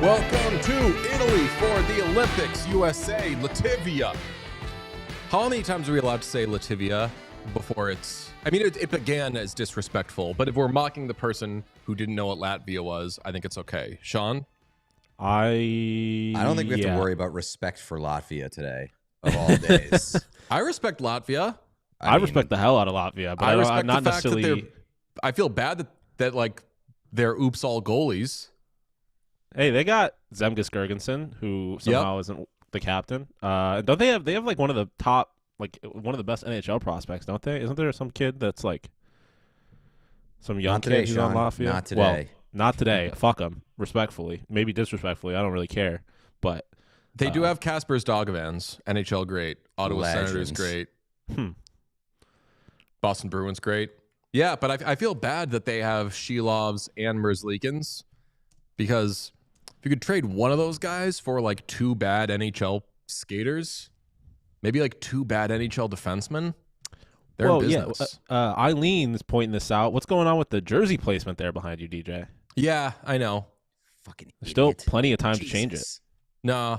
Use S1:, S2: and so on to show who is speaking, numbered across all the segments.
S1: Welcome to Italy for the Olympics, USA, Latvia. How many times are we allowed to say Latvia before it's... I mean, it began as disrespectful, but if we're mocking the person who didn't know what Latvia was, I think it's okay. Sean?
S2: I
S3: don't think we have to worry about respect for Latvia today, of all days.
S1: I respect Latvia.
S2: I respect the hell out of Latvia, but
S1: I respect
S2: I'm not
S1: the fact that
S2: necessarily...
S1: I feel bad that like, they're oops all goalies.
S2: Hey, they got Zemgus Girgensson, who somehow isn't the captain. Don't they have like one of the top, like one of the best NHL prospects, don't they? Isn't there some kid that's like some young kid who's on Latvia?
S3: Not today.
S2: Well, not today. Fuck them, respectfully. Maybe disrespectfully. I don't really care. But
S1: they do have Kaspers Dogevans, NHL great. Ottawa Senators great. Boston Bruins great. Yeah, but I feel bad that they have Shilovs and Merzlikins, because if you could trade one of those guys for like two bad NHL skaters, maybe like two bad NHL defensemen, they're in business.
S2: Yeah. Eileen is pointing this out. What's going on with the jersey placement there behind you, DJ?
S1: Yeah, I know.
S3: Fucking
S2: There's
S3: idiot.
S2: still plenty of time to change it.
S1: Nah.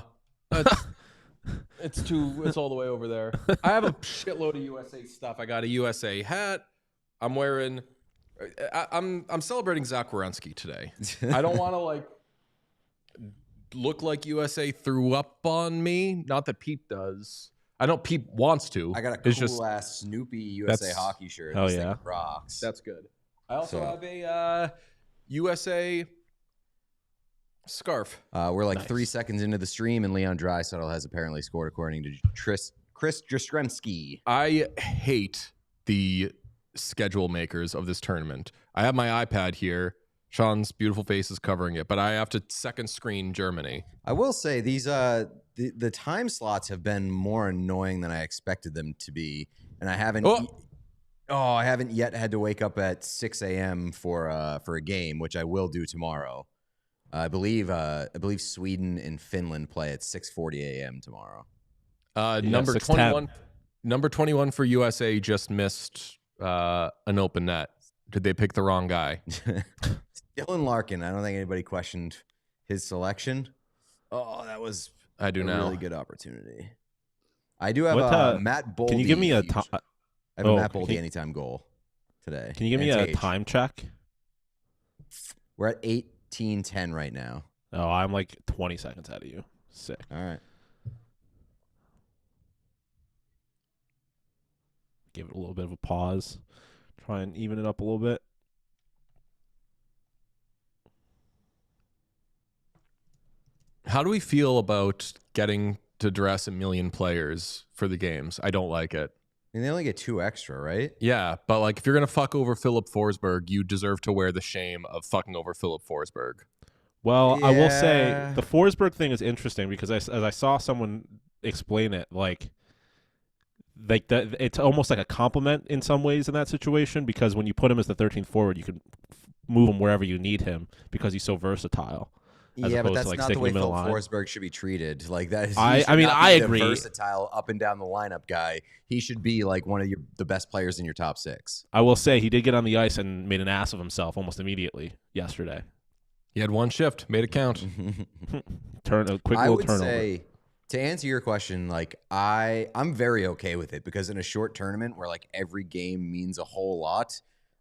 S1: It's all the way over there. I have a shitload of USA stuff. I got a USA hat. I'm wearing... I'm celebrating Zach Werenski today. I don't want to like look like USA threw up on me. Not that Pete does. I know Pete wants to.
S3: I got a cool ass Snoopy USA hockey shirt.
S2: Oh,
S3: this
S2: yeah.
S3: thing rocks.
S1: That's good. I also have a USA scarf.
S3: We're like 3 seconds into the stream, and Leon Draisaitl has apparently scored, according to Chris Jastrzemski.
S1: I hate the schedule makers of this tournament. I have my iPad here. Sean's beautiful face is covering it, but I have to second screen Germany.
S3: I will say these the time slots have been more annoying than I expected them to be, and I haven't I haven't yet had to wake up at 6 a.m. for a game, which I will do tomorrow. I believe Sweden and Finland play at 6:40 a.m. tomorrow.
S1: Number 21. Number 21 for USA just missed an open net. Did they pick the wrong guy?
S3: Dylan Larkin. I don't think anybody questioned his selection. Oh, that was
S1: a
S3: really good opportunity. I do have Matt Boldy.
S2: Can you give me a
S3: I have a Matt Boldy anytime goal today.
S2: Can you give me a time check?
S3: We're at 18:10 right now.
S2: Oh, I'm like 20 seconds ahead of you. Sick.
S3: All right.
S2: Give it a little bit of a pause. Try and even it up a little bit.
S1: How do we feel about getting to dress 1 million players for the games? I don't like it.
S3: And they only get 2 extra, right?
S1: Yeah, but like if you're going to fuck over Philip Forsberg, you deserve to wear the shame of fucking over Philip Forsberg.
S2: Well, I will say the Forsberg thing is interesting because as I saw someone explain it, like it's almost like a compliment in some ways in that situation, because when you put him as the 13th forward, you can move him wherever you need him because he's so versatile.
S3: Yeah, but that's not the way Phil Forsberg should be treated. Like that.
S2: I agree.
S3: Versatile up and down the lineup guy. He should be like one of the best players in your top 6.
S2: I will say he did get on the ice and made an ass of himself almost immediately yesterday.
S1: He had one shift, made it count.
S2: A quick little turnover.
S3: I would say, to answer your question, like I'm very okay with it, because in a short tournament where like every game means a whole lot,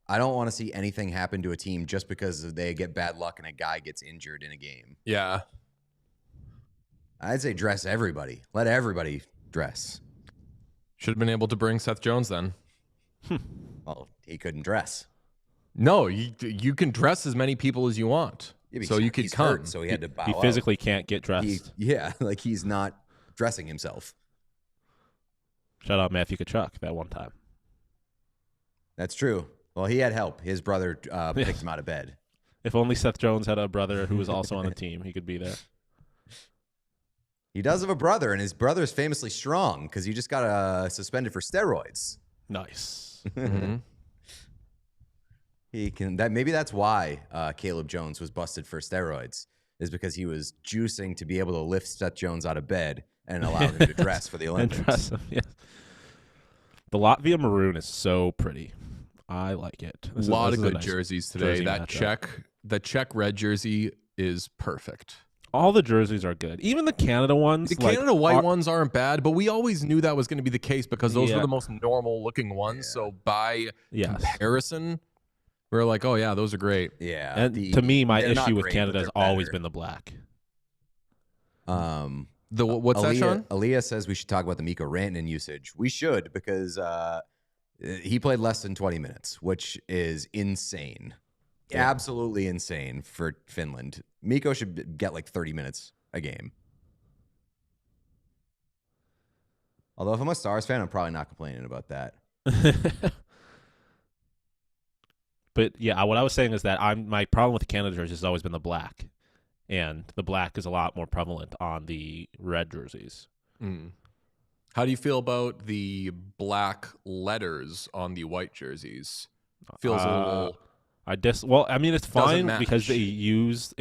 S3: I don't want to see anything happen to a team just because they get bad luck and a guy gets injured in a game.
S1: Yeah.
S3: I'd say dress everybody. Let everybody dress.
S1: Should have been able to bring Seth Jones then.
S3: Well, he couldn't dress.
S1: No, you can dress as many people as you want.
S3: Yeah,
S1: so you could come.
S3: Hurt, so he had to bow
S2: He physically can't get dressed.
S3: Like he's not dressing himself.
S2: Shout out Matthew Tkachuk that one time.
S3: That's true. Well, he had help. His brother picked him out of bed.
S2: If only Seth Jones had a brother who was also on the team, he could be there.
S3: He does have a brother, and his brother is famously strong because he just got suspended for steroids.
S2: Nice.
S1: Mm-hmm.
S3: Maybe that's why Caleb Jones was busted for steroids, is because he was juicing to be able to lift Seth Jones out of bed and allow him to dress for the Olympics.
S2: Yes. The Latvia maroon is so pretty. I like it.
S1: A lot of good jerseys today.
S2: Jersey
S1: The Czech red jersey is perfect.
S2: All the jerseys are good. Even the Canada ones.
S1: The Canada white ones aren't bad, but we always knew that was going to be the case because those were the most normal looking ones. Yeah. So by comparison, we're like, oh yeah, those are great.
S3: Yeah.
S2: And to me, my issue with Canada has always been the black.
S3: What's
S1: that, Sean?
S3: Aaliyah says we should talk about the Mikko Rantanen usage. We should, because he played less than 20 minutes, which is insane. Yeah. Absolutely insane for Finland. Mikko should get like 30 minutes a game. Although if I'm a Stars fan, I'm probably not complaining about that.
S2: But yeah, what I was saying is that my problem with the Canada jerseys has always been the black. And the black is a lot more prevalent on the red jerseys.
S1: Mm. How do you feel about the black letters on the white jerseys? Feels a little...
S2: Well, I mean, it's fine because they use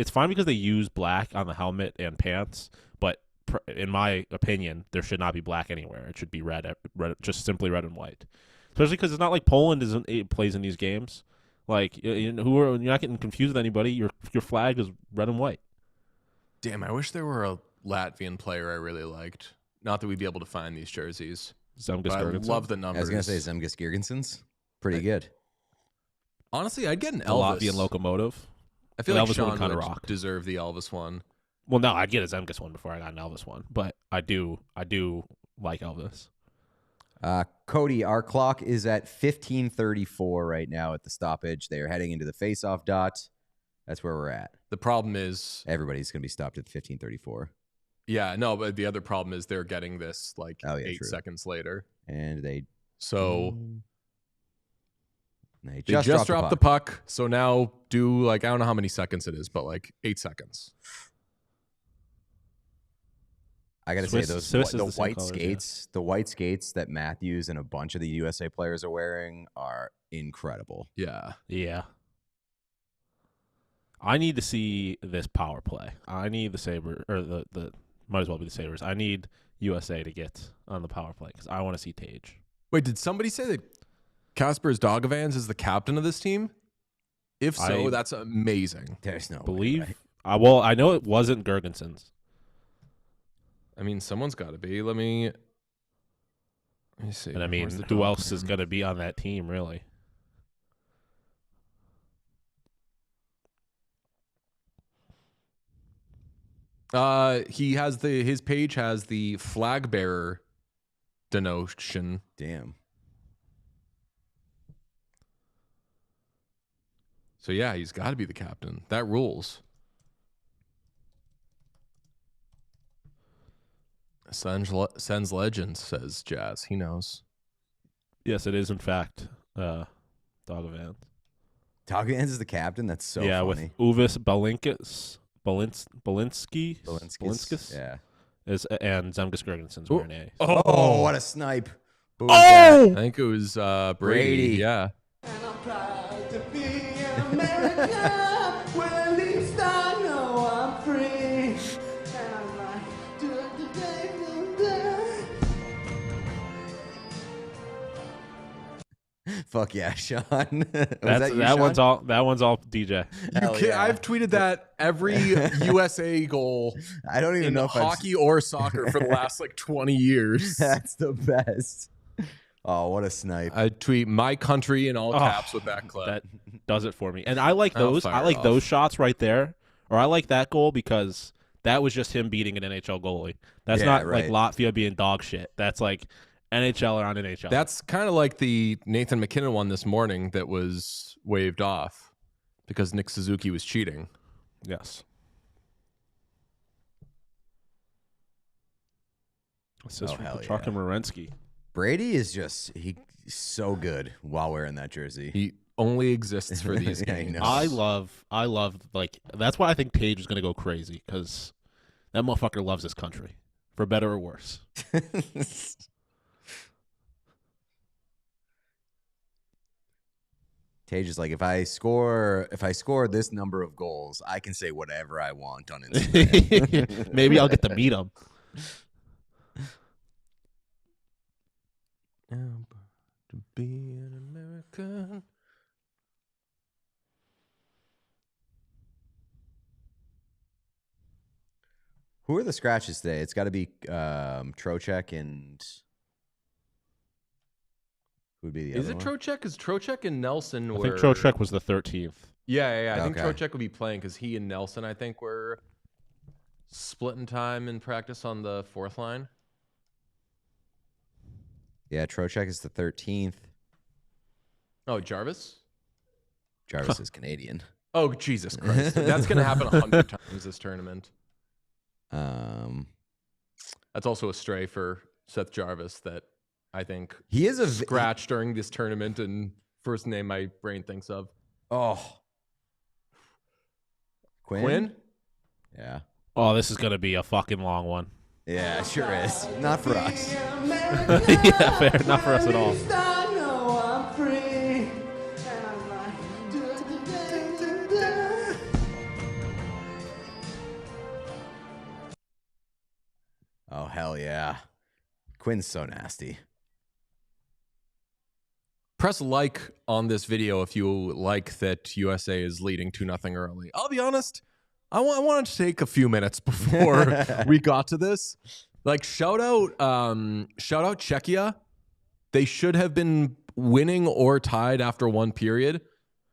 S2: black on the helmet and pants, but in my opinion, there should not be black anywhere. It should be red, just simply red and white. Especially because it's not like Poland plays in these games. Like, you're not getting confused with anybody. Your flag is red and white.
S1: Damn, I wish there were a Latvian player I really liked. Not that we'd be able to find these jerseys.
S2: Zemgus Girgensons.
S1: I love the numbers.
S3: I was going to say Zemgus Girgensons. Pretty good.
S1: Honestly, I'd get an
S2: Elvis.
S1: Elvis.
S2: Latvian locomotive.
S1: I feel like Sean would deserve the Elvis one.
S2: Well, no, I'd get a Zemgus one before I got an Elvis one. But I do like Elvis.
S3: Cody, our clock is at 15:34 right now at the stoppage. They are heading into the face-off dot. That's where we're at.
S1: The problem is
S3: everybody's going to be stopped at 15:34.
S1: Yeah, no, but the other problem is they're getting this like 8
S3: true.
S1: seconds later.
S3: And they
S1: just dropped the puck. So now do like, I don't know how many seconds it is, but like 8 seconds.
S3: I got to say, the white skates, the white skates that Matthews and a bunch of the USA players are wearing are incredible.
S1: Yeah.
S2: Yeah. I need to see this power play. I need the Sabres, or the might as well be the Sabres. I need USA to get on the power play because I want to see Tage.
S1: Wait, did somebody say that Kaspers Dogevans is the captain of this team? If so, that's amazing.
S3: There's no
S2: way, right? Well, I know it wasn't Girgensons.
S1: I mean, someone's got to be. Let me see.
S2: And I mean, who else is going to be on that team, really?
S1: His page has the flag bearer denotion.
S3: Damn.
S1: So yeah, he's got to be the captain. That rules. Sends legends, says Jazz. He knows.
S2: Yes, it is in fact Dogevans.
S3: Dogevans is the captain? That's so funny.
S2: With Uvis Balinskis.
S3: Yeah.
S2: And Zemgus Girgensons wearing A.
S3: Oh, what a snipe.
S1: Oh! I think it was Brady. Yeah.
S4: And I'm proud to be an American, where at least I know I'm free. And I'm like,
S3: fuck yeah, Sean.
S2: That one's all DJ.
S3: Yeah.
S1: I've tweeted that every USA goal.
S3: I don't even know if
S1: hockey or soccer for the last like 20 years.
S3: That's the best. Oh, what a snipe!
S1: I tweet my country in all caps with that clip.
S2: That does it for me. And I like those. I like those shots right there. Or I like that goal because that was just him beating an NHL goalie. That's not like Latvia being dog shit. That's like NHL on NHL.
S1: That's kind of like the Nathan McKinnon one this morning that was waved off because Nick Suzuki was cheating.
S2: Yes. Assist from Chuck and Marensky.
S3: Brady is he's so good while wearing that jersey.
S1: He only exists for these games.
S2: I love like that's why I think Tage is gonna go crazy because that motherfucker loves his country, for better or worse.
S3: Tage is like, if I score this number of goals, I can say whatever I want on Instagram.
S2: Maybe I'll get to meet him.
S1: To be an American.
S3: Who are the scratches today? It's got to be Trocheck and who would be the
S1: Is
S3: other
S1: it
S3: one?
S1: Trocheck? Because Trocheck and Nelson were.
S2: I think Trocheck was the 13th.
S1: Yeah. I think
S3: Okay.
S1: Trocheck would be playing because he and Nelson, I think, were splitting time in practice on the 4th line.
S3: Yeah, Trocheck is the 13th.
S1: Oh, Jarvis?
S3: Jarvis is Canadian.
S1: Oh, Jesus Christ. That's going to happen 100 times this tournament. That's also a stray for Seth Jarvis that I think
S3: He is a
S1: scratch during this tournament and first name my brain thinks of.
S3: Oh.
S1: Quinn?
S3: Yeah.
S2: Oh, this is gonna be a fucking long one.
S3: Yeah, it sure is. Not for us.
S2: Yeah, fair. Not for us at all.
S4: I know I'm free. And I'm like, da-da-da-da-da.
S3: Oh, hell yeah. Quinn's so nasty.
S1: Press like on this video if you like that USA is leading 2-0 early. I'll be honest, I wanted to take a few minutes before we got to this. Like, shout out Czechia. They should have been winning or tied after one period.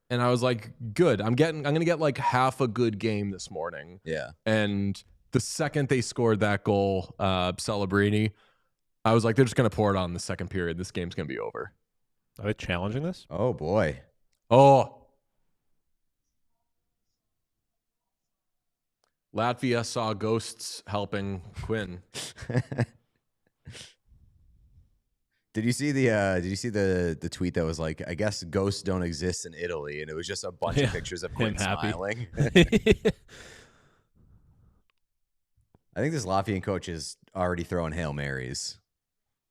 S1: And I was like, good. I'm gonna get like half a good game this morning.
S3: Yeah.
S1: And the second they scored that goal, Celebrini, I was like, they're just gonna pour it on the second period. This game's gonna be over.
S2: Are they challenging this?
S3: Oh, boy.
S1: Oh. Latvia saw ghosts helping Quinn.
S3: Did you see the tweet that was like, I guess ghosts don't exist in Italy, and it was just a bunch of pictures of Quinn
S2: happy.
S3: smiling. I think this Latvian coach is already throwing Hail Marys.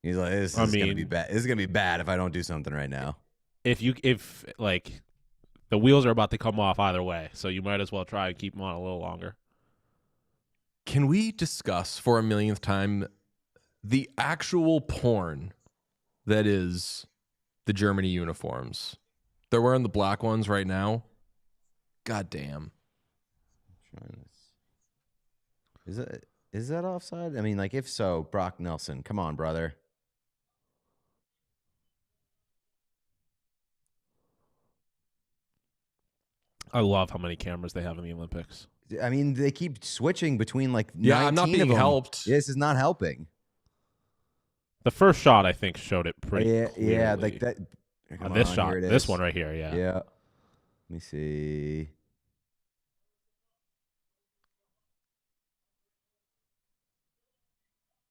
S3: He's like, this is gonna be bad. This is gonna be bad if I don't do something right now.
S2: If like the wheels are about to come off either way, so you might as well try and keep them on a little longer.
S1: Can we discuss for a millionth time the actual porn that is the Germany uniforms? They're wearing the black ones right now. God damn.
S3: Is that offside? I mean, like, if so, Brock Nelson, come on, brother.
S2: I love how many cameras they have in the Olympics.
S3: I mean, they keep switching between like 19
S1: Yeah, I'm not
S3: of
S1: being
S3: them.
S1: helped.
S3: Yeah, this is not helping.
S2: The first shot, I think, showed it pretty
S3: Yeah,
S2: clearly.
S3: like that.
S2: On this
S3: on,
S2: shot,
S3: here it
S2: this
S3: is.
S2: one right here, yeah.
S3: Yeah. Let me see.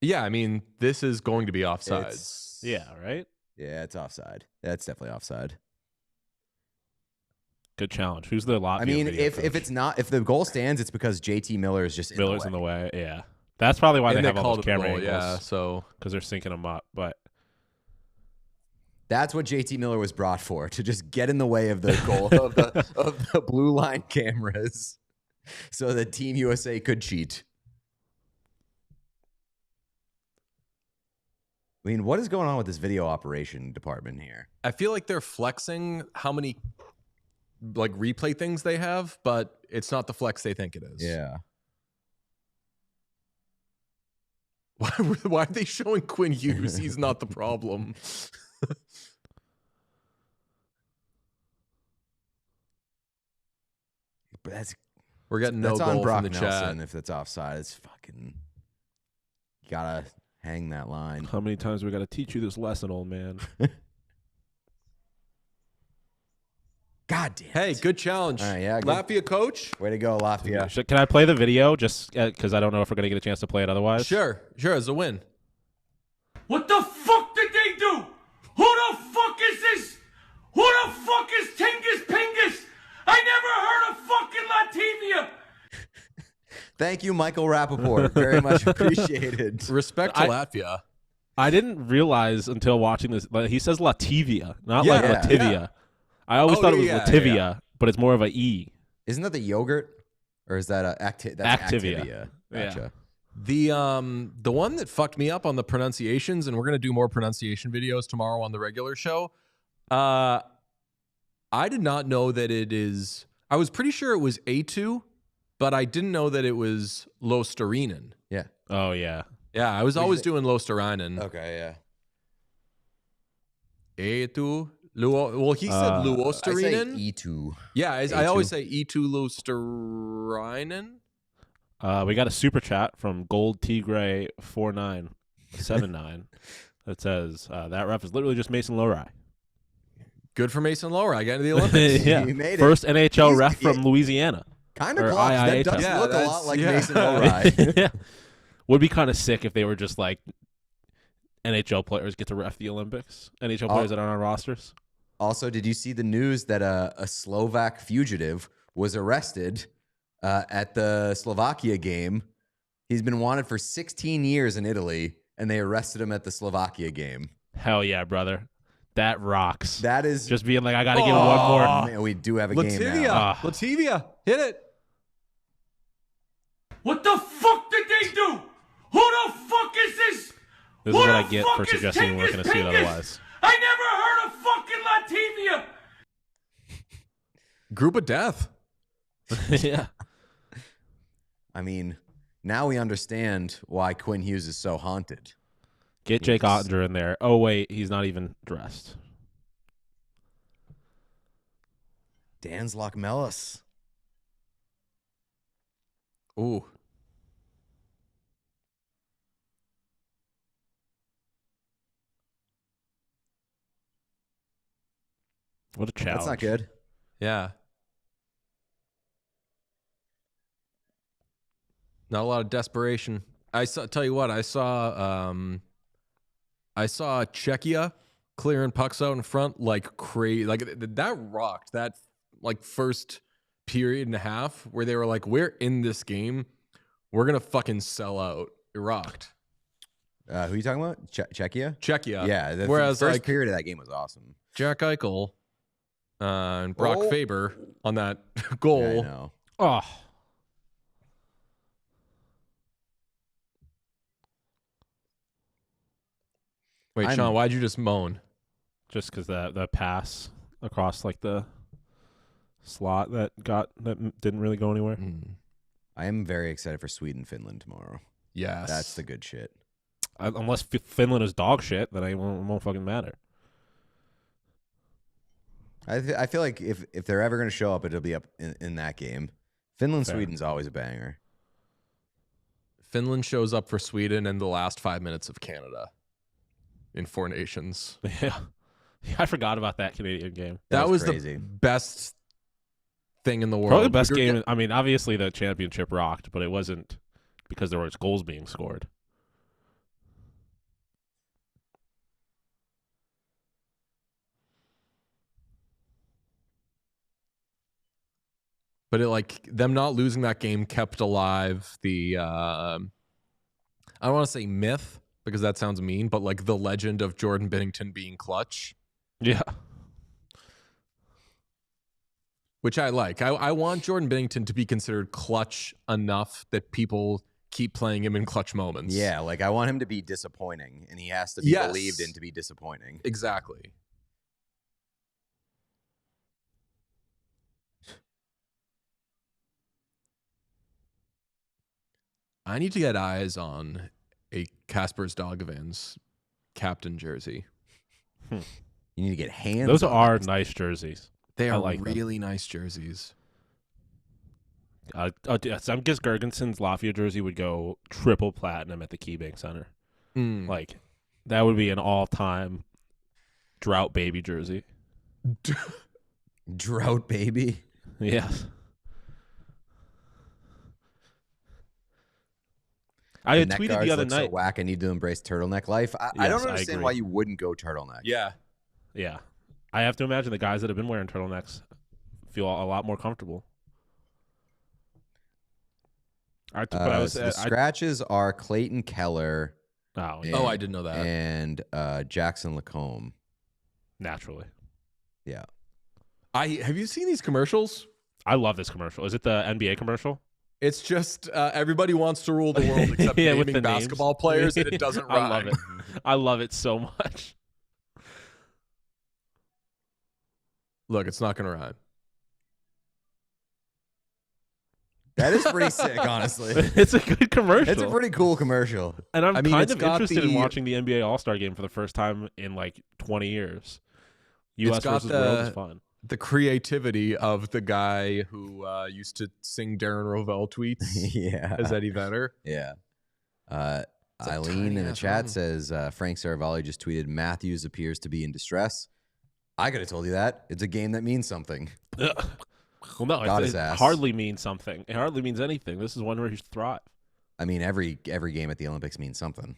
S1: Yeah, I mean, this is going to be offsides.
S2: Yeah, right?
S3: Yeah, it's offside. That's definitely offside.
S2: Good challenge. Who's the Latvian
S3: I mean,
S2: video
S3: if
S2: coach?
S3: it's not, if the goal stands, it's because JT Miller is just
S2: Miller's
S3: in
S2: in
S3: the way.
S2: the way, yeah. That's probably why
S1: And
S2: they have all
S1: called
S2: those
S1: it a
S2: camera
S1: goal,
S2: angles.
S1: yeah, so
S2: Because they're syncing them up. But
S3: That's what JT Miller was brought for, to just get in the way of the goal of the blue line cameras, so that Team USA could cheat. I mean, what is going on with this video operation department here?
S1: I feel like they're flexing how many like replay things they have, but it's not the flex they think it is.
S3: Yeah.
S1: Why are they showing Quinn Hughes? He's not the problem.
S3: But
S1: We're getting no
S3: that's on
S1: goal
S3: Brock
S1: from the
S3: Nelson.
S1: chat.
S3: If that's offside, it's fucking. You gotta hang that line.
S2: how many times we got to teach you this lesson, old man?
S3: God damn.
S1: Hey,
S3: it.
S1: good challenge.
S3: All right, yeah, good.
S1: Latvia coach?
S3: Way to go, Latvia.
S2: Can I play the video just because I don't know if we're going to get a chance to play it otherwise?
S1: Sure, it's a win.
S5: What the fuck did they do? Who the fuck is this? Who the fuck is Tingus Pingus? I never heard of fucking Latvia.
S3: Thank you, Michael Rappaport. Very much appreciated.
S1: Respect to Latvia.
S2: I didn't realize until watching this. He says Latvia, not
S1: Yeah,
S2: like
S3: yeah.
S2: Lativia.
S1: Yeah.
S2: I always
S1: Oh,
S2: thought it was
S1: yeah,
S2: Lativia,
S1: yeah.
S2: but it's more of a E.
S3: Isn't that the yogurt? Or is that that's
S2: Activia.
S3: Activia?
S2: Yeah.
S3: Gotcha.
S1: The one that fucked me up on the pronunciations, and we're gonna do more pronunciation videos tomorrow on the regular show. I did not know that it is. I was pretty sure it was A2, but I didn't know that it was Lostarinen.
S2: Oh yeah.
S1: Yeah, I was always doing Losterinen.
S3: Okay, yeah.
S1: E2 Luo. Well, he said
S3: I say
S1: Luosterinen.
S3: E2.
S1: Yeah, I
S3: A2.
S1: always say E2 Luosterinen.
S2: We got a super chat from Gold Tigray 4979 that says that ref is literally just Mason Lowry.
S1: Good for Mason Lowry. Got into the Olympics.
S2: Yeah,
S3: He made it.
S2: first NHL ref from Louisiana.
S3: Kind of
S2: Or
S3: close. That
S2: IIHF.
S3: does
S1: Yeah,
S3: look a
S1: that's-
S3: lot like
S1: yeah.
S3: Mason Lowry.
S2: Yeah, would be kind of sick if they were just like NHL players get to ref the Olympics. NHL players that aren't on rosters.
S3: Also, did you see the news that a Slovak fugitive was arrested at the Slovakia game? He's been wanted for 16 years in Italy, and they arrested him at the Slovakia game.
S2: Hell yeah, brother. That rocks.
S3: That is
S2: Just being like, I got to get one more.
S3: Man, we do have a game
S1: Latvia.
S3: now.
S1: Latvia. Hit it.
S5: What the fuck did they do? Who the fuck is this?
S2: This is
S5: Who
S2: what
S5: the
S2: I get
S5: fuck
S2: for
S5: is
S2: suggesting we're going to see it
S5: Tingus
S2: otherwise.
S5: I never heard of fucking Latvia.
S1: Group of death.
S2: Yeah.
S3: I mean, now we understand why Quinn Hughes is so haunted.
S2: Get Jake
S3: Yes.
S2: Ottinger in there. Oh, wait, he's not even dressed.
S3: Dan's Lochmelis.
S1: Ooh.
S2: What a challenge.
S3: That's not good.
S1: Yeah. Not a lot of desperation. Tell you what, I saw Czechia clearing pucks out in front like crazy. Like that rocked that like first period and a half where they were like, we're in this game. We're going to fucking sell out. It rocked.
S3: Who are you talking about? Czechia?
S1: Czechia.
S3: Yeah. The
S1: Whereas
S3: first
S1: like
S3: period of that game was awesome.
S1: Jack Eichel and Brock
S3: Oh.
S1: Faber on that
S3: Yeah, I
S1: goal.
S3: know.
S2: Oh,
S1: Wait,
S3: I'm-
S1: Sean, why'd you just moan?
S2: just because the pass across like the slot that didn't really go anywhere.
S3: I am very excited for Sweden, Finland tomorrow.
S1: Yes.
S3: That's the good shit.
S2: Unless Finland is dog shit, then it won't fucking matter.
S3: I feel like if they're ever going to show up, it'll be up in that game. Finland,
S2: Fair.
S3: Sweden's always a banger.
S1: Finland shows up for Sweden in the last 5 minutes of Canada in Four Nations.
S2: Yeah. I forgot about that Canadian game.
S1: That was
S3: crazy.
S1: the best thing in the world.
S2: Probably the best
S1: We were
S2: game. I mean, obviously the championship rocked, but it wasn't because there was goals being scored.
S1: But it like them not losing that game kept alive the I don't want to say myth because that sounds mean, but like the legend of Jordan Binnington being clutch,
S2: Yeah.
S1: which I like. I want Jordan Binnington to be considered clutch enough that people keep playing him in clutch moments.
S3: Yeah, like I want him to be disappointing, and he has to be
S1: Yes.
S3: believed in to be disappointing.
S1: Exactly. I need to get eyes on a Kasper's Dogovan's captain jersey.
S3: You need to get hands.
S2: Those
S3: on
S2: are
S3: it.
S2: nice jerseys.
S1: They
S2: I
S1: are
S2: like them.
S1: really nice jerseys.
S2: Zemgus Girgenson's Latvia jersey would go triple platinum at the KeyBank Center.
S1: Mm.
S2: Like, that would be an all-time drought baby jersey.
S3: Drought baby.
S2: Yes. I
S3: The
S2: had
S3: neck
S2: tweeted
S3: guards
S2: the other
S3: look so
S2: night.
S3: whack. I need to embrace turtleneck life. I
S2: Yes,
S3: don't
S2: I
S3: understand
S2: agree.
S3: why you wouldn't go turtleneck.
S1: Yeah.
S2: Yeah. I have to imagine the guys that have been wearing turtlenecks feel a lot more comfortable. But I was
S3: The scratches are Clayton Keller
S2: oh,
S3: and,
S2: yeah,
S1: Oh, I didn't know that.
S3: and Jackson Lacombe.
S2: naturally.
S3: Yeah.
S1: Have you seen these commercials?
S2: I love this commercial. Is it the NBA commercial?
S1: It's just everybody wants to rule the world except
S2: Yeah, with
S1: naming
S2: the names.
S1: basketball players, and it doesn't rhyme.
S2: I love it. I love it so much.
S1: Look, it's not going to rhyme.
S3: That is pretty sick, honestly.
S2: It's a good commercial.
S3: It's a pretty cool commercial.
S2: And I'm
S1: I mean,
S2: kind
S1: it's
S2: of
S1: got
S2: interested in
S1: the-
S2: watching the NBA All-Star game for the first time in like 20 years. U.S.
S1: got
S2: versus world is fun.
S1: The creativity of the guy who used to sing Darren Rovell tweets
S3: Yeah.
S1: as Eddie Vedder.
S3: Yeah.
S1: a
S3: Eileen in the
S1: tiny-ass
S3: chat
S1: room.
S3: says Frank Saravalli just tweeted Matthews appears to be in distress. I could have told you that. It's a game that means something.
S2: Ugh. Well, no,
S3: Got
S2: it
S3: his ass.
S2: hardly means something. It hardly means anything. This is one where he should thrive.
S3: I mean, every game at the Olympics means something.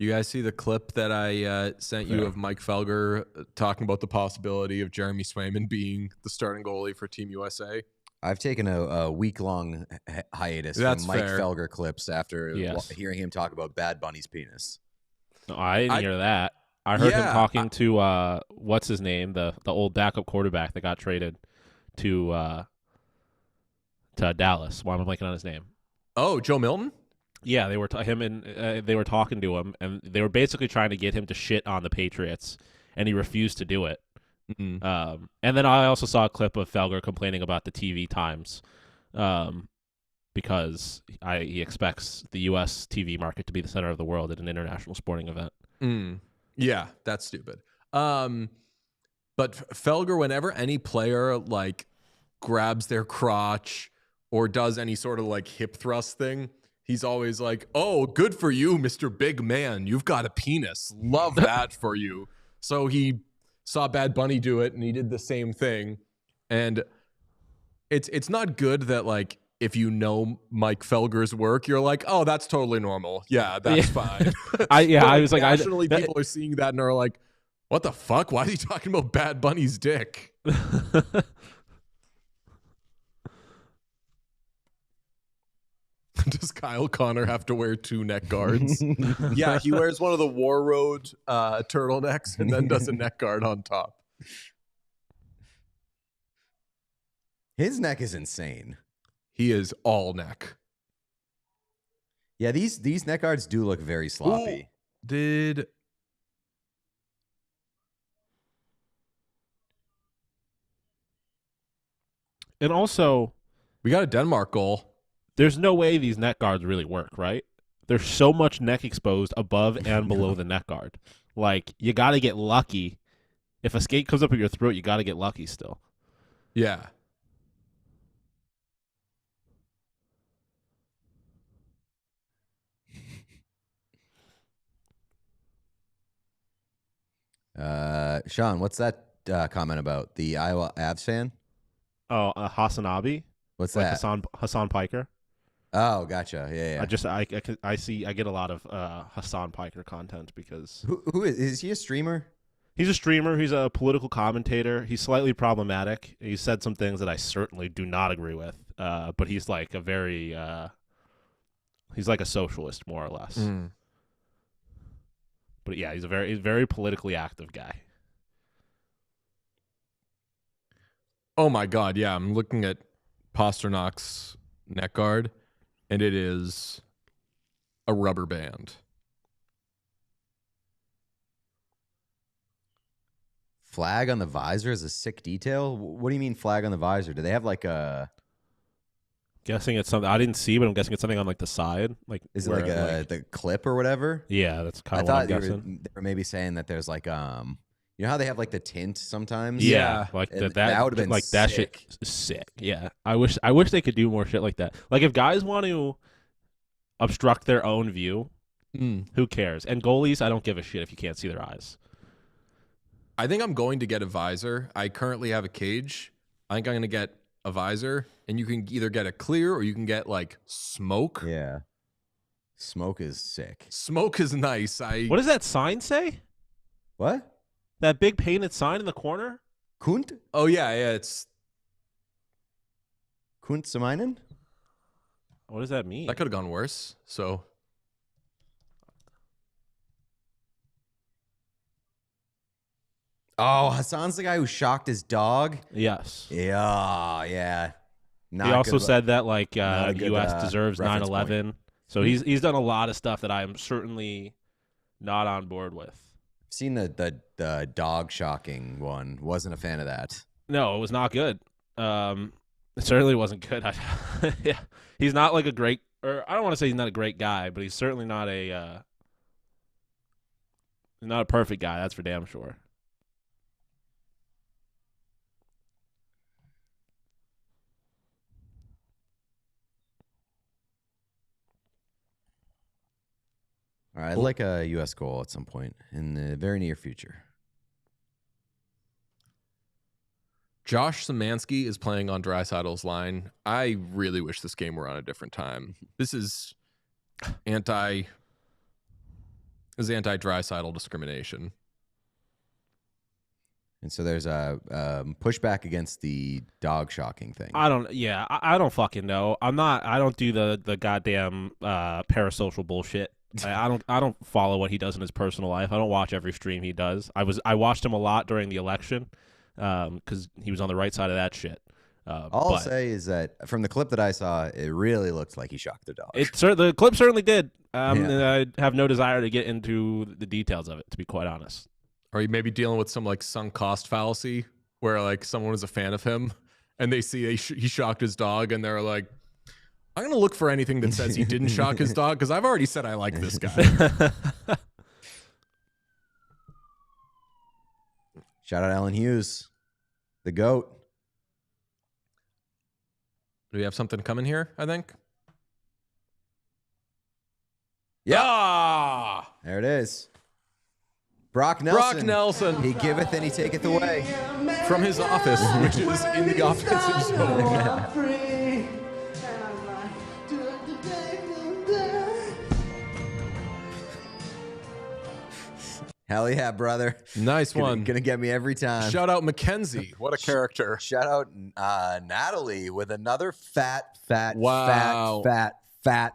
S1: You guys see the clip that I sent you of Mike Felger talking about the possibility of Jeremy Swayman being the starting goalie for Team USA?
S3: I've taken a week-long hiatus
S1: That's
S3: from Mike
S1: fair.
S3: Felger clips after
S2: Yes.
S3: hearing him talk about Bad Bunny's penis.
S2: No, I didn't hear that. I heard him
S1: Yeah,
S2: talking to what's his name, the old backup quarterback that got traded to Dallas. Why am I blanking on his name?
S1: Oh, Joe Milton?
S2: Yeah, they were they were talking to him, and they were basically trying to get him to shit on the Patriots, and he refused to do it.
S1: Mm-hmm.
S2: And then I also saw a clip of Felger complaining about the TV times, because he expects the U.S. TV market to be the center of the world at an international sporting event.
S1: Yeah, that's stupid. But Felger, whenever any player like grabs their crotch or does any sort of like hip thrust thing, he's always like, "Oh, good for you, Mr. Big Man. You've got a penis. Love that for you." So he saw Bad Bunny do it, and he did the same thing. And it's not good that like if you know Mike Felger's work, you're like, "Oh, that's totally normal. Yeah, that's fine."
S2: I was like,
S1: nationally, people are seeing that and are like, "What the fuck? Why is he talking about Bad Bunny's dick?" Does Kyle Connor have to wear 2 neck guards? Yeah, he wears one of the War Road turtlenecks and then does a neck guard on top.
S3: His neck is insane.
S1: He is all neck.
S3: Yeah, these neck guards do look very sloppy.
S1: Did
S2: And also,
S1: we got a Denmark goal?
S2: there's no way these neck guards really work, right? There's so much neck exposed above and below the neck guard. Like, you got to get lucky. If a skate comes up at your throat, you got to get lucky still.
S1: Yeah.
S3: Sean, what's that comment about? The Iowa Avs fan?
S2: Oh, Hasanabi?
S3: What's
S2: Like
S3: that?
S2: Hassan Piker?
S3: Oh, gotcha. Yeah, yeah.
S2: I get a lot of Hassan Piker content because
S3: Who is he a streamer?
S2: he's a streamer. He's a political commentator. He's slightly problematic. He said some things that I certainly do not agree with. But he's like a very he's like a socialist more or less. But yeah, he's a very politically active guy.
S1: Oh my God, yeah. I'm looking at Pasternak's neck guard, and it is a rubber band.
S3: Flag on the visor is a sick detail. What do you mean flag on the visor? Do they have like a?
S2: Guessing it's something I didn't see, but I'm guessing it's something on like the side. Like,
S3: Is it
S2: where,
S3: like the clip or whatever?
S2: Yeah, that's
S3: I
S2: kind of what I'm
S3: thought
S2: guessing.
S3: they were maybe saying that there's like you know how they have like the tint sometimes?
S1: Yeah.
S2: Like
S3: And
S2: that
S3: that would've been
S2: like that shit
S3: sick.
S2: is sick. Yeah. I wish they could do more shit like that. Like if guys want to obstruct their own view, who cares? And goalies, I don't give a shit if you can't see their eyes.
S1: I think I'm going to get a visor. I currently have a cage. I think I'm going to get a visor, and you can either get a clear or you can get like smoke.
S3: Yeah. Smoke is sick.
S1: Smoke is nice.
S2: What does that sign say?
S3: What?
S2: That big painted sign in the corner?
S3: Kunt?
S1: Oh yeah, it's
S3: Kunt Samainen?
S2: What does that mean?
S1: that could have gone worse. So
S3: Oh, Hassan's the guy who shocked his dog?
S2: Yes.
S3: Yeah, yeah. Not
S2: He also
S3: good-
S2: said that like
S3: not a good,
S2: U.S. deserves
S3: reference
S2: 9/11. So he's done a lot of stuff that I am certainly not on board with.
S3: I've seen the dog shocking one. Wasn't a fan of that.
S2: No, it was not good. It certainly wasn't good. Yeah, he's not like a great, or I don't want to say he's not a great guy, but he's certainly not a perfect guy. That's for damn sure.
S3: All right, I'd like a U.S. goal at some point in the very near future.
S1: Josh Szymanski is playing on Draisaitl's line. I really wish this game were on a different time. This is anti-Draisaitl discrimination.
S3: And so there's a pushback against the dog shocking thing.
S2: I don't fucking know. I don't do the goddamn parasocial bullshit. I don't follow what he does in his personal life. I don't watch every stream he does. I watched him a lot during the election because he was on the right side of that shit.
S3: All I'll say is that from the clip that I saw, it really looked like he shocked the dog.
S2: The clip certainly did. And I have no desire to get into the details of it, to be quite honest.
S1: Are you maybe dealing with some like sunk cost fallacy where like someone is a fan of him and they see he shocked his dog and they're like, I'm going to look for anything that says he didn't shock his dog because I've already said I like this guy.
S3: Shout out Alan Hughes, the GOAT.
S1: Do we have something coming here, I think?
S3: Yeah. There it is. Brock Nelson. He giveth and he taketh away.
S1: From his office, which is in the offensive zone.
S3: Hell yeah, brother.
S1: Nice one.
S3: Gonna get me every time.
S1: Shout out Mackenzie. What a character.
S3: Shout out Natalie with another fat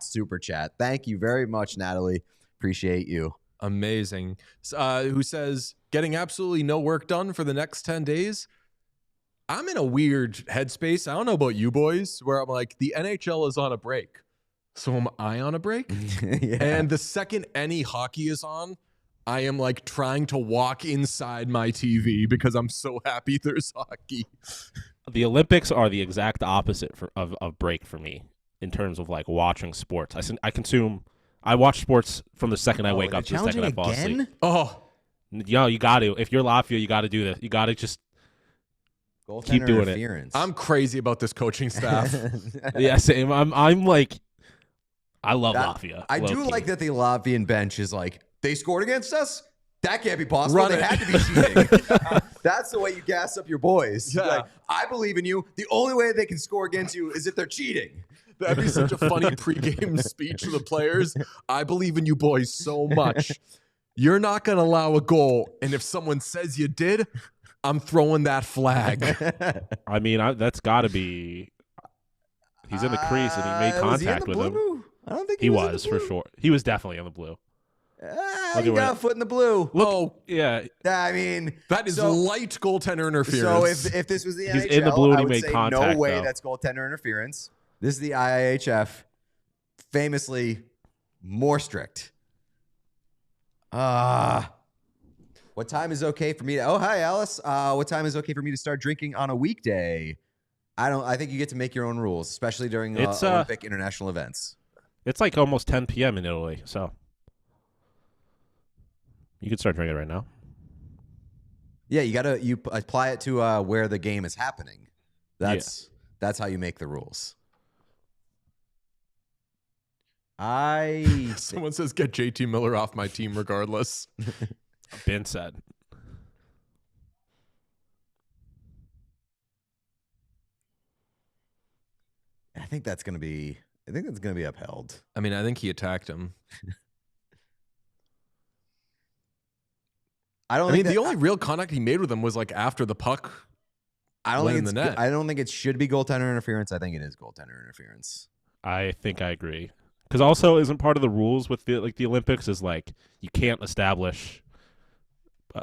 S3: super chat. Thank you very much, Natalie. Appreciate you.
S1: Amazing. Who says, getting absolutely no work done for the next 10 days? I'm in a weird headspace. I don't know about you boys, where I'm like, the NHL is on a break. So am I on a break?
S3: Yeah.
S1: And the second any hockey is on, I am like trying to walk inside my TV because I'm so happy there's hockey.
S2: The Olympics are the exact opposite of break for me in terms of like watching sports. I watch sports from the second I wake up to the second I fall asleep.
S1: Oh,
S2: yo, you got to. If you're Latvia, you got to do this. You got to just keep doing it.
S1: I'm crazy about this coaching staff.
S2: Yeah, same. I'm like, I love Latvia.
S3: I do like that the Latvian bench is like, they scored against us? That can't be possible. They had to be cheating. That's the way you gas up your boys.
S1: Yeah.
S3: Like, I believe in you. The only way they can score against you is if they're cheating.
S1: That'd be such a funny pregame speech to the players. I believe in you boys so much. You're not going to allow a goal. And if someone says you did, I'm throwing that flag.
S2: I mean, that's got to be. He's in the crease and he made contact with him.
S3: I don't think
S2: he was for sure. He was definitely on the blue.
S3: He got a foot in the blue.
S2: Yeah.
S3: I mean,
S1: that is light goaltender interference.
S3: So if this was the
S2: He's
S3: NHL,
S2: in the blue and
S3: I
S2: he
S3: would
S2: made
S3: say
S2: contact,
S3: no way
S2: though.
S3: that's goaltender interference. This is the IIHF, famously more strict. What time is okay for me to? Oh, hi, Alice. What time is okay for me to start drinking on a weekday? I think you get to make your own rules, especially during Olympic international events.
S2: It's like almost 10 p.m. in Italy, so you could start drinking right now.
S3: Yeah, you apply it to where the game is happening. That's how you make the rules.
S1: Someone says get JT Miller off my team regardless.
S2: Been said.
S3: I think that's gonna be upheld.
S1: I mean, I think he attacked him.
S3: I mean,
S1: the only real contact he made with him was like after the puck.
S3: I don't think it should be goaltender interference. I think it is goaltender interference.
S2: I think I agree. Because also, isn't part of the rules with the Olympics is like you can't establish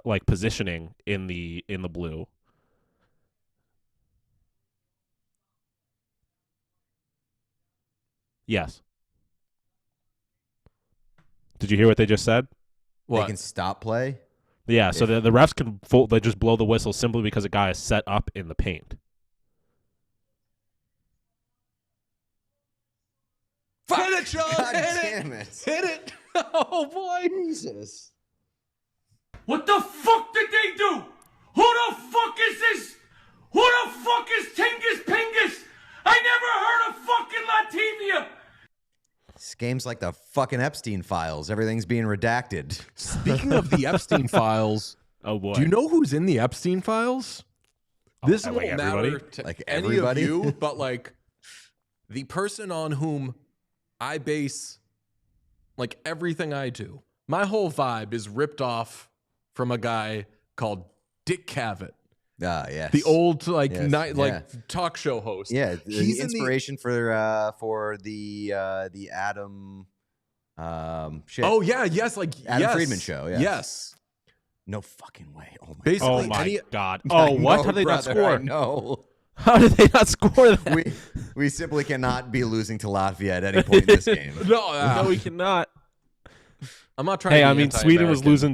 S2: like positioning in the blue. Yes. Did you hear what they just said?
S3: What? They can stop play?
S2: Yeah, so the refs can they just blow the whistle simply because a guy is set up in the paint.
S1: Hit it, Sean.
S3: God
S1: Hit
S3: damn
S1: it.
S3: it.
S1: Hit it. Oh, boy.
S3: Jesus.
S5: What the fuck did they do? Who the fuck is this? Who the fuck is Tingus Pingus? I never heard of fucking Latvia.
S3: This game's like the fucking Epstein files. Everything's being redacted.
S1: Speaking of the Epstein files,
S2: Oh boy.
S1: do you know who's in the Epstein files? This
S2: like
S1: won't
S2: everybody?
S1: matter to
S3: Like
S1: any
S3: everybody?
S1: of you, but like the person on whom I base like everything I do. My whole vibe is ripped off from a guy called Dick Cavett,
S3: Ah, yes.
S1: the old like
S3: Yes,
S1: night
S3: yeah.
S1: like talk show host.
S3: Yeah, the
S1: He's in
S3: inspiration for the Adam shit.
S1: Oh yeah, yes, like
S3: Adam
S1: yes,
S3: Friedman show, yes.
S1: Yes.
S3: No fucking way. Oh my
S1: Basically,
S2: Oh my
S1: any,
S2: god.
S3: I
S2: Oh, what?
S3: know,
S2: How did they not
S3: brother, I
S2: score?
S3: know.
S2: How did they not score that?
S3: We simply cannot be losing to Latvia at any point in this game.
S2: No, we cannot.
S1: I'm not trying.
S2: Hey,
S1: to
S2: I
S1: be
S2: mean, Sweden was
S1: anti-American.
S2: losing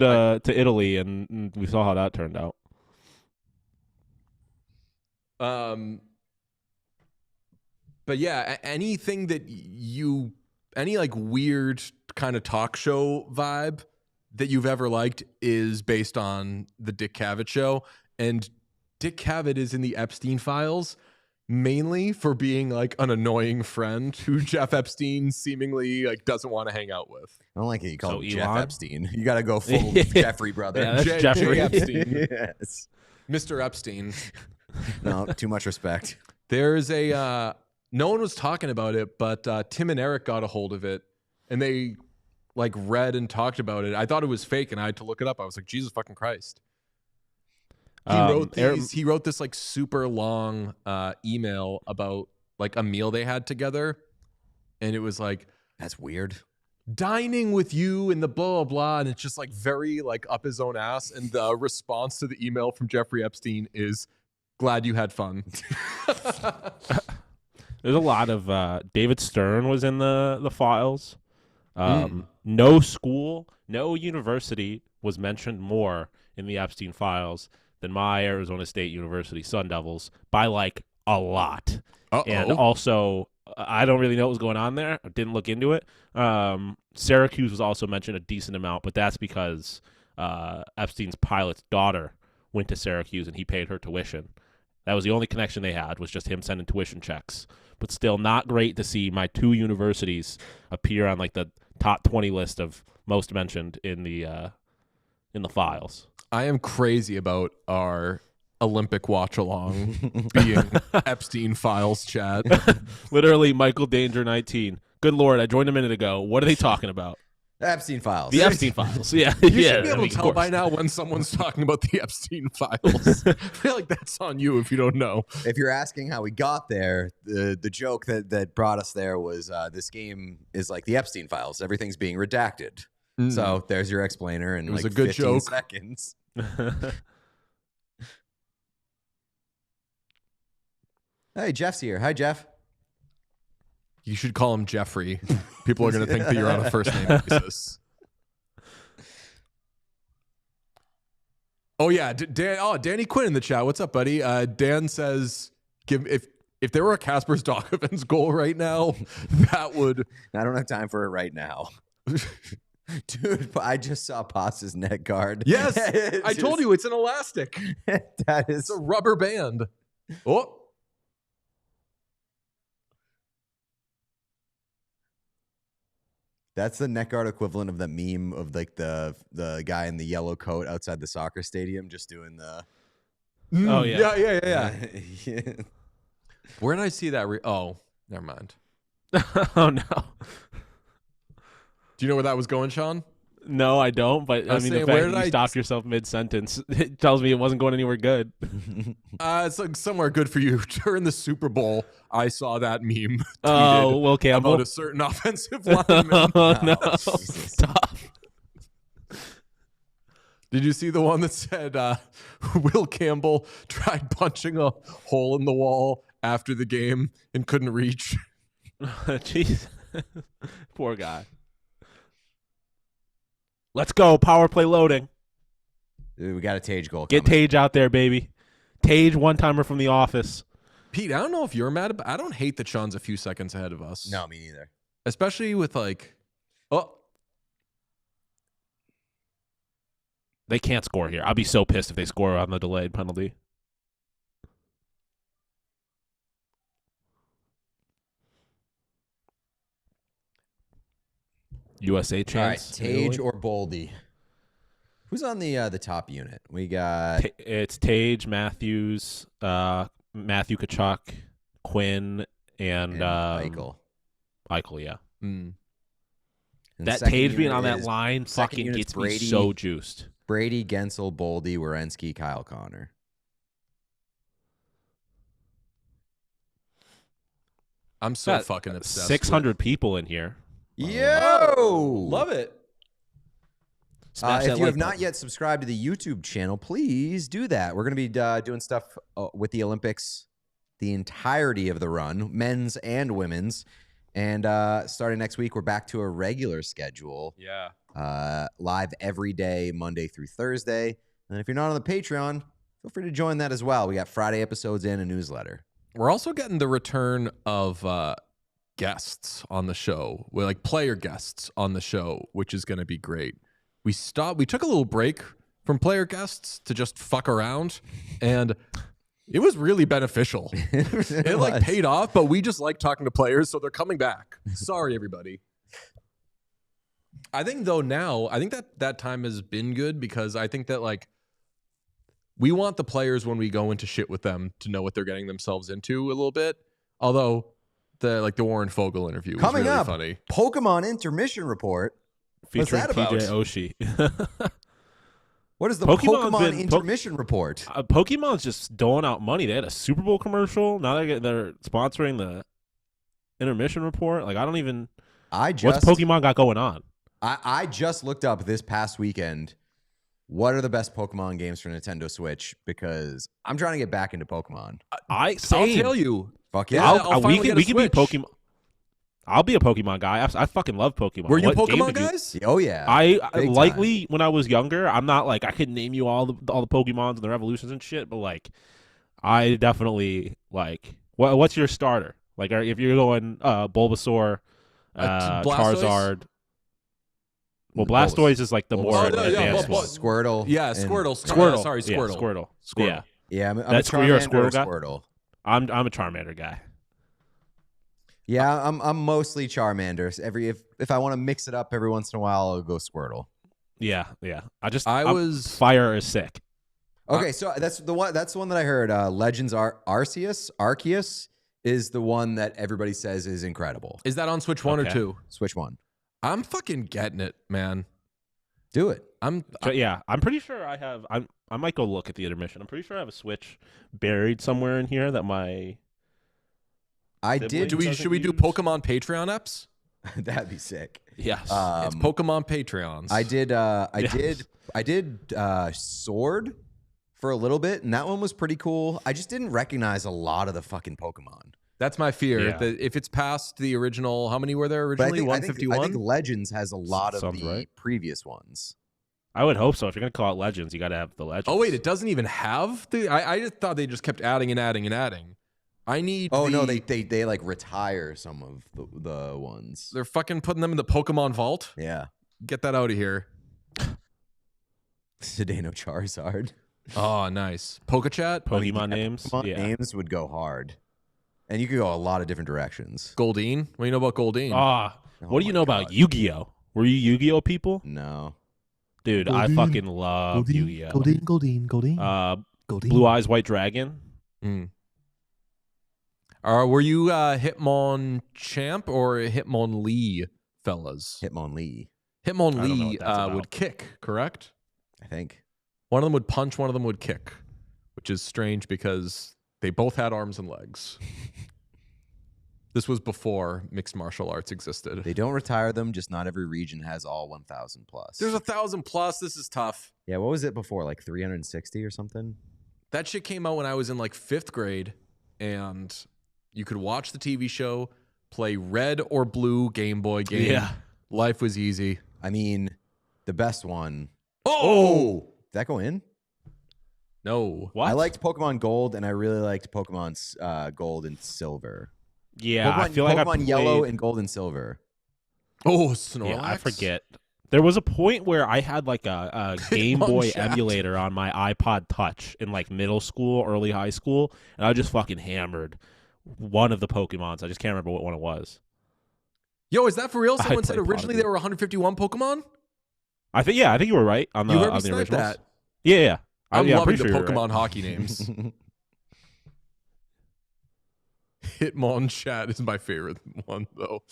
S2: to Italy, and we saw how that turned out.
S1: But yeah, anything that any like weird kind of talk show vibe that you've ever liked is based on the Dick Cavett show, and Dick Cavett is in the Epstein files mainly for being like an annoying friend who Jeff Epstein seemingly like doesn't want to hang out with.
S3: I don't like it. You call
S2: So
S3: him Jeff
S2: Elon?
S3: Epstein. You got to go full Jeffrey, brother.
S2: Yeah, that's
S1: J-
S2: Jeffrey.
S1: J. Epstein,
S3: Yes.
S1: Mr. Epstein.
S3: No, too much respect.
S1: There's a no one was talking about it, but Tim and Eric got a hold of it, and they like read and talked about it. I thought it was fake, and I had to look it up. I was like, Jesus fucking Christ. He wrote this like super long email about like a meal they had together, and it was like
S3: That's weird.
S1: dining with you and the blah blah blah, and it's just like very like up his own ass. And the response to the email from Jeffrey Epstein is, "Glad you had fun."
S2: There's a lot of David Stern was in the files. No school, no university was mentioned more in the Epstein files than my Arizona State University Sun Devils by like a lot. And also, I don't really know what was going on there. I didn't look into it. Syracuse was also mentioned a decent amount, but that's because Epstein's pilot's daughter went to Syracuse and he paid her tuition. That was the only connection they had, was just him sending tuition checks. But still not great to see my two universities appear on like the top 20 list of most mentioned in the files.
S1: I am crazy about our Olympic watch along being Epstein files chat.
S2: Literally, Michael Danger 19. Good Lord, I joined a minute ago. What are they talking about?
S3: Epstein files.
S2: The Epstein files. Yeah.
S1: You
S2: yeah,
S1: should be
S2: I
S1: able
S2: mean,
S1: to
S2: of
S1: tell by
S2: course.
S1: now when someone's talking about the Epstein files. I feel like that's on you if you don't know.
S3: If you're asking how we got there, the joke that brought us there was this game is like the Epstein files. Everything's being redacted. So there's your explainer in
S1: It was
S3: like
S1: a good
S3: 15
S1: joke.
S3: seconds. Hey, Jeff's here. Hi, Jeff.
S1: You should call him Jeffrey. People are going to think that you're on a first name basis. Oh yeah, Danny Quinn in the chat. What's up, buddy? Dan says, if there were a Casper Stockovens goal right now, that would.
S3: I don't have time for it right now. Dude, I just saw Pasta's net guard.
S1: Yes, I told you it's an elastic.
S3: That is
S1: It's a rubber band. Oh.
S3: That's the neck guard equivalent of the meme of like the guy in the yellow coat outside the soccer stadium just doing the.
S2: Oh, yeah.
S1: Yeah. Where did I see that? Oh, never mind.
S2: Oh, no.
S1: Do you know where that was going, Sean?
S2: No, I don't. But
S1: I
S2: I
S1: was
S2: mean,
S1: saying,
S2: the fact
S1: where
S2: that
S1: did
S2: you
S1: I-
S2: stopped yourself mid-sentence, it tells me it wasn't going anywhere good.
S1: It's like somewhere good for you. During the Super Bowl, I saw that meme
S2: Oh,
S1: tweeted
S2: well, Campbell.
S1: about a certain offensive lineman.
S2: Oh, no.
S3: Jesus.
S2: Stop.
S1: Did you see the one that said Will Campbell tried punching a hole in the wall after the game and couldn't reach?
S2: Jeez. Poor guy. Let's go. Power play loading.
S3: Dude, we got a Tage goal.
S2: Get
S3: coming.
S2: Tage out there, baby. Tage, one-timer from The Office.
S1: Pete, I don't know if you're mad, but I don't hate that Sean's a few seconds ahead of us.
S3: No, me neither.
S1: especially with like,
S2: They can't score here. I'll be so pissed if they score on the delayed penalty. USA chance.
S3: All right, Tage or Boldy. Who's on the top unit? We got
S2: it's Tage, Matthews, Matthew Tkachuk, Quinn, and
S3: Eichel.
S2: Eichel, yeah.
S3: And
S2: That
S3: second
S2: Tage being
S3: unit
S2: on that
S3: is-
S2: line
S3: second
S2: fucking
S3: unit's
S2: gets me
S3: Brady.
S2: so juiced.
S3: Brady, Gensel, Boldy, Werenski, Kyle Connor.
S1: I'm so
S2: Got
S1: fucking obsessed.
S2: 600 people in here.
S3: Yo!
S1: Love it.
S2: Smash
S3: If
S2: that
S3: you
S2: like
S3: have not
S2: button.
S3: yet subscribed to the YouTube channel, please do that. We're going to be doing stuff with the Olympics the entirety of the run, men's and women's. And starting next week, we're back to a regular schedule.
S1: Yeah.
S3: Live every day, Monday through Thursday. And if you're not on the Patreon, feel free to join that as well. We got Friday episodes and a newsletter.
S1: We're also getting the return of guests on the show. We're like player guests on the show, which is going to be great. We took a little break from player guests to just fuck around, and it was really beneficial. It like paid off, but we just like talking to players, so they're coming back. Sorry, everybody. I think though now, I think that time has been good because I think that like we want the players when we go into shit with them to know what they're getting themselves into a little bit. Although the Warren Fogle interview was
S3: Coming
S1: really
S3: up,
S1: funny.
S3: Pokemon intermission report. What's
S2: featuring
S3: that about?
S2: TJ Oshie.
S3: What is the
S2: Pokemon's
S3: Pokemon
S2: been-
S3: intermission report?
S2: Pokemon's just doling out money. They had a Super Bowl commercial. Now they're sponsoring the intermission report. Like I don't even. What's Pokemon got going on?
S3: I just looked up this past weekend. What are the best Pokemon games for Nintendo Switch? Because I'm trying to get back into Pokemon.
S1: I'll
S2: Same.
S1: tell you.
S3: Fuck yeah.
S1: I'll
S2: we
S1: finally get a
S2: can be
S1: Switch.
S2: Pokemon. I'll be a Pokemon guy. I fucking love Pokemon.
S1: Were you
S2: What game
S1: Pokemon
S2: did you-
S1: guys?
S3: Oh yeah.
S2: I
S3: Big
S2: likely when I was younger, I'm not like I could name you all the Pokemons and the revolutions and shit, but like I definitely like what's your starter? Like if you're going Bulbasaur,
S1: Blastoise?
S2: Charizard. Well, Blastoise is like the more
S1: Oh, no, yeah,
S2: advanced one.
S3: Squirtle.
S1: Yeah,
S3: and-
S1: Squirtle.
S2: Squirtle.
S1: Sorry,
S2: Yeah,
S1: Squirtle.
S2: Squirtle.
S1: Squirtle.
S2: Yeah,
S3: Yeah, I'm
S2: That's-
S3: a Charmander
S2: you're a
S3: or
S2: Squirtle guy?
S3: Squirtle.
S2: I'm a Charmander guy.
S3: Yeah, I'm mostly Charmander. If I want to mix it up every once in a while, I'll go Squirtle.
S2: Yeah.
S1: I was
S2: Fire is sick.
S3: Okay, so that's the one that I heard. Legends Arceus is the one that everybody says is incredible.
S1: Is that on Switch 1 or
S2: Okay.
S1: 2?
S3: Switch one.
S1: I'm fucking getting it, man.
S3: Do it.
S2: So yeah, I'm pretty sure I have. I might go look at the intermission. I'm pretty sure I have a Switch buried somewhere in here that my.
S3: I
S2: Did
S3: did.
S2: we-
S1: should we do
S2: use-
S1: Pokemon Patreon apps?
S3: That'd be sick.
S2: Yes.
S1: It's
S3: Um,
S1: Pokemon Patreons.
S3: I did Sword for a little bit, and that one was pretty cool. I just didn't recognize a lot of the fucking Pokemon.
S1: That's my fear.
S2: Yeah.
S1: That if it's past the original, how many were there
S3: But
S1: originally?
S3: I think
S1: 151.
S3: Legends has a lot of
S2: Sounds
S3: the
S2: right.
S3: previous ones.
S2: I would hope so. If you're gonna call it Legends, you got to have the Legends.
S1: Oh wait, it doesn't even have the. I just thought they just kept adding and adding and adding. I need.
S3: Oh no,
S1: the-
S3: they like retire some of the ones.
S1: They're fucking putting them in the Pokemon Vault.
S3: Yeah.
S1: Get that out of here.
S3: Sedano Charizard.
S1: Oh, nice. Pokechat.
S2: Pokemon names.
S3: Pokemon
S2: Yeah.
S3: names would go hard. And you could go a lot of different directions.
S1: Goldeen. What do you know about Goldeen?
S2: Ah,
S3: Oh
S2: what do you
S3: my
S2: know
S3: God.
S2: about Yu-Gi-Oh? Were you Yu-Gi-Oh people?
S3: No.
S2: Dude, I fucking love Yu-Gi-Oh.
S6: Goldeen.
S2: Blue Eyes White Dragon.
S1: Mm. Were you Hitmon Champ or Hitmon Lee, fellas?
S3: Hitmonlee,
S1: Hitmon
S2: I don't know
S1: Lee
S2: what that's about.
S1: would kick, correct?
S3: I think.
S1: One of them would punch, one of them would kick, which is strange because they both had arms and legs. This was before mixed martial arts existed.
S3: They don't retire them, just not every region has all 1,000 plus.
S1: There's 1,000 plus. This is tough.
S3: Yeah, what was it before? Like 360 or something?
S1: That shit came out when I was in like 5th grade, and you could watch the TV show, play red or blue Game Boy game.
S2: Yeah.
S1: Life was easy.
S3: I mean, the best one.
S1: Oh!
S3: Did that go in?
S1: No.
S2: What?
S3: I liked Pokemon Gold, and I really liked Pokemon Gold and Silver.
S2: Yeah, I
S3: Pokemon,
S2: feel like
S3: Pokemon
S2: I played,
S3: Yellow and Gold and Silver.
S1: Oh, Snorlax.
S2: Yeah, I forget. There was a point where I had like a Game Boy emulator on my iPod Touch in like middle school, early high school, and I just fucking hammered one of the Pokemons. I just can't remember what one it was.
S1: Yo, is that for real? Someone said originally there were 151 Pokemon.
S2: I think you were right on the
S1: you heard me
S2: on the originals.
S1: that.
S2: Yeah.
S1: I'm loving
S2: pretty
S1: the
S2: sure
S1: Pokemon hockey names. Hitmonchat is my favorite one, though.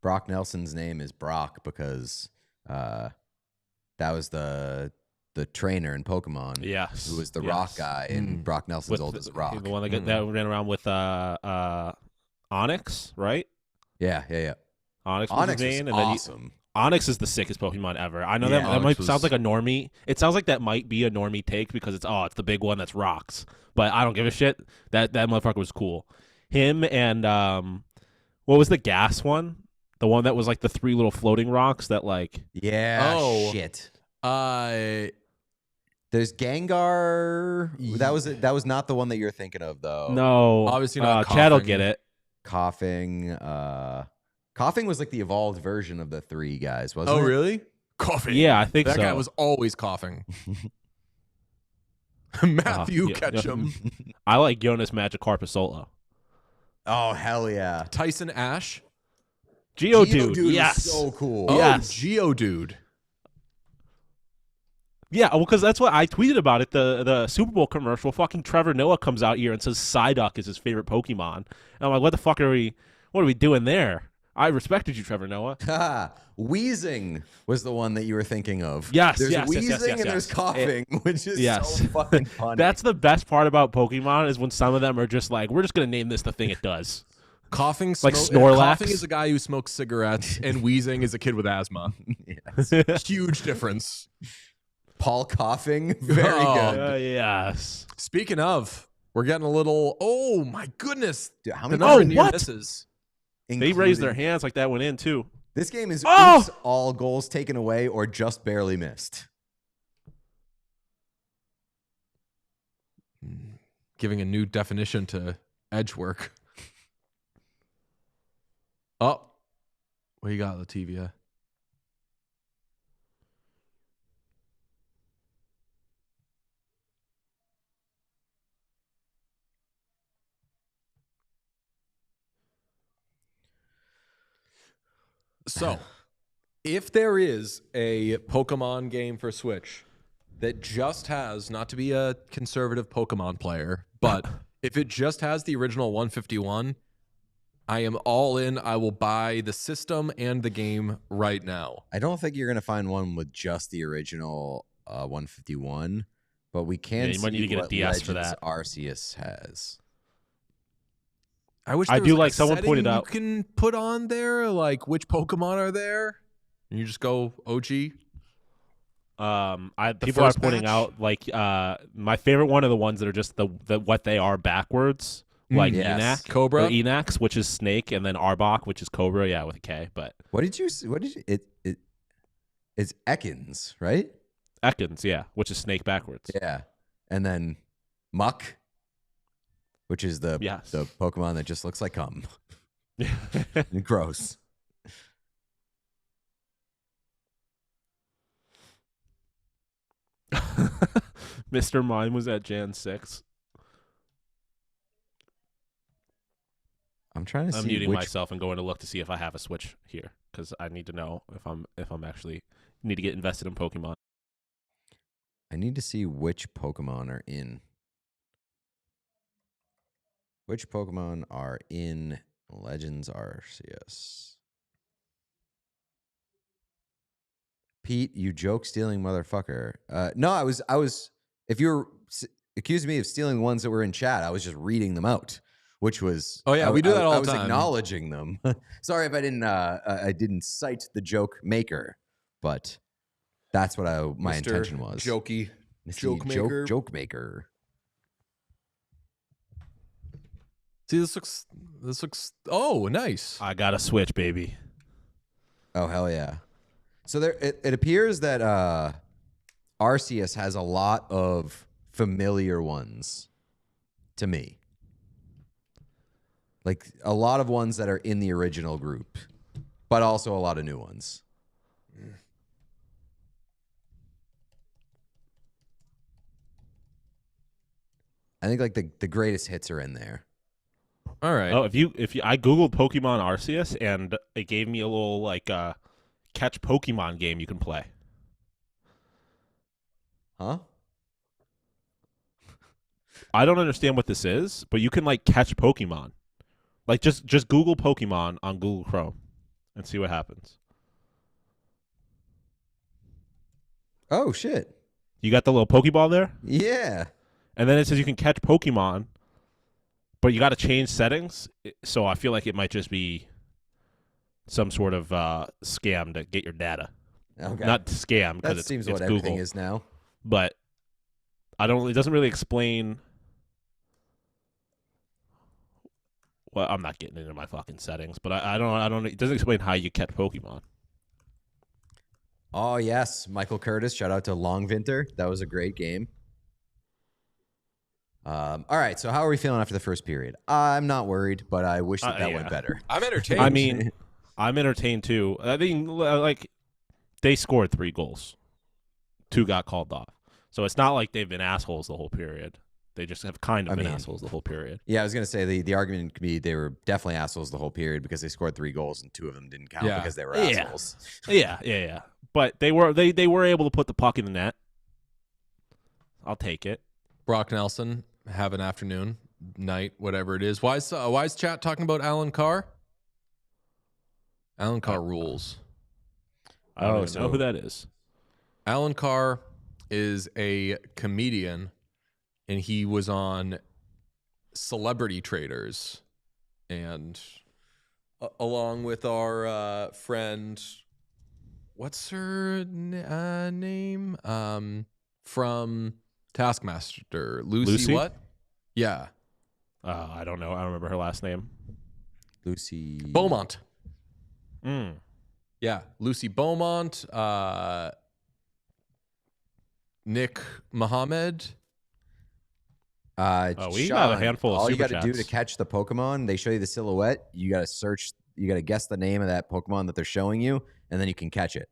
S3: Brock Nelson's name is Brock because that was the trainer in Pokemon.
S2: Yes.
S3: Who was the rock guy, and Brock Nelson's old as rock.
S2: The one that ran around with Onyx, right?
S3: Yeah.
S2: Onyx was his name,
S3: was
S2: and
S3: awesome.
S2: Onyx is the sickest Pokemon ever. I know
S3: Yeah,
S2: that might sound like a normie. It sounds like that might be a normie take because it's the big one that's rocks. But I don't give a shit. That motherfucker was cool. Him and what was the gas one? The one that was like the 3 little floating rocks that like
S3: Shit.
S2: There's
S3: Gengar. That was not the one that you're thinking of though.
S2: No.
S1: Obviously not.
S2: Chad will get it.
S3: Coughing. Coughing was like the evolved version of the 3 guys, wasn't it?
S1: Oh, really? Coughing.
S2: Yeah, I think
S1: that
S2: so.
S1: guy was always coughing. Matthew Ketchum.
S2: I like Jonas Magikarp.
S3: Oh, hell yeah.
S1: Tyson Ash.
S2: Geodude.
S3: Was
S2: Yes.
S3: so cool.
S1: Oh,
S2: Yes.
S1: Geodude.
S2: Yeah, well, because that's what I tweeted about it. The Super Bowl commercial. Fucking Trevor Noah comes out here and says Psyduck is his favorite Pokemon. And I'm like, what the fuck are we doing there? I respected you, Trevor Noah.
S3: Wheezing was the one that you were thinking of.
S2: Yes,
S3: there's
S2: yes,
S3: wheezing
S2: yes, yes,
S3: and
S2: yes.
S3: there's coughing, which is
S2: Yes.
S3: so fucking funny.
S2: That's the best part about Pokemon is when some of them are just like, we're just going to name this the thing it does.
S1: Coughing,
S2: like Snorlax.
S1: Coughing is a guy who smokes cigarettes, and wheezing is a kid with asthma.
S3: Yes.
S1: Huge difference.
S3: Paul coughing, very good.
S2: Yes.
S1: Speaking of, we're getting a little. Oh my goodness!
S3: Dude, how
S1: The
S3: many?
S1: number of near
S2: what?
S1: misses.
S2: They raised their hands like that went in, too.
S3: This game is
S2: Oh!
S3: oops, all goals taken away or just barely missed.
S1: Giving a new definition to edge work. Oh, what you got, Latvia? So, if there is a Pokemon game for Switch that just has, not to be a conservative Pokemon player, but if it just has the original 151, I am all in. I will buy the system and the game right now.
S3: I don't think you're going to find one with just the original 151, but we can
S2: you might need to get a DS for that.
S3: Arceus has.
S1: I wish
S2: I
S1: there
S2: do
S1: was
S2: like
S1: a
S2: someone
S1: setting
S2: pointed out.
S1: you can put on there, like which Pokemon are there, and you just go OG.
S2: People are
S1: first
S2: pointing
S1: batch?
S2: out like my favorite one of the ones that are just the what they are backwards, like
S3: Yes.
S2: Enac,
S1: Cobra?
S2: or Enax, which is snake, and then Arbok, which is cobra, yeah, with a K. But
S3: It's Ekans, right?
S2: Ekans, yeah, which is snake backwards.
S3: Yeah. And then Muck, which is the Pokemon that just looks like cum. Gross.
S2: Mr. Mime was at Jan 6.
S3: I'm trying to
S2: I'm
S3: see
S2: muting
S3: which
S2: myself and going to look to see if I have a Switch here because I need to know if I'm actually need to get invested in Pokemon.
S3: I need to see which Pokemon are in. Which Pokemon are in Legends Arceus? Pete, you joke stealing motherfucker. No, I was. If you were accusing me of stealing ones that were in chat, I was just reading them out, which was.
S1: Oh yeah, we do that all
S3: I
S1: the
S3: was
S1: time.
S3: acknowledging them. Sorry if I didn't. I didn't cite the joke maker, but that's what my
S1: Mr.
S3: intention was.
S1: Jokey.
S3: Mr.
S1: Joke maker.
S3: Joke maker.
S1: See, this looks. Oh, nice.
S2: I got a Switch, baby.
S3: Oh hell yeah! So it appears that Arceus has a lot of familiar ones to me. Like a lot of ones that are in the original group, but also a lot of new ones. I think like the greatest hits are in there.
S1: All right.
S2: Oh, I googled Pokemon Arceus and it gave me a little like catch Pokemon game you can play.
S3: Huh?
S2: I don't understand what this is, but you can like catch Pokemon. Like just Google Pokemon on Google Chrome and see what happens.
S3: Oh shit.
S2: You got the little Pokeball there?
S3: Yeah.
S2: And then it says you can catch Pokemon, but you got to change settings. So I feel like it might just be some sort of scam to get your data.
S3: Okay.
S2: Not scam because
S3: That
S2: it's
S3: seems
S2: it's
S3: what
S2: Google.
S3: everything is now.
S2: But it doesn't really explain. Well, I'm not getting into my fucking settings, but I don't. It doesn't explain how you catch Pokemon.
S3: Oh yes, Michael Curtis. Shout out to Longvinter. That was a great game. All right, so how are we feeling after the first period? I'm not worried, but I wish that went better.
S1: I'm entertained.
S2: I mean, I'm entertained too. I think like they scored 3 goals, 2 got called off, so it's not like they've been assholes the whole period. They just have kind of been assholes the whole period.
S3: Yeah, I was gonna say the argument could be they were definitely assholes the whole period because they scored 3 goals and 2 of them didn't count because they were assholes.
S2: Yeah. But they were able to put the puck in the net. I'll take it.
S1: Brock Nelson, have an afternoon, night, whatever it is. Why is chat talking about Alan Carr? Alan Carr rules.
S2: I don't even know who that is.
S1: Alan Carr is a comedian, and he was on Celebrity Traders, and along with our friend, what's her name? From Taskmaster, Lucy. What? Yeah.
S2: I don't know. I don't remember her last name.
S3: Lucy
S1: Beaumont.
S2: Mm.
S1: Yeah, Lucy Beaumont, Nick Mohammed.
S2: We
S3: Sean,
S2: got a handful of
S3: all you
S2: super
S3: got to do
S2: chats.
S3: to catch the Pokemon, they show you the silhouette. You got to search. You got to guess the name of that Pokemon that they're showing you, and then you can catch it.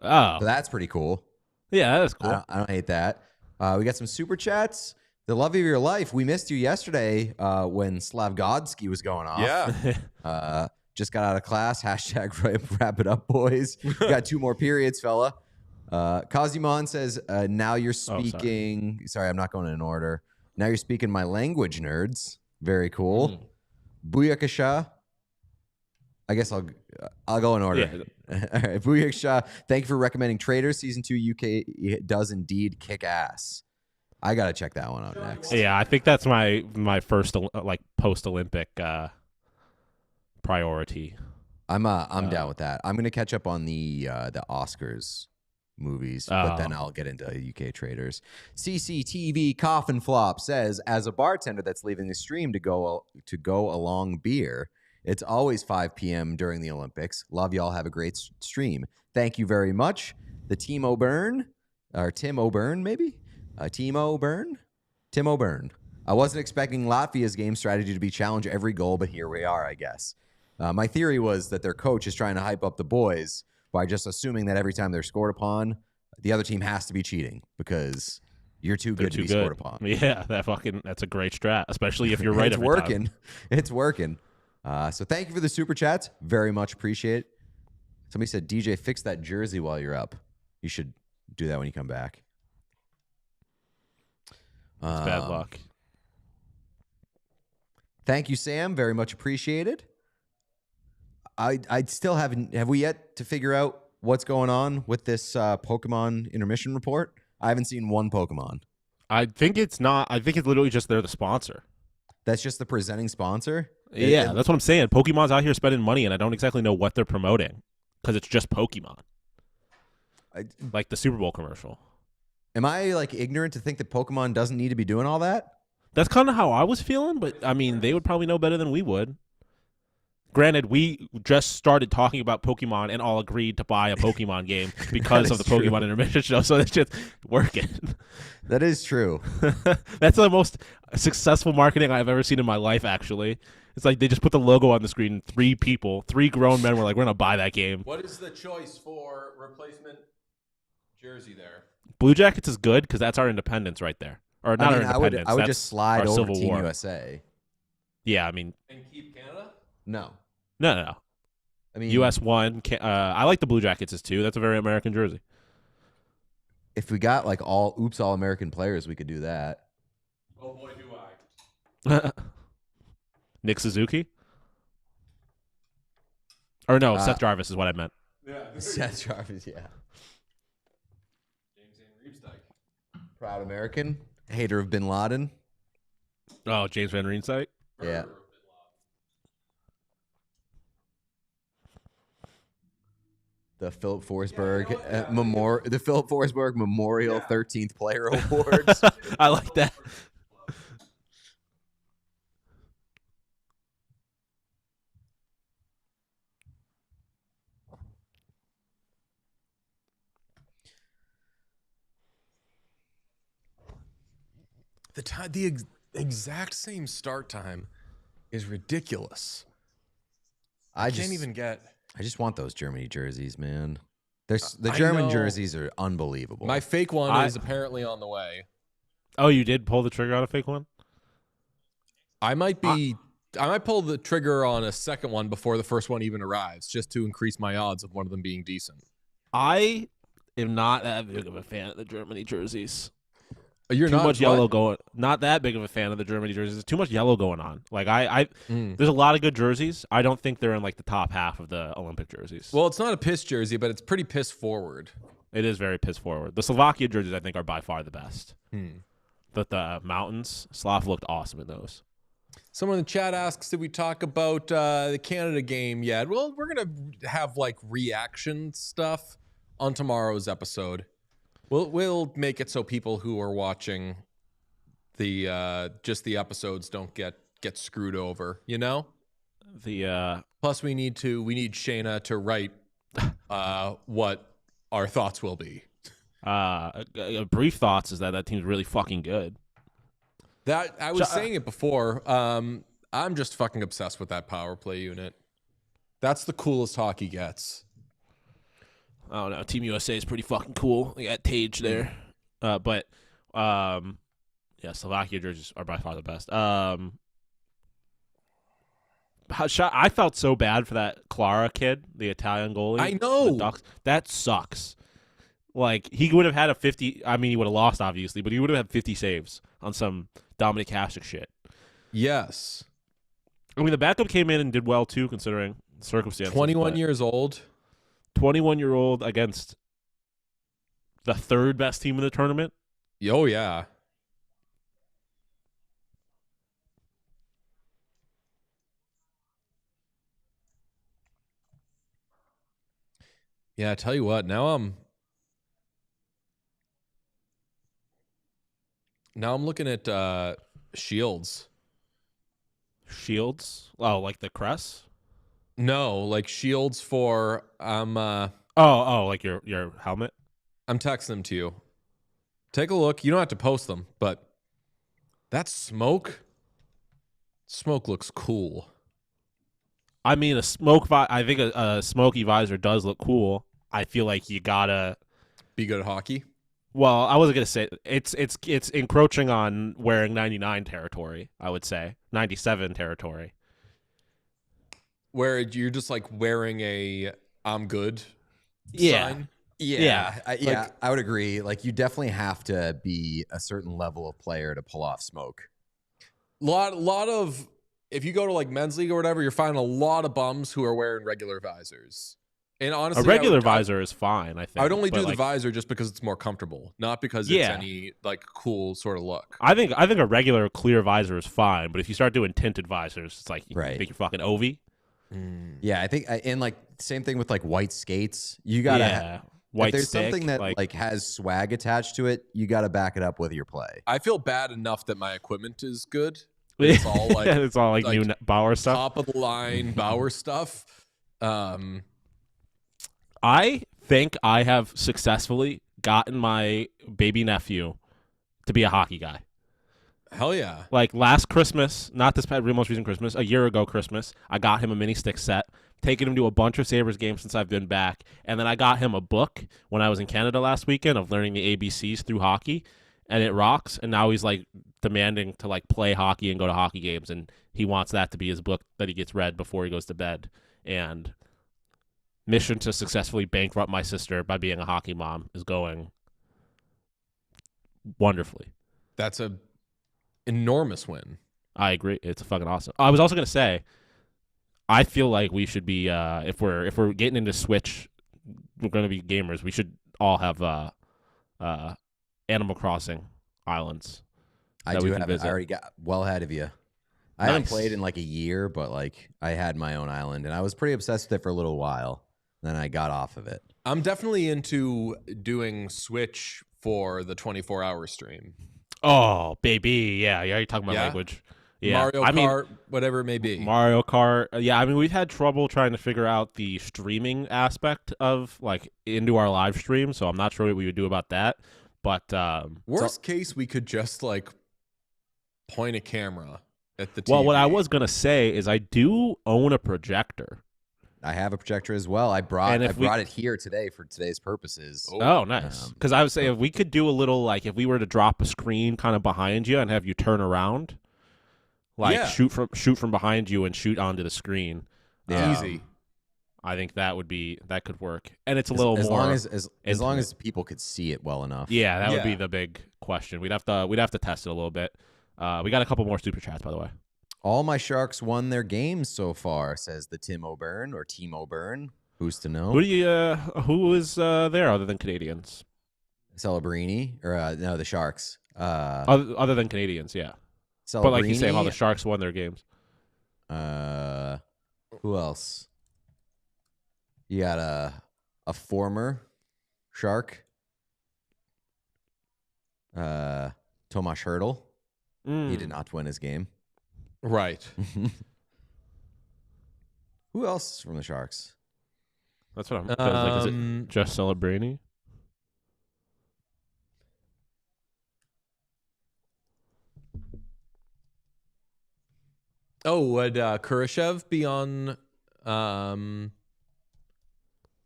S2: Oh,
S3: So that's pretty cool.
S2: yeah, that's cool.
S3: I don't hate that. We got some super chats. The love of your life. We missed you yesterday when Slavgodsky was going off.
S1: Yeah.
S3: Just got out of class. Hashtag wrap it up, boys. We got 2 more periods, fella. Kazimon says, now you're speaking. Sorry, I'm not going in order. Now you're speaking my language, nerds. Very cool. Booyakasha. I guess I'll go in order.
S2: Yeah.
S3: All right, Booyakasha. Thank you for recommending Traders. Season 2 UK does indeed kick ass. I got to check that one out next.
S2: Yeah, I think that's my first like post-Olympic priority.
S3: I'm down with that. I'm gonna catch up on the Oscars movies, but then I'll get into UK Traders. CCTV Coffin Flop says, as a bartender that's leaving the stream to go along beer, it's always 5 p.m. during the Olympics. Love y'all. Have a great stream. Thank you very much. The Tim O'Byrne. Tim O'Byrne. I wasn't expecting Latvia's game strategy to be challenge every goal, but here we are, I guess. My theory was that their coach is trying to hype up the boys by just assuming that every time they're scored upon, the other team has to be cheating because you're too good to be scored upon.
S2: Yeah, that's a great strat, especially if you're right every time.
S3: It's working. So thank you for the super chats. Very much appreciate it. Somebody said, DJ, fix that jersey while you're up. You should do that when you come back.
S2: It's bad luck.
S3: Thank you, Sam. Very much appreciated. I still haven't. Have we yet to figure out what's going on with this Pokemon intermission report? I haven't seen one Pokemon.
S2: I think it's not. I think it's literally just they're the sponsor.
S3: That's just the presenting sponsor?
S2: Yeah, that's what I'm saying. Pokemon's out here spending money, and I don't exactly know what they're promoting because it's just Pokemon. Like the Super Bowl commercial.
S3: Am I like ignorant to think that Pokemon doesn't need to be doing all that?
S2: That's kind of how I was feeling, but I mean, they would probably know better than we would. Granted, we just started talking about Pokemon and all agreed to buy a Pokemon game because of the Pokemon intermission show, so it's just working.
S3: That is true.
S2: That's the most successful marketing I've ever seen in my life, actually. It's like they just put the logo on the screen. 3 grown men were like, we're gonna buy that game.
S1: What is the choice for replacement jersey there?
S2: Blue Jackets is good because that's our independence right there. Or not our independence.
S3: I would
S2: that's
S3: just slide
S2: our
S3: over
S2: Civil
S3: Team
S2: War.
S3: USA.
S2: Yeah, I mean,
S1: And keep Canada?
S3: No.
S2: no.
S3: I mean,
S2: US won. I like the Blue Jackets too. That's a very American jersey.
S3: if we got like all American players, we could do that.
S1: Oh boy, do I.
S2: Nick Suzuki? Or no, Seth Jarvis is what I meant.
S1: Yeah.
S3: Seth Jarvis, yeah.
S1: James Van Riemsdyk.
S3: Proud American, hater of Bin Laden.
S2: Oh, James Van Riemsdyk?
S3: Yeah. The Philip Forsberg the Philip Forsberg Memorial 13th Player Awards.
S2: I like that.
S1: The exact same start time is ridiculous. I can't even get.
S3: I just want those Germany jerseys, man. The German jerseys are unbelievable.
S1: My fake one is apparently on the way.
S2: Oh, you did pull the trigger on a fake one?
S1: I might pull the trigger on a second one before the first one even arrives, just to increase my odds of one of them being decent.
S2: I am not that big of a fan of the Germany jerseys.
S1: You're
S2: too
S1: not
S2: much yellow going. Not that big of a fan of the Germany jerseys. There's too much yellow going on. Like there's a lot of good jerseys. I don't think they're in like the top half of the Olympic jerseys.
S1: Well, it's not a piss jersey, but it's pretty piss forward.
S2: It is very piss forward. The Slovakia jerseys I think are by far the best. But the mountains, Slav looked awesome in those.
S1: Someone in the chat asks, did we talk about the Canada game yet? Well, we're gonna have like reaction stuff on tomorrow's episode. We'll make it so people who are watching the just the episodes don't get screwed over, you know?
S2: Plus
S1: we need Shayna to write what our thoughts will be.
S2: Brief thoughts is that team's really fucking good.
S1: That I was saying it before. I'm just fucking obsessed with that power play unit. That's the coolest hockey gets.
S2: I don't know. Team USA is pretty fucking cool. They got Tage there. But Slovakia jerseys are by far the best. I felt so bad for that Clara kid, the Italian goalie.
S1: I know.
S2: That sucks. Like, he would have had a 50. I mean, he would have lost, obviously, but he would have had 50 saves on some Dominic Hasek shit.
S1: Yes.
S2: I mean, the backup came in and did well, too, considering circumstances.
S1: 21 years old.
S2: 21-year-old against the third best team in the tournament.
S1: Oh, yeah. Yeah, I tell you what, now I'm looking at shields.
S2: Shields? Oh, like the crest?
S1: No, like shields for
S2: like your helmet?
S1: I'm texting them to you. Take a look. You don't have to post them, but that smoke looks cool.
S2: I mean, I think a smoky visor does look cool. I feel like you gotta
S1: be good at hockey.
S2: Well, I wasn't gonna say it's encroaching on wearing 99 territory. I would say 97 territory.
S1: Where you're just like wearing a "I'm good" sign.
S3: Yeah. I would agree. Like, you definitely have to be a certain level of player to pull off smoke.
S1: Lot of, if you go to like men's league or whatever, you're finding a lot of bums who are wearing regular visors. And honestly,
S2: a regular visor is fine. I think
S1: I would only do the visor just because it's more comfortable, not because it's any like cool sort of look.
S2: I think a regular clear visor is fine, but if you start doing tinted visors, it's like you think you're fucking Ovi.
S3: Yeah, I think, and like same thing with like white skates. You gotta
S2: white.
S3: If there's
S2: stick,
S3: something that like has swag attached to it, you gotta back it up with your play.
S1: I feel bad enough that my equipment is good. It's all like
S2: it's all like new Bauer stuff,
S1: top of the line Bauer stuff.
S2: I think I have successfully gotten my baby nephew to be a hockey guy.
S1: Hell yeah.
S2: Like last Christmas, not this most recent Christmas, a year ago Christmas, I got him a mini stick set, taken him to a bunch of Sabres games since I've been back, and then I got him a book when I was in Canada last weekend of learning the ABCs through hockey, and it rocks. And now he's like demanding to like play hockey and go to hockey games, and he wants that to be his book that he gets read before he goes to bed. And mission to successfully bankrupt my sister by being a hockey mom is going wonderfully.
S1: That's a enormous win.
S2: I agree. It's fucking awesome. I was also gonna say, I feel like we should be if we're getting into Switch, we're gonna be gamers. We should all have Animal Crossing islands.
S3: I do have it. I already got well ahead of you. I haven't played in like a year, but like I had my own island, and I was pretty obsessed with it for a little while. Then I got off of it.
S1: I'm definitely into doing Switch for the 24-hour stream.
S2: Oh, baby. Yeah, you're talking about language. Yeah.
S1: Mario Kart, whatever it may be.
S2: Mario Kart. Yeah, I mean, we've had trouble trying to figure out the streaming aspect of, like, into our live stream, so I'm not sure what we would do about that. But
S1: worst case, we could just, like, point a camera at the TV.
S2: Well, what I was going to say is I do own a projector.
S3: I have a projector as well. I brought it here today for today's purposes.
S2: Oh, nice. Because I would say if we could do a little, like, if we were to drop a screen kind of behind you and have you turn around, like shoot from behind you and shoot onto the screen.
S1: Easy.
S2: I think that could work, and it's a little more
S3: as long as people could see it well enough.
S2: Yeah, that would be the big question. We'd have to test it a little bit. We got a couple more super chats, by the way.
S3: All my Sharks won their games so far, says the Tim O'Byrne or Team O'Byrne. Who's to know?
S2: Who is there other than Canadians?
S3: Celebrini or no, the Sharks.
S2: Other than Canadians, yeah.
S3: Celebrini,
S2: but like you say, all the Sharks won their games.
S3: Who else? You got a former Shark. Tomas Hertl. He did not win his game.
S1: Right.
S3: Who else is from the Sharks?
S2: That's what I'm. Is it just Celebrini?
S1: Oh, would Kurashev be on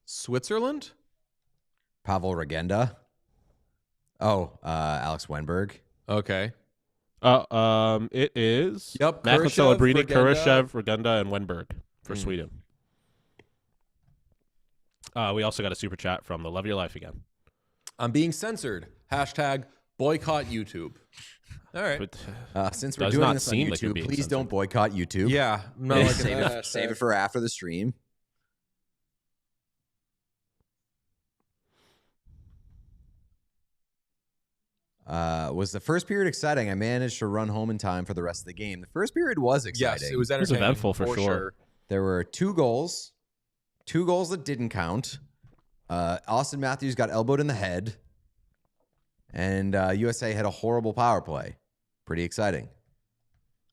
S1: Switzerland?
S3: Pavel Regenda. Oh, Alex Wenberg.
S1: Okay.
S2: It is.
S1: Yep.
S2: Macklin, Celebrini, Kurashev, Regenda, and Wenberg for Sweden. We also got a super chat from the Love Your Life again.
S1: I'm being censored. Hashtag boycott YouTube. All right.
S3: But, since we're doing this on YouTube, please don't boycott YouTube.
S1: Yeah. No,
S3: save it for after the stream. Was the first period exciting? I managed to run home in time for the rest of the game. The first period was exciting.
S1: Yes, it was entertaining.
S2: It was eventful for sure.
S3: There were two goals that didn't count. Auston Matthews got elbowed in the head, and USA had a horrible power play. Pretty exciting.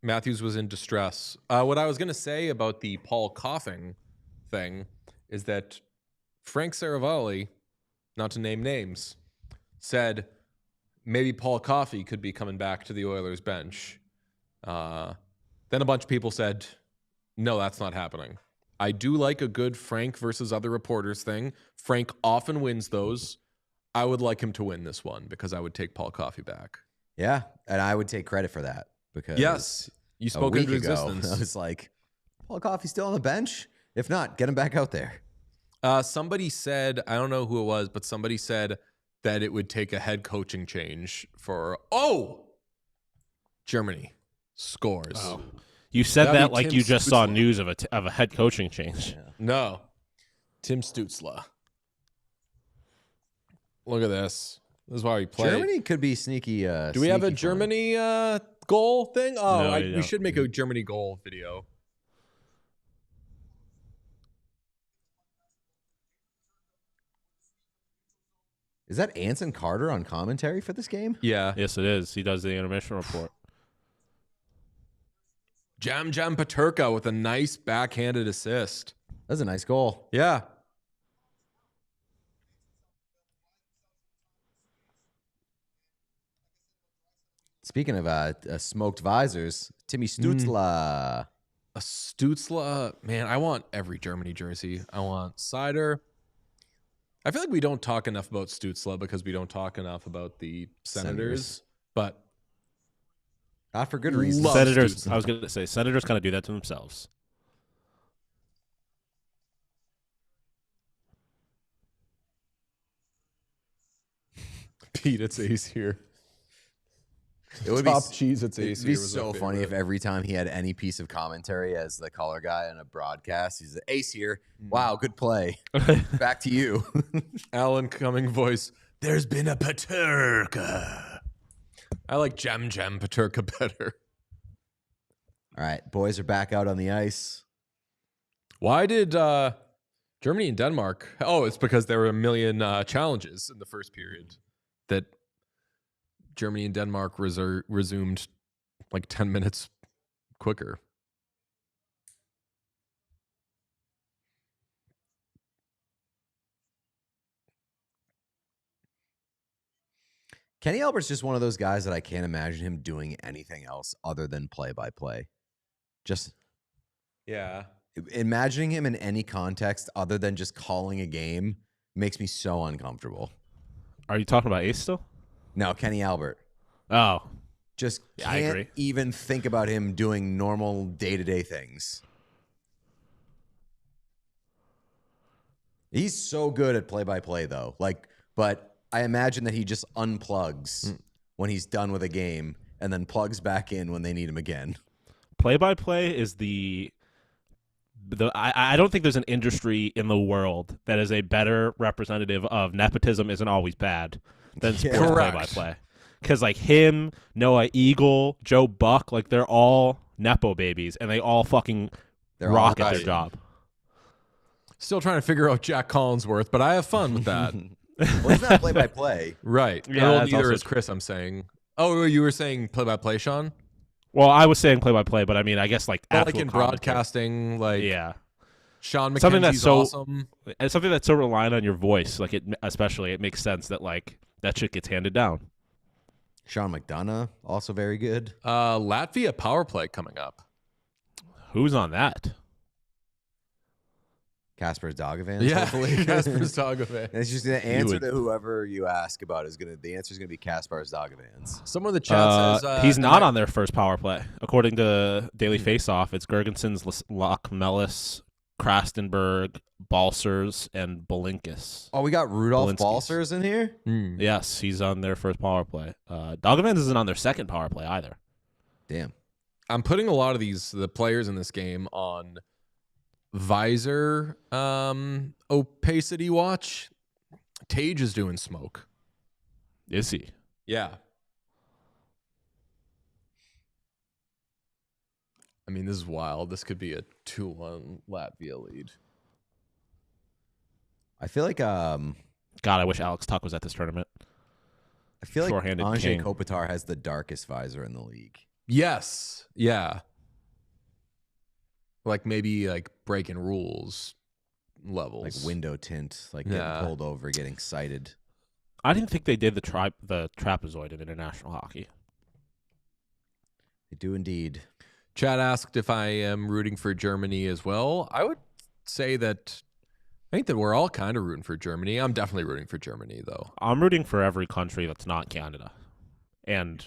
S1: Matthews was in distress. What I was going to say about the Paul coughing thing is that Frank Saravalli, not to name names, said maybe Paul Coffey could be coming back to the Oilers bench. Then a bunch of people said, no, that's not happening. I do like a good Frank versus other reporters thing. Frank often wins those. I would like him to win this one because I would take Paul Coffey back.
S3: Yeah, and I would take credit for that because
S1: yes, you spoke into existence.
S3: I was like, Paul Coffey's still on the bench? If not, get him back out there.
S1: Somebody said, I don't know who it was, but somebody said that it would take a head coaching change for Germany scores.
S2: Oh. You said that like you just saw news of a head coaching change.
S3: Yeah.
S1: No, Tim Stützle. Look at this. This is why we play.
S3: Germany could be sneaky.
S1: Do we have a Germany goal thing? Oh,
S2: no,
S1: we should make a Germany goal video.
S3: Is that Anson Carter on commentary for this game?
S1: Yeah.
S2: Yes, it is. He does the intermission report.
S1: Jam Paterka with a nice backhanded assist.
S3: That's a nice goal.
S1: Yeah.
S3: Speaking of smoked visors, Timmy Stutzla.
S1: A Stutzla, man, I want every Germany jersey. I want cider. I feel like we don't talk enough about Stutzla because we don't talk enough about the Senators. But
S3: not for good reasons.
S2: Senators,
S1: Stutzla.
S2: I was going to say, Senators kind of do that to themselves.
S1: Pete, it's Ace here.
S3: It would
S1: Top cheese, it's Ace
S3: It'd be
S1: here was
S3: so
S1: my
S3: funny if
S1: favorite.
S3: every time he had any piece of commentary as the color guy on a broadcast, he's the Ace here. Wow, good play. Back to you.
S1: Alan Cumming voice. There's been a Paterka. I like Jam Paterka better.
S3: All right, boys are back out on the ice.
S1: Why did Germany and Denmark? Oh, it's because there were a million challenges in the first period that Germany and Denmark resumed like 10 minutes quicker.
S3: Kenny Albert's just one of those guys that I can't imagine him doing anything else other than play-by-play. Just
S1: Yeah.
S3: imagining him in any context other than just calling a game makes me so uncomfortable.
S2: Are you talking about Ace still?
S3: No, Kenny Albert.
S2: Oh,
S3: Just
S2: Yeah, I
S3: can't
S2: agree.
S3: even think about him doing normal day-to-day things. He's so good at play-by-play, though. But I imagine that he just unplugs when he's done with a game and then plugs back in when they need him again.
S2: play-by-play is I don't think there's an industry in the world that is a better representative of nepotism isn't always bad than sports
S1: Correct.
S2: play-by-play. Because like him, Noah Eagle, Joe Buck, like they're all nepo babies, and they all fucking
S3: They're all
S2: rock at their
S3: guys.
S2: job.
S1: Still trying to figure out Jack Collinsworth, but I have fun with that.
S3: Well, he's not play-by-play.
S1: Right.
S2: Yeah,
S1: Well,
S2: that's
S1: neither
S2: also
S1: is Chris, I'm saying. Oh, you were saying play-by-play, Sean?
S2: Well, I was saying play-by-play, but I mean, I guess like
S1: But like
S2: actual
S1: in
S2: commentary.
S1: broadcasting, like
S2: Yeah.
S1: Sean McKenzie's
S2: Something that's so-
S1: awesome.
S2: And something that's so reliant on your voice, like especially, it makes sense that like that shit gets handed down.
S3: Sean McDonough, also very good.
S1: Latvia power play coming up.
S2: Who's on that?
S3: Kasper Dogovan,
S1: Yeah,
S3: hopefully.
S1: Kasper Zagovan.
S3: It's just the answer
S2: would-
S3: to whoever you ask about the answer is gonna be Kasper Dogovan's.
S1: Someone in the chat says
S2: He's not on their first power play. According to Daily Faceoff, it's Gergensons, Lockmelis, Krastenberg, Balsers, and Bolinkis.
S3: Oh, we got Rudolph
S2: Balinskis.
S3: Balsers in here?
S2: Yes, he's on their first power play. Dogovans isn't on their second power play either.
S3: Damn.
S1: I'm putting a lot of the players in this game on visor opacity watch. Tage is doing smoke.
S2: Is he?
S1: Yeah. I mean, this is wild. This could be a 2-1 Latvia lead.
S3: I feel like
S2: God, I wish Alex Tuck was at this tournament. Shorthanded
S3: Anže
S2: king.
S3: Kopitar has the darkest visor in the league.
S1: Yes. Yeah. Like maybe like breaking rules levels.
S3: Like window tint, like
S1: Yeah.
S3: getting pulled over, getting excited.
S2: I didn't think they did the trapezoid in international hockey.
S3: They do indeed.
S1: Chad asked if I am rooting for Germany as well. I would say that I think that we're all kind of rooting for Germany. I'm definitely rooting for Germany, though.
S2: I'm rooting for every country that's not Canada, and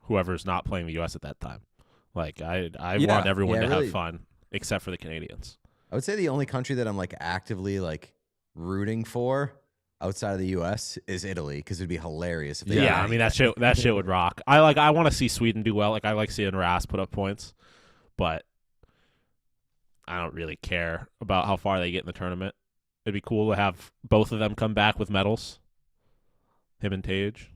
S2: whoever's not playing the U.S. at that time. Like I
S1: Yeah.
S2: want everyone
S3: Yeah,
S2: to
S3: really.
S2: have fun, except for the Canadians.
S3: I would say the only country that I'm like actively like rooting for outside of the U.S. is Italy because it'd be hilarious if they
S2: Yeah,
S3: won.
S2: I mean that shit would rock. I want to see Sweden do well. Like I like seeing Ras put up points, but I don't really care about how far they get in the tournament. It'd be cool to have both of them come back with medals. Him and Tage.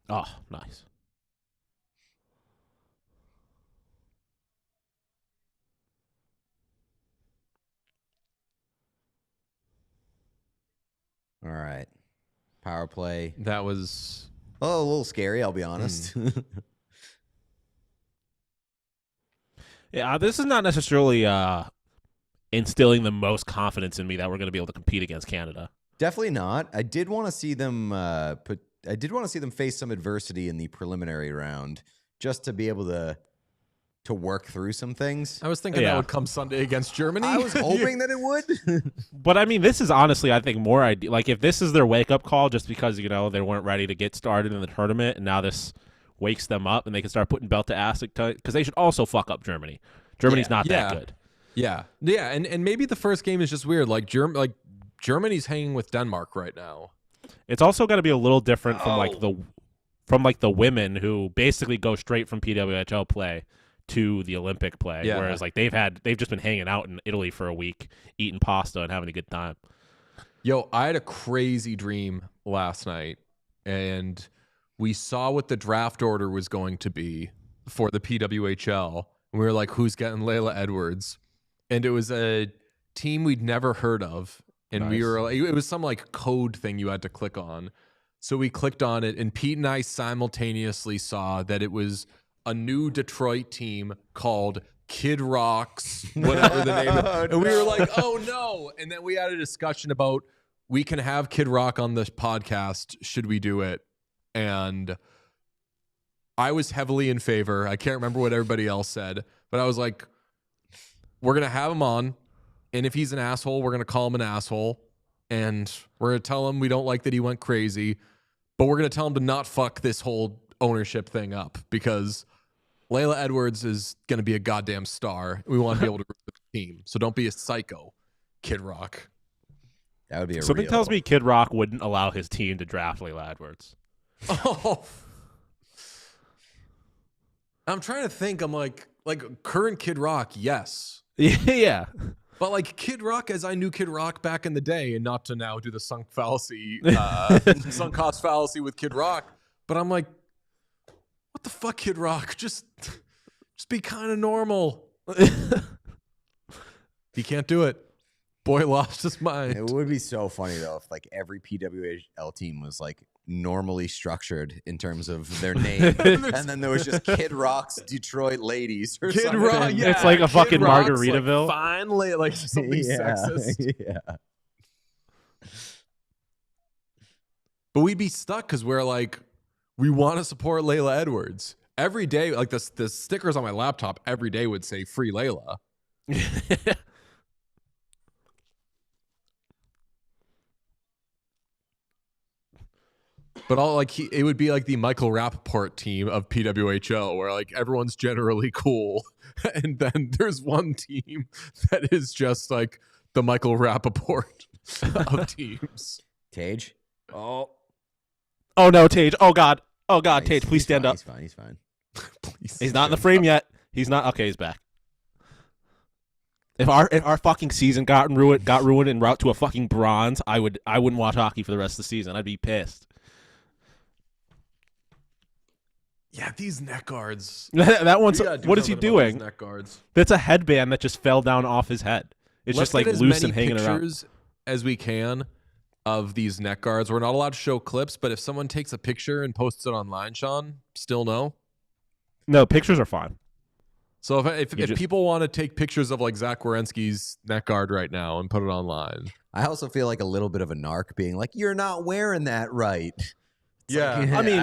S2: Oh, nice.
S3: All right. Power play.
S1: That was
S3: a little scary, I'll be honest.
S2: Yeah, this is not necessarily instilling the most confidence in me that we're going to be able to compete against Canada.
S3: Definitely not. I did want to see them face some adversity in the preliminary round, just to be able to work through some things.
S1: I was thinking that would come Sunday against Germany.
S3: I was hoping that it would.
S2: But I mean, this is honestly, I think, more ideal. Like, if this is their wake-up call just because, they weren't ready to get started in the tournament, and now this wakes them up and they can start putting belt to ass, because they should also fuck up Germany. Germany's not that good.
S1: Yeah. And maybe the first game is just weird. Like Germany's hanging with Denmark right now.
S2: It's also got to be a little different from the women who basically go straight from PWHL play to the Olympic play, whereas they've just been hanging out in Italy for a week, eating pasta and having a good time.
S1: Yo, I had a crazy dream last night, and we saw what the draft order was going to be for the PWHL. And we were like, who's getting Layla Edwards? And it was a team we'd never heard of. And we were like, it was some code thing you had to click on. So we clicked on it, and Pete and I simultaneously saw that it was a new Detroit team called Kid Rock's, whatever the name is. And we were like, oh no. And then we had a discussion about, we can have Kid Rock on this podcast. Should we do it? And I was heavily in favor. I can't remember what everybody else said, but I was like, we're going to have him on. And if he's an asshole, we're going to call him an asshole. And we're going to tell him we don't like that he went crazy, but we're going to tell him to not fuck this whole ownership thing up, because Layla Edwards is going to be a goddamn star. We want to be able to root for the team. So don't be a psycho, Kid Rock.
S3: That would be
S2: Something tells me Kid Rock wouldn't allow his team to draft Layla Edwards.
S1: Oh. I'm trying to think. I'm like current Kid Rock, yes.
S2: Yeah.
S1: But Kid Rock, as I knew Kid Rock back in the day, and not to now do the sunk fallacy, sunk cost fallacy with Kid Rock. But I'm like, what the fuck, Kid Rock? Just be kind of normal. He can't do it. Boy lost his mind.
S3: It would be so funny though if every PWHL team was normally structured in terms of their name, and then there was just Kid Rock's Detroit Ladies or
S1: Kid
S3: something.
S1: Rock, yeah.
S2: It's like a
S1: Kid
S2: fucking
S1: Rock's
S2: Margaritaville.
S1: Finally, something sexist.
S3: Yeah.
S1: But we'd be stuck because we're we want to support Layla Edwards. Every day, the stickers on my laptop every day would say free Layla. But it would be the Michael Rappaport team of PWHL, where everyone's generally cool, and then there's one team that is just the Michael Rappaport of teams.
S3: Tage.
S2: Oh no, Tage. Oh God, Tage, please stand up.
S3: He's fine.
S1: Please.
S2: He's not in the frame yet. He's not. Okay, he's back. If our fucking season got ruined en route to a fucking bronze, I wouldn't watch hockey for the rest of the season. I'd be pissed.
S1: Yeah, these neck guards.
S2: That one's. What is he doing?
S1: Neck guards.
S2: That's a headband that just fell down off his head. It's
S1: Let's
S2: just
S1: get as
S2: loose
S1: many
S2: and hanging
S1: pictures
S2: around.
S1: as we can of these neck guards. We're not allowed to show clips, but if someone takes a picture and posts it online, Sean, still no?
S2: No, pictures are fine.
S1: So if people want to take pictures of Zach Werenski's neck guard right now and put it online.
S3: I also feel like a little bit of a narc being you're not wearing that right. It's
S1: Yeah.
S2: I mean,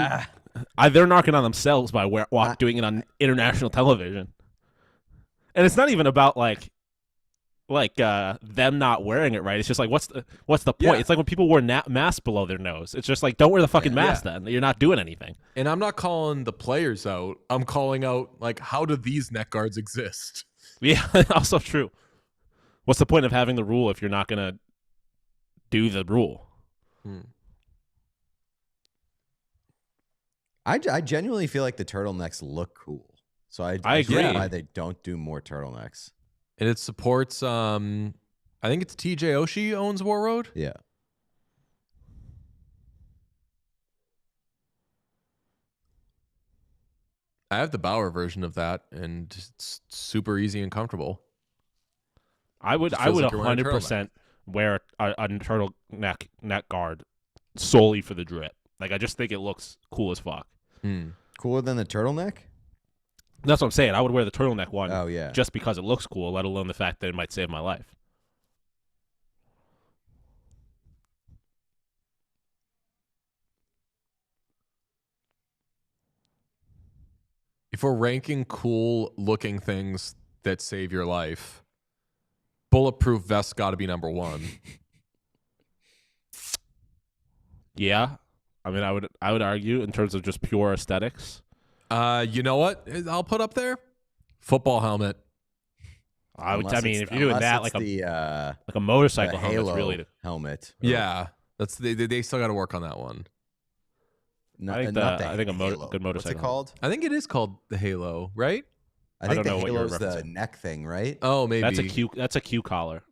S2: they're knocking on themselves by doing it on international television. And it's not even about them not wearing it right. It's just what's the point?
S1: Yeah.
S2: It's when people wear masks below their nose. It's just don't wear the fucking mask then. You're not doing anything.
S1: And I'm not calling the players out. I'm calling out how do these neck guards exist?
S2: Yeah, also true. What's the point of having the rule if you're not going to do the rule?
S3: I genuinely feel like the turtlenecks look cool. So I
S2: agree.
S3: get why they don't do more turtlenecks.
S1: And it supports I think it's TJ Oshie owns War Road.
S3: Yeah.
S1: I have the Bauer version of that, and it's super easy and comfortable.
S2: I would
S1: Feels like you're wearing a
S2: 100% wear a turtleneck neck guard solely for the drip. Like, I just think it looks cool as fuck.
S3: Cooler than the turtleneck?
S2: That's what I'm saying. I would wear the turtleneck one just because it looks cool, let alone the fact that it might save my life.
S1: If we're ranking cool looking things that save your life, bulletproof vest got to be number one.
S2: Yeah. I mean, I would argue in terms of just pure aesthetics.
S1: You know what? I'll put up there football helmet.
S2: I mean, if you're doing that like a motorcycle helmet, really
S3: helmet.
S1: Yeah, that's they still got to work on that one.
S2: I think a good motorcycle.
S3: What's it called?
S1: I think it is called the Halo, right?
S3: I think
S2: don't know
S3: the
S2: what you're
S3: Halo's the
S2: referencing.
S3: neck thing, right?
S1: Oh, maybe
S2: that's a Q collar.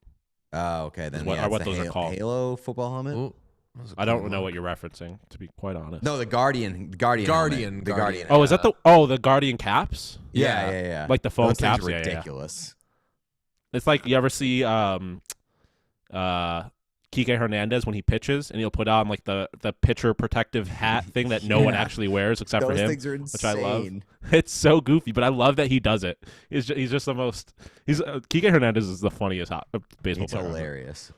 S3: Oh, okay. Then
S2: what
S3: it's
S2: those are called.
S3: Halo football helmet.
S1: Ooh,
S2: I don't know what you're referencing, to be quite honest.
S3: No, the Guardian. The Guardian.
S2: Oh, is that the Guardian caps?
S3: Yeah.
S2: Like the foam
S3: Those things
S2: caps.
S3: are ridiculous.
S2: Yeah. It's like you ever see Kike Hernandez when he pitches, and he'll put on like the pitcher protective hat thing that no one actually wears except for him.
S3: Those things are insane.
S2: Which I love. It's so goofy, but I love that he does it. He's just the most. Kike Hernandez is the funniest baseball player.
S3: It's hilarious.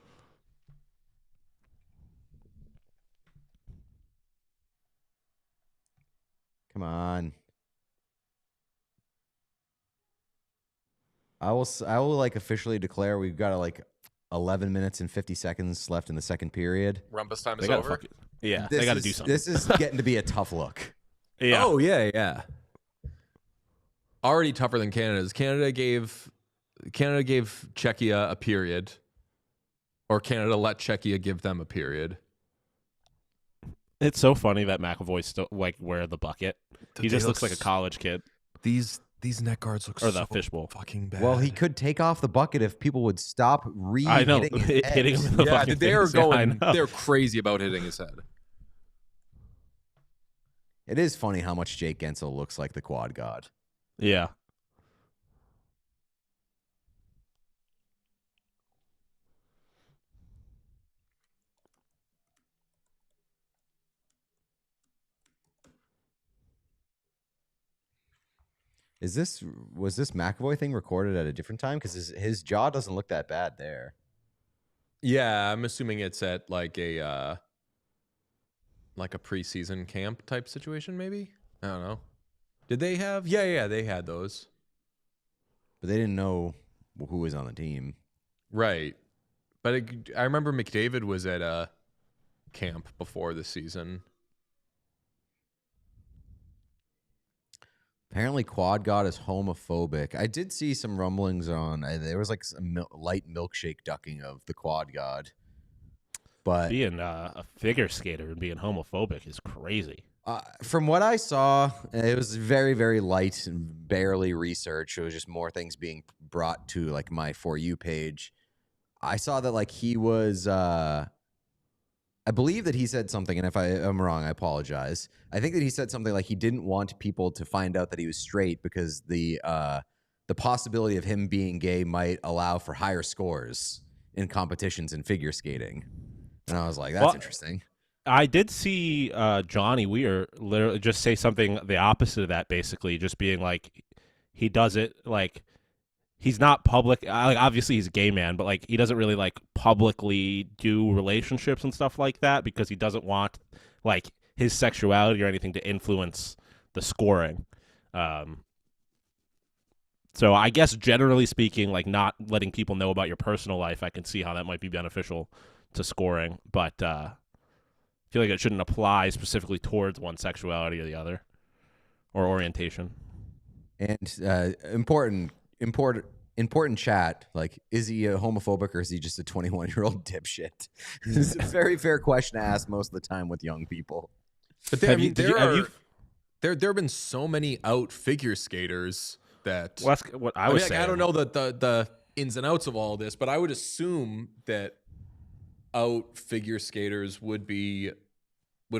S3: Come on. I will like officially declare we've got like 11 minutes and 50 seconds left in the second period.
S1: Rumpus time is
S2: They
S1: over.
S2: They got to do something.
S3: This is getting to be a tough look.
S2: Yeah.
S1: Oh yeah. Already tougher than Canada's. Canada gave Czechia a period, or Canada let Czechia give them a period.
S2: It's so funny that McAvoy still like wear the bucket. He just looks like a college kid.
S1: These neck guards look
S2: or
S1: so
S2: the fishbowl
S1: fucking bad.
S3: Well, he could take off the bucket if people would stop
S2: I know
S3: hitting his head.
S2: hitting him in the
S1: yeah,
S2: fucking
S1: they are
S2: face. Yeah, I
S1: going.
S2: know.
S1: They're crazy about hitting his head.
S3: It is funny how much Jake Gensel looks like the quad god.
S2: Yeah.
S3: Was this McAvoy thing recorded at a different time? Because his jaw doesn't look that bad there.
S1: Yeah, I'm assuming it's at like a preseason camp type situation, maybe. I don't know. Did they have? Yeah, they had those.
S3: But they didn't know who was on the team.
S1: Right. But I remember McDavid was at a camp before the season.
S3: Apparently, Quad God is homophobic. I did see some rumblings on. There was like some light milkshake ducking of the Quad God. But
S2: being a figure skater and being homophobic is crazy.
S3: From what I saw, it was very, very light and barely researched. It was just more things being brought to like my For You page. I saw that like he was. I believe that he said something, and if I am wrong, I apologize. I think that he said something like he didn't want people to find out that he was straight because the possibility of him being gay might allow for higher scores in competitions in figure skating. And I was like, that's interesting.
S2: I did see Johnny Weir literally just say something the opposite of that, basically, just being like, he does it like. He's not public. Like, obviously, he's a gay man, but like he doesn't really like publicly do relationships and stuff like that because he doesn't want like his sexuality or anything to influence the scoring. So I guess generally speaking, like not letting people know about your personal life, I can see how that might be beneficial to scoring, but I feel like it shouldn't apply specifically towards one sexuality or the other or orientation.
S3: And important chat, like, is he a homophobic or is he just a 21-year-old dipshit? It's a very fair question to ask most of the time with young people.
S1: But there have been so many out figure skaters that.
S2: Well, that's what I was saying.
S1: I don't know the ins and outs of all this, but I would assume that out figure skaters would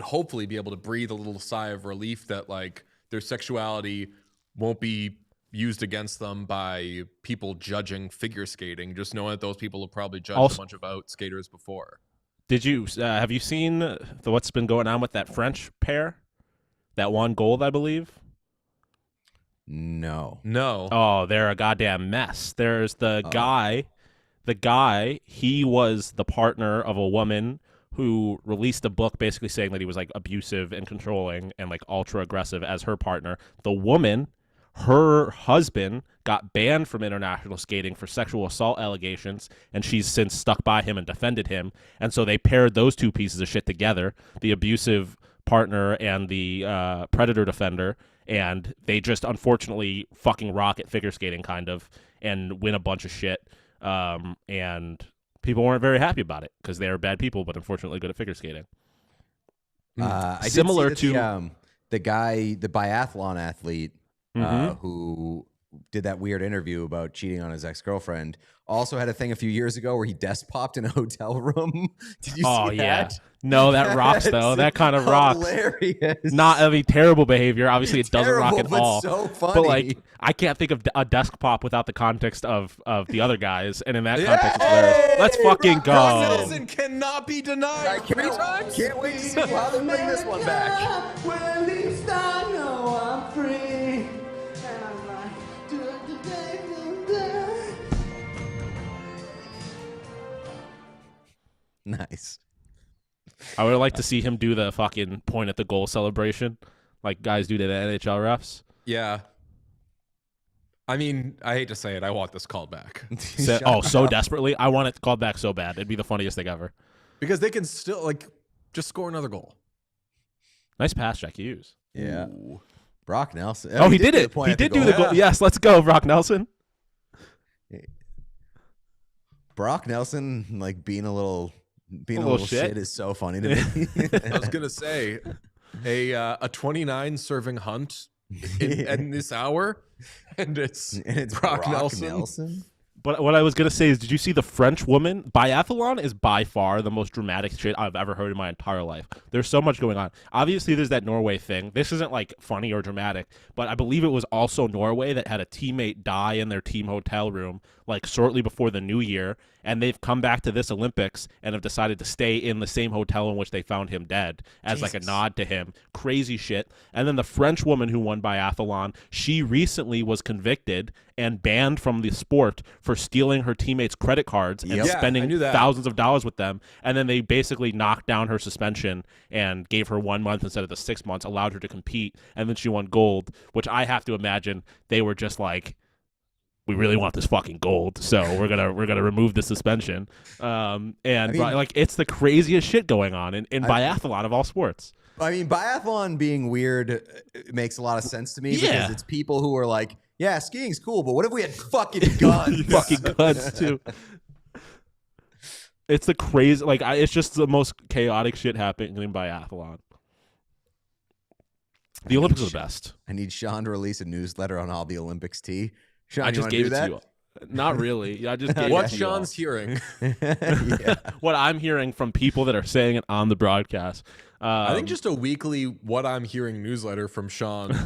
S1: hopefully be able to breathe a little sigh of relief that like their sexuality won't be used against them by people judging figure skating, just knowing that those people have probably judged a bunch of out skaters before.
S2: Did you have you seen what's been going on with that French pair that won gold, I believe?
S3: No.
S2: Oh, they're a goddamn mess. There's the guy, he was the partner of a woman who released a book basically saying that he was like abusive and controlling and like ultra aggressive as her partner. The woman, her husband, got banned from international skating for sexual assault allegations, and she's since stuck by him and defended him. And so they paired those two pieces of shit together, the abusive partner and the predator defender, and they just unfortunately fucking rock at figure skating kind of and win a bunch of shit. And people weren't very happy about it because they're bad people, but unfortunately good at figure skating.
S3: Similar to the guy, the biathlon athlete who did that weird interview about cheating on his ex-girlfriend, also had a thing a few years ago where he desk popped in a hotel room. Did you see that?
S2: No, that rocks though. That kind of rocks.
S3: Hilarious.
S2: Not terrible behavior. Obviously, it doesn't rock at
S3: but
S2: all.
S3: So funny.
S2: But like, I can't think of a desk pop without the context of the other guys, and in that context, it's hilarious. Let's fucking go.
S1: Brock cannot be denied.
S3: Can't wait to see how they bring this one back.
S4: Well, at least I know I'm free. And I'm like,
S3: Nice.
S2: I would like to see him do the fucking point at the goal celebration, like guys do to the NHL refs.
S1: Yeah. I mean, I hate to say it, I want this called back.
S2: So desperately. I want it called back so bad. It'd be the funniest thing ever.
S1: Because they can still, like, just score another goal.
S2: Nice pass, Jack Hughes.
S3: Yeah. Brock Nelson.
S2: Oh, he did it. He did do the goal. Yes, let's go, Brock Nelson.
S3: Brock Nelson, like, being a little shit is so funny to me.
S1: I was gonna say a 29 serving hunt in this hour, and it's Brock Nelson.
S2: But what I was going to say is, did you see the French woman? Biathlon is by far the most dramatic shit I've ever heard in my entire life. There's so much going on. Obviously, there's that Norway thing. This isn't, like, funny or dramatic, but I believe it was also Norway that had a teammate die in their team hotel room, like, shortly before the new year, and they've come back to this Olympics and have decided to stay in the same hotel in which they found him dead as, like, a nod to him. Crazy shit. And then the French woman who won biathlon, she recently was convicted and banned from the sport for stealing her teammates' credit cards and spending thousands of dollars with them. And then they basically knocked down her suspension and gave her 1 month instead of the 6 months, allowed her to compete, and then she won gold, which I have to imagine they were just like, we really want this fucking gold, so we're gonna remove the suspension. Like, it's the craziest shit going on in biathlon of all sports.
S3: I mean, biathlon being weird makes a lot of sense to me because it's people who are like, yeah, skiing's cool, but what if we had fucking guns?
S2: Fucking guns too. It's the crazy, like, it's just the most chaotic shit happening in biathlon. The Olympics are the best.
S3: I need Sean to release a newsletter on all the Olympics tea. Sean,
S2: I just gave it to you. Not really. I just gave
S1: what
S2: it to
S1: Sean's hearing.
S2: What I'm hearing from people that are saying it on the broadcast.
S1: I think just a weekly what I'm hearing newsletter from Sean,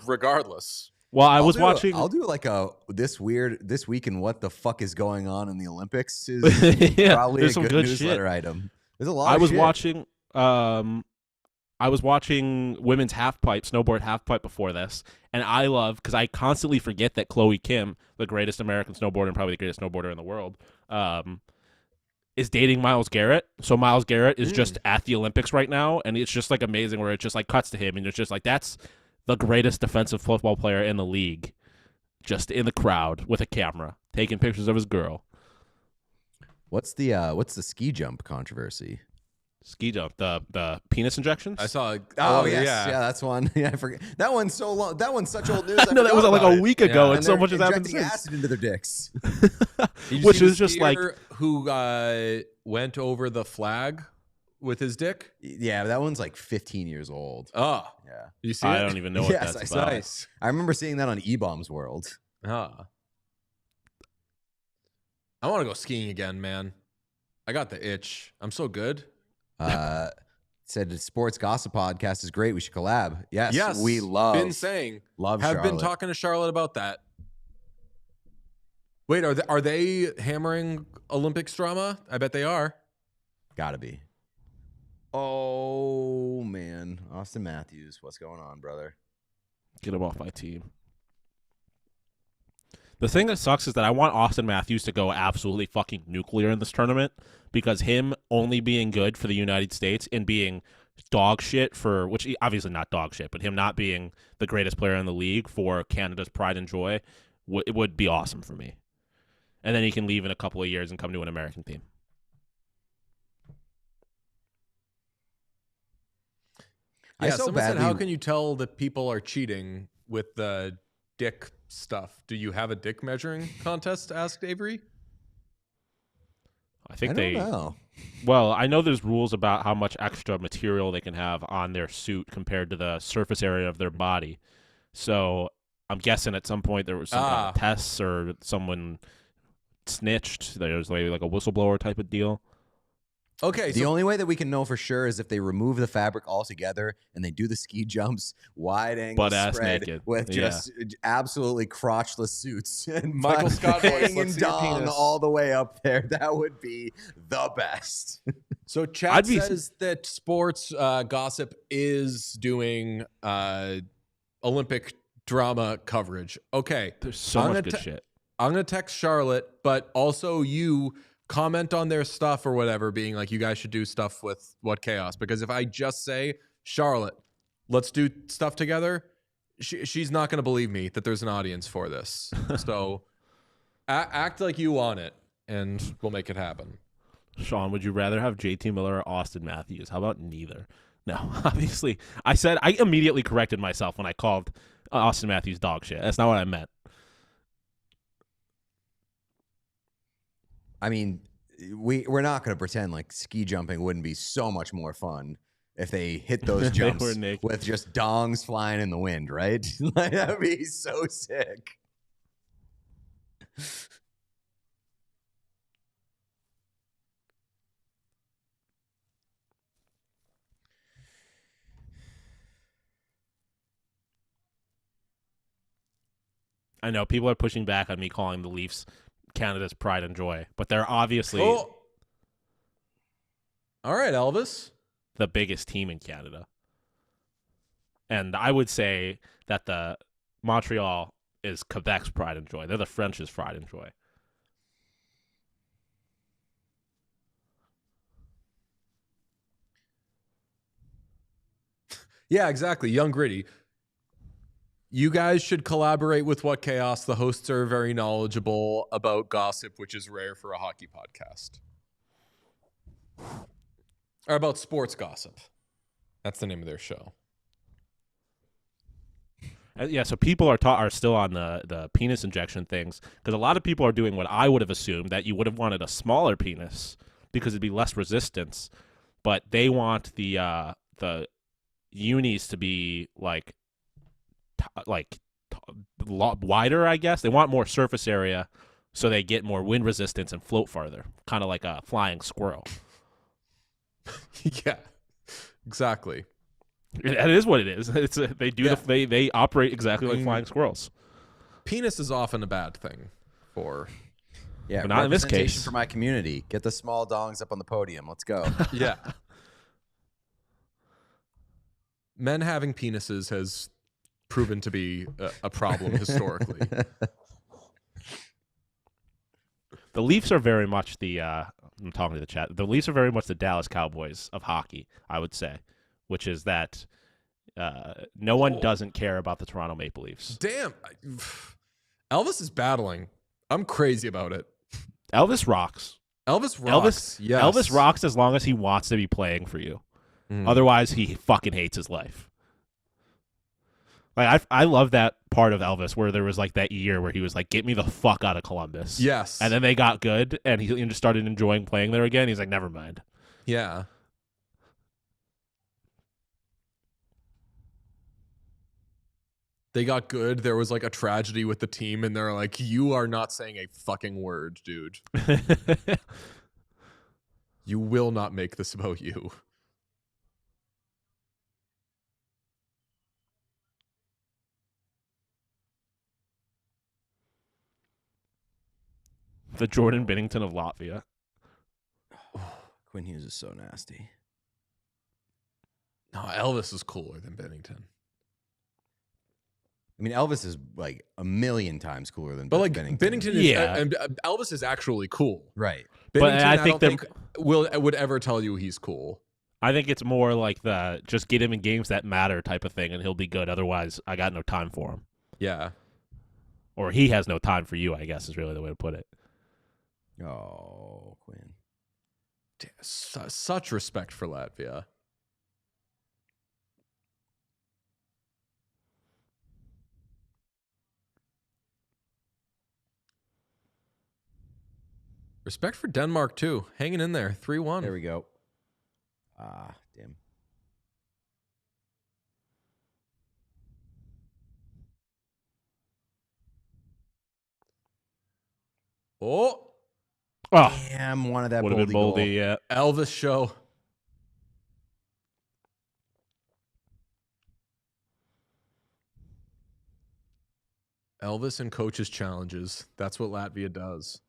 S1: regardless.
S2: Well, I'll
S3: do like this week and what the fuck is going on in the Olympics is probably a good newsletter item. There's a lot.
S2: I was watching women's snowboard half pipe before this, and I love, because I constantly forget that Chloe Kim, the greatest American snowboarder and probably the greatest snowboarder in the world, is dating Myles Garrett. So Myles Garrett is just at the Olympics right now, and it's just like amazing where it just like cuts to him, and it's just like, that's the greatest defensive football player in the league, just in the crowd with a camera, taking pictures of his girl.
S3: What's the ski jump controversy?
S2: Ski jump, the penis injections.
S1: I saw.
S3: Yeah, that's one. Yeah, I forget. That one's so long. That one's such old news.
S2: No, that was like a week ago, and so much has happened since.
S3: Acid into their dicks,
S2: which is just like
S1: who went over the flag with his dick.
S3: Yeah, that one's like 15 years old.
S1: Oh,
S3: yeah.
S1: You see?
S2: I don't even know what that's about.
S3: Nice. I remember seeing that on E-Bombs World.
S1: I want to go skiing again, man. I got the itch. I'm so good.
S3: said the sports gossip podcast is great. We should collab. Yes, we
S1: been
S3: love
S1: saying
S3: have
S1: been
S3: Charlotte.
S1: talking to Charlotte about that. Wait, are they hammering Olympics drama? I bet they are.
S3: Gotta be. Oh man, Auston Matthews, what's going on, brother?
S2: Get him off my team. The thing that sucks is that I want Auston Matthews to go absolutely fucking nuclear in this tournament, because him only being good for the United States and being dog shit for, which obviously not dog shit, but him not being the greatest player in the league for Canada's pride and joy, it would be awesome for me. And then he can leave in a couple of years and come to an American team.
S1: Yeah, someone said, how can you tell that people are cheating with the dick stuff? Do you have a dick measuring contest? Asked Avery.
S2: I think
S3: don't know.
S2: Well, I know there's rules about how much extra material they can have on their suit compared to the surface area of their body. So I'm guessing at some point there was some kind of tests or someone snitched. There was maybe like a whistleblower type of deal.
S3: Okay, the only way that we can know for sure is if they remove the fabric altogether and they do the ski jumps, wide angle
S2: butt-ass
S3: spread
S2: naked
S3: with just absolutely crotchless suits and
S1: Michael Scott
S3: hanging dong all the way up there. That would be the best.
S1: So chat says that sports gossip is doing Olympic drama coverage. Okay,
S2: there's so much good shit.
S1: I'm gonna text Charlotte, but also you comment on their stuff or whatever, being like, you guys should do stuff with What Chaos. Because if I just say, Charlotte, let's do stuff together, she's not going to believe me that there's an audience for this. So act like you want it, and we'll make it happen.
S2: Sean, would you rather have JT Miller or Auston Matthews? How about neither? No, obviously. I immediately corrected myself when I called Auston Matthews dog shit. That's not what I meant.
S3: I mean, we're not going to pretend like ski jumping wouldn't be so much more fun if they hit those jumps with just dongs flying in the wind, right? Like, that'd be so sick.
S2: I know people are pushing back on me calling the Leafs Canada's pride and joy, but they're obviously
S1: all right, Elvis,
S2: the biggest team in Canada. And I would say that the Montreal is Quebec's pride and joy. They're the French's pride and joy.
S1: Yeah, exactly. Young Gritty. You guys should collaborate with What Chaos. The hosts are very knowledgeable about gossip, which is rare for a hockey podcast. Or about sports gossip. That's the name of their show.
S2: Yeah, so people are still on the penis injection things, because a lot of people are doing what I would have assumed, that you would have wanted a smaller penis because it'd be less resistance, but they want the unis to be wider, I guess. They want more surface area so they get more wind resistance and float farther, kind of like a flying squirrel.
S1: Yeah, exactly.
S2: It is what it is. They operate exactly like flying squirrels.
S1: Penis is often a bad thing for.
S3: Yeah,
S2: but not in this case.
S3: For my community, get the small dongs up on the podium. Let's go.
S1: Yeah. Men having penises has proven to be a problem historically.
S2: The Leafs are very much I'm talking to the chat. The Leafs are very much the Dallas Cowboys of hockey, I would say, which is that no one doesn't care about the Toronto Maple Leafs.
S1: Damn. Elvis is battling. I'm crazy about it.
S2: Elvis rocks.
S1: Elvis rocks. Yes.
S2: Elvis rocks as long as he wants to be playing for you. Otherwise, he fucking hates his life. Like I love that part of Elvis where there was like that year where he was like, "Get me the fuck out of Columbus."
S1: Yes.
S2: And then they got good, and he just started enjoying playing there again. He's like, "Never mind."
S1: Yeah. They got good. There was like a tragedy with the team, and they're like, "You are not saying a fucking word, dude. You will not make this about you."
S2: The Jordan Binnington of Latvia.
S3: Quinn Hughes is so nasty.
S1: No, Elvis is cooler than Binnington.
S3: I mean, Elvis is like a million times cooler than
S1: But like
S3: Binnington.
S1: is,
S2: Yeah.
S1: and Elvis is actually cool.
S3: Right.
S1: Binnington,
S2: But I
S1: don't
S2: think
S1: would ever tell you he's cool.
S2: I think it's more like the just get him in games that matter type of thing, and he'll be good. Otherwise, I got no time for him.
S1: Yeah.
S2: Or he has no time for you, I guess is really the way to put it.
S3: Oh, Quinn.
S1: Such respect for Latvia. Respect for Denmark, too. Hanging in there. 3-1.
S3: There we go. Ah, damn.
S1: Oh,
S2: Oh,
S3: Damn, one of that
S2: would have been
S3: goal.
S2: Boldy, yeah.
S1: Elvis show. Elvis and coaches challenges. That's what Latvia does.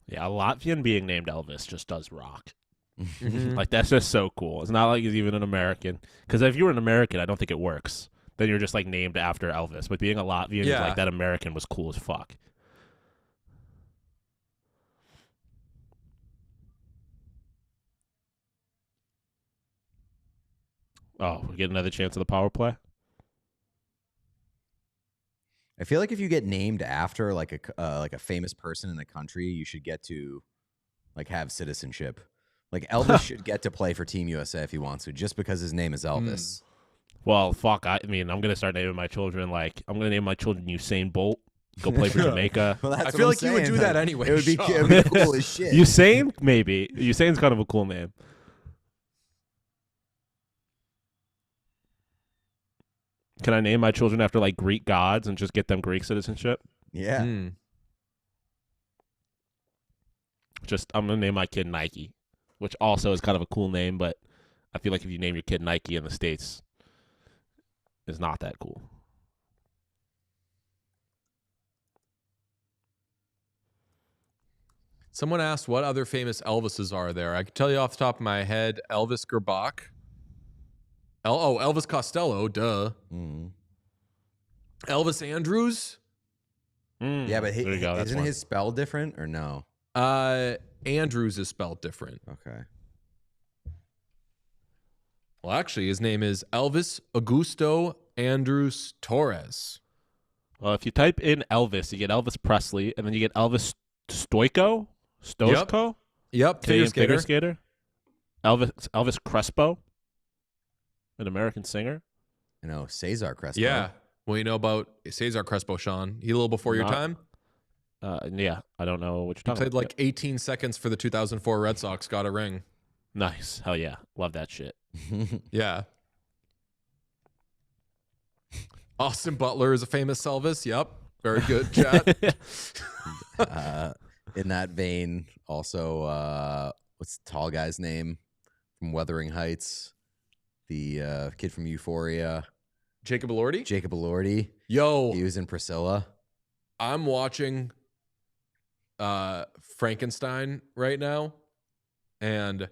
S2: Yeah, a Latvian being named Elvis just does rock.
S1: Mhm.
S2: Like, that's just so cool. It's not like he's even an American. Because if you were an American, I don't think it works. Then you're just, like, named after Elvis. But being a Latvian,
S1: Yeah.
S2: like, that American was cool as fuck. Oh, we get another chance of the power play?
S3: I feel like if you get named after like a famous person in the country, you should get to like have citizenship. Like Elvis should get to play for Team USA if he wants to, just because his name is Elvis.
S2: Well, fuck. I mean, I'm going to start naming my children, like, I'm going to name my children Usain Bolt. Go play for Jamaica.
S3: Well, that's
S1: I
S3: what
S1: feel
S3: I'm
S1: like you would
S3: saying.
S1: do that anyway.
S3: It would be,
S1: Sean.
S3: it would be cool as shit.
S2: Usain? Maybe. Usain's kind of a cool name. Can I name my children after, like, Greek gods and just get them Greek citizenship?
S3: Yeah.
S1: Mm.
S2: I'm going to name my kid Nike, which also is kind of a cool name, but I feel like if you name your kid Nike in the States, it's not that cool.
S1: Someone asked what other famous Elvises are there. I can tell you off the top of my head, Elvis Gerbach. Elvis Costello, duh.
S3: Mm.
S1: Elvis Andrews.
S3: Yeah, but
S2: there you go. That's
S3: isn't
S2: one.
S3: his spell different or no?
S1: Andrews is spelled different.
S3: Okay.
S1: Well, actually, his name is Elvis Augusto Andrews Torres.
S2: Well, if you type in Elvis, you get Elvis Presley, and then you get Elvis Stoico? Stoico?
S1: Yep,
S2: Canadian
S1: figure
S2: figure
S1: skater.
S2: skater. Elvis Crespo, an American singer.
S3: I know Cesar Crespo.
S1: Yeah. Well, you know about Cesar Crespo, Sean. He a little before your
S2: Not-
S1: time.
S2: Yeah, I don't know what you're
S1: He
S2: talking
S1: played
S2: about.
S1: like 18 seconds for the 2004 Red Sox, got a ring.
S2: Nice. Hell yeah. Love that shit.
S1: Yeah. Austin Butler is a famous Elvis. Yep. Very good, chat.
S3: In that vein, also, what's the tall guy's name from Wuthering Heights? The kid from Euphoria,
S1: Jacob Elordi.
S3: Jacob Elordi.
S1: Yo,
S3: He was in Priscilla.
S1: I'm watching Frankenstein right now, and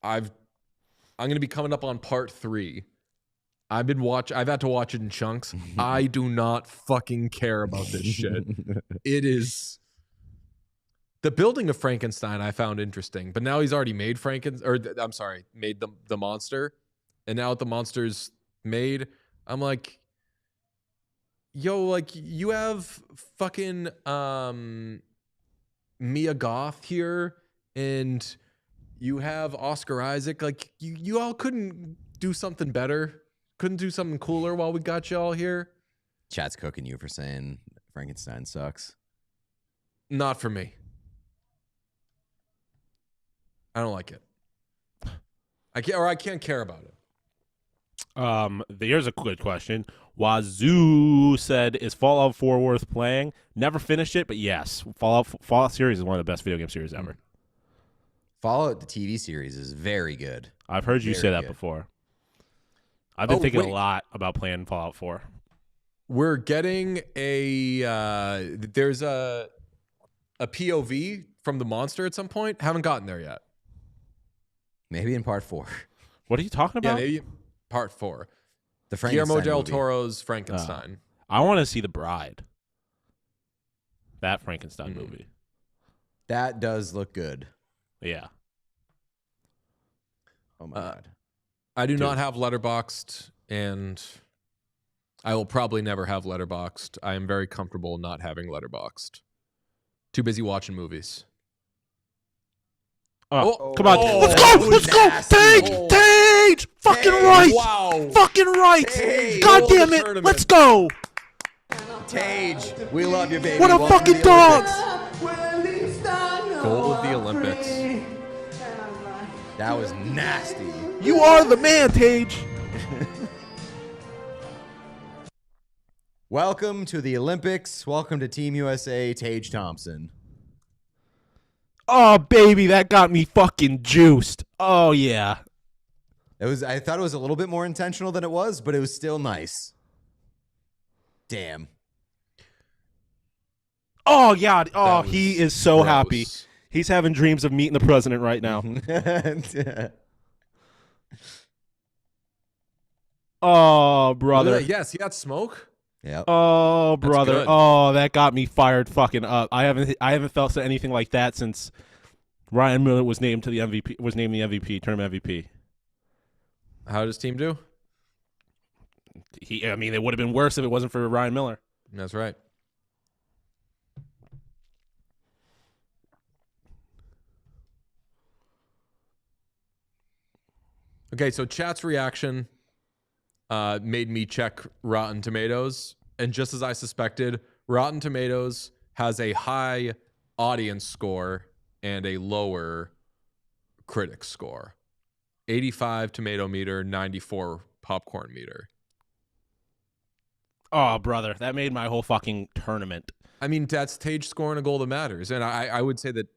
S1: I'm going to be coming up on part 3. I've had to watch it in chunks. I do not fucking care about this shit. It is the building of Frankenstein I found interesting, but now he's already made made the monster, and now that the monster's made, I'm like, yo, like you have fucking Mia Goth here, and you have Oscar Isaac. Like you all couldn't do something better, couldn't do something cooler while we got you all here.
S3: Chat's cooking you for saying Frankenstein sucks.
S1: Not for me. I don't like it. I can't care about it.
S2: Here's a good question. Wazoo said, "Is Fallout 4 worth playing?" Never finished it, but yes, Fallout series is one of the best video game series ever.
S3: Fallout, the TV series, is very good.
S2: I've heard you
S3: Very
S2: say that
S3: good.
S2: before. I've been thinking
S1: wait.
S2: a lot about playing Fallout 4.
S1: We're getting there's a POV from the monster at some point. Haven't gotten there yet.
S3: Maybe in part 4.
S2: What are you talking about?
S1: Yeah, maybe part 4.
S3: The Frankenstein
S1: Guillermo del
S3: movie.
S1: Toro's Frankenstein.
S2: I want to see The Bride. That Frankenstein movie.
S3: That does look good.
S2: Yeah.
S3: Oh my god.
S1: I do not have Letterboxd, and I will probably never have Letterboxd. I am very comfortable not having Letterboxd. Too busy watching movies.
S2: Oh, come on.
S1: Oh,
S2: Let's go.
S3: nasty.
S2: Tage! Fucking right.
S1: Wow.
S2: Fucking right.
S3: Tage.
S2: God
S1: Goal of the
S2: damn it.
S1: tournament.
S2: Let's go.
S3: Tage, we love you, baby.
S2: What a
S3: Welcome to
S2: fucking
S3: the
S2: dog.
S3: Olympics.
S1: Goal of the Olympics.
S3: That was nasty.
S2: You are the man, Tage.
S3: Welcome to the Olympics. Welcome to Team USA, Tage Thompson.
S2: Oh, baby, that got me fucking juiced. Oh, yeah.
S3: I thought it was a little bit more intentional than it was, but it was still nice. Damn.
S2: Oh, God. Oh,
S1: That was
S2: he is so
S1: gross.
S2: happy. He's having dreams of meeting the president right now. Oh, brother.
S1: Yes, he got smoke.
S3: Yep.
S2: Oh, brother.
S1: good.
S2: Oh, that got me fired fucking up. I haven't felt anything like that since Ryan Miller was named the MVP, tournament MVP.
S1: How does team do?
S2: I mean, it would have been worse if it wasn't for Ryan Miller.
S1: That's right. Okay, so chat's reaction made me check Rotten Tomatoes. And just as I suspected, Rotten Tomatoes has a high audience score and a lower critic score. 85 tomato meter, 94 popcorn meter.
S2: Oh, brother. That made my whole fucking tournament.
S1: I mean, that's Tage scoring a goal that matters. And I would say that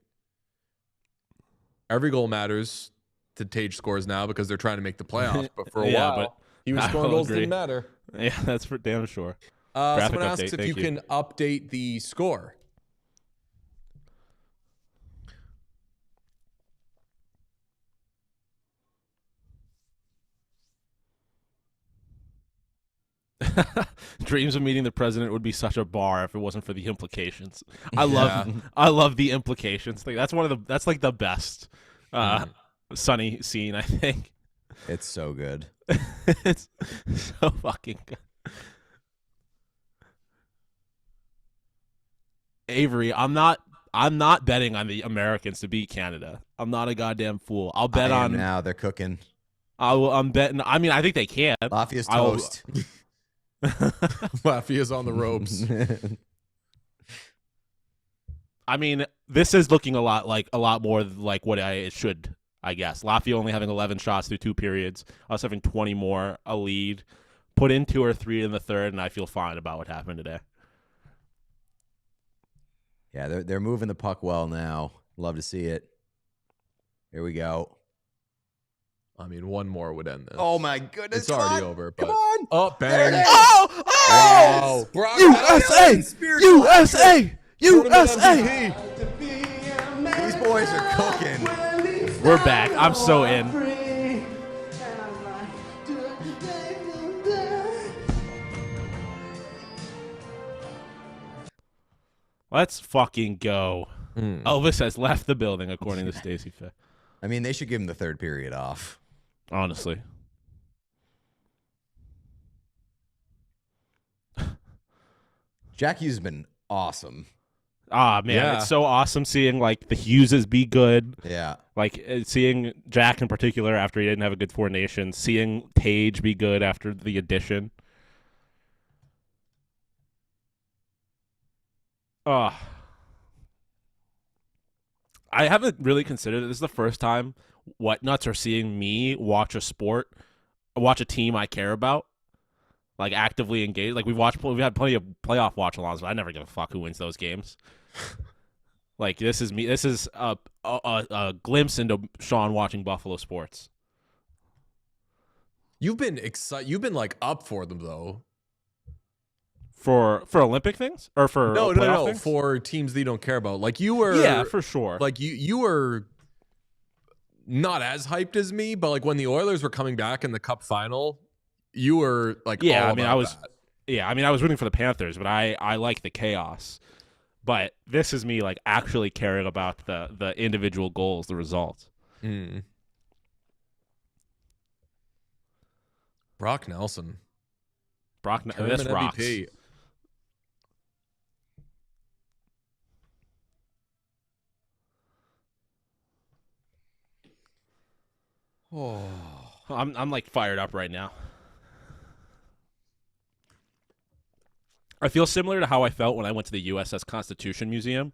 S1: every goal matters to Tage scores now because they're trying to make the playoffs. But for a
S2: Yeah,
S1: while,
S2: but
S1: he was
S2: I
S1: scoring
S2: will
S1: goals
S2: agree.
S1: didn't matter.
S2: Yeah, that's for damn sure.
S1: Someone asks
S2: update,
S1: if
S2: thank
S1: you
S2: you.
S1: can update the score.
S2: Dreams of meeting the president would be such a bar if it wasn't for the implications. I love the implications. Like that's like the best Sunny scene, I think.
S3: It's so good.
S2: It's so fucking good. Avery, I'm not betting on the Americans to beat Canada. I'm not a goddamn fool. I'll bet
S3: I am
S2: on
S3: now. They're cooking.
S2: I'm betting. I mean, I think they can.
S3: Latvia's
S2: I will-
S3: toast.
S1: Latvia's on the ropes.
S2: I mean, this is looking a lot more like what it should, I guess. Latvia only having 11 shots through 2 periods, us having 20 more, a lead, put in 2 or 3 in the third, and I feel fine about what happened today.
S3: Yeah, they're moving the puck well now. Love to see it. Here we go.
S1: I mean, one more would end this.
S3: Oh my goodness!
S1: It's already over. But
S3: Come on!
S1: Oh,
S3: There it
S1: bang!
S3: is.
S2: Oh!
S1: Wow, Brock
S2: USA! USA! USA!
S1: MVP.
S3: These boys are cooking.
S2: We're back. I'm so in. Let's fucking go. Elvis has left the building, according to Stacey Fay.
S3: I mean, they should give him the third period off.
S2: Honestly.
S3: Jack Hughes has been awesome.
S2: Ah, man,
S1: Yeah.
S2: it's so awesome seeing like the Hugheses be good.
S3: Yeah.
S2: Like seeing Jack in particular after he didn't have a good formation, seeing Tage be good after the addition. I haven't really considered it. This is the first time Whatnuts are seeing me watch a team I care about, like actively engaged. Like we've had plenty of playoff watch-alongs, but I never give a fuck who wins those games. Like this is me. This is a glimpse into Sean watching Buffalo sports.
S1: You've been excited. You've been like up for them though.
S2: For Olympic things or for
S1: no
S2: things?
S1: for teams that you don't care about. Like you were,
S2: yeah, for sure.
S1: Like you were not as hyped as me, but like when the Oilers were coming back in the Cup final, you were like,
S2: yeah.
S1: all
S2: I mean,
S1: about
S2: I was,
S1: that.
S2: yeah. I mean, I was rooting for the Panthers, but I like the chaos. But this is me like actually caring about the individual goals, the results.
S1: Brock Nelson,
S2: This rocks.
S1: MVP.
S2: Oh, I'm like fired up right now. I feel similar to how I felt when I went to the USS Constitution Museum.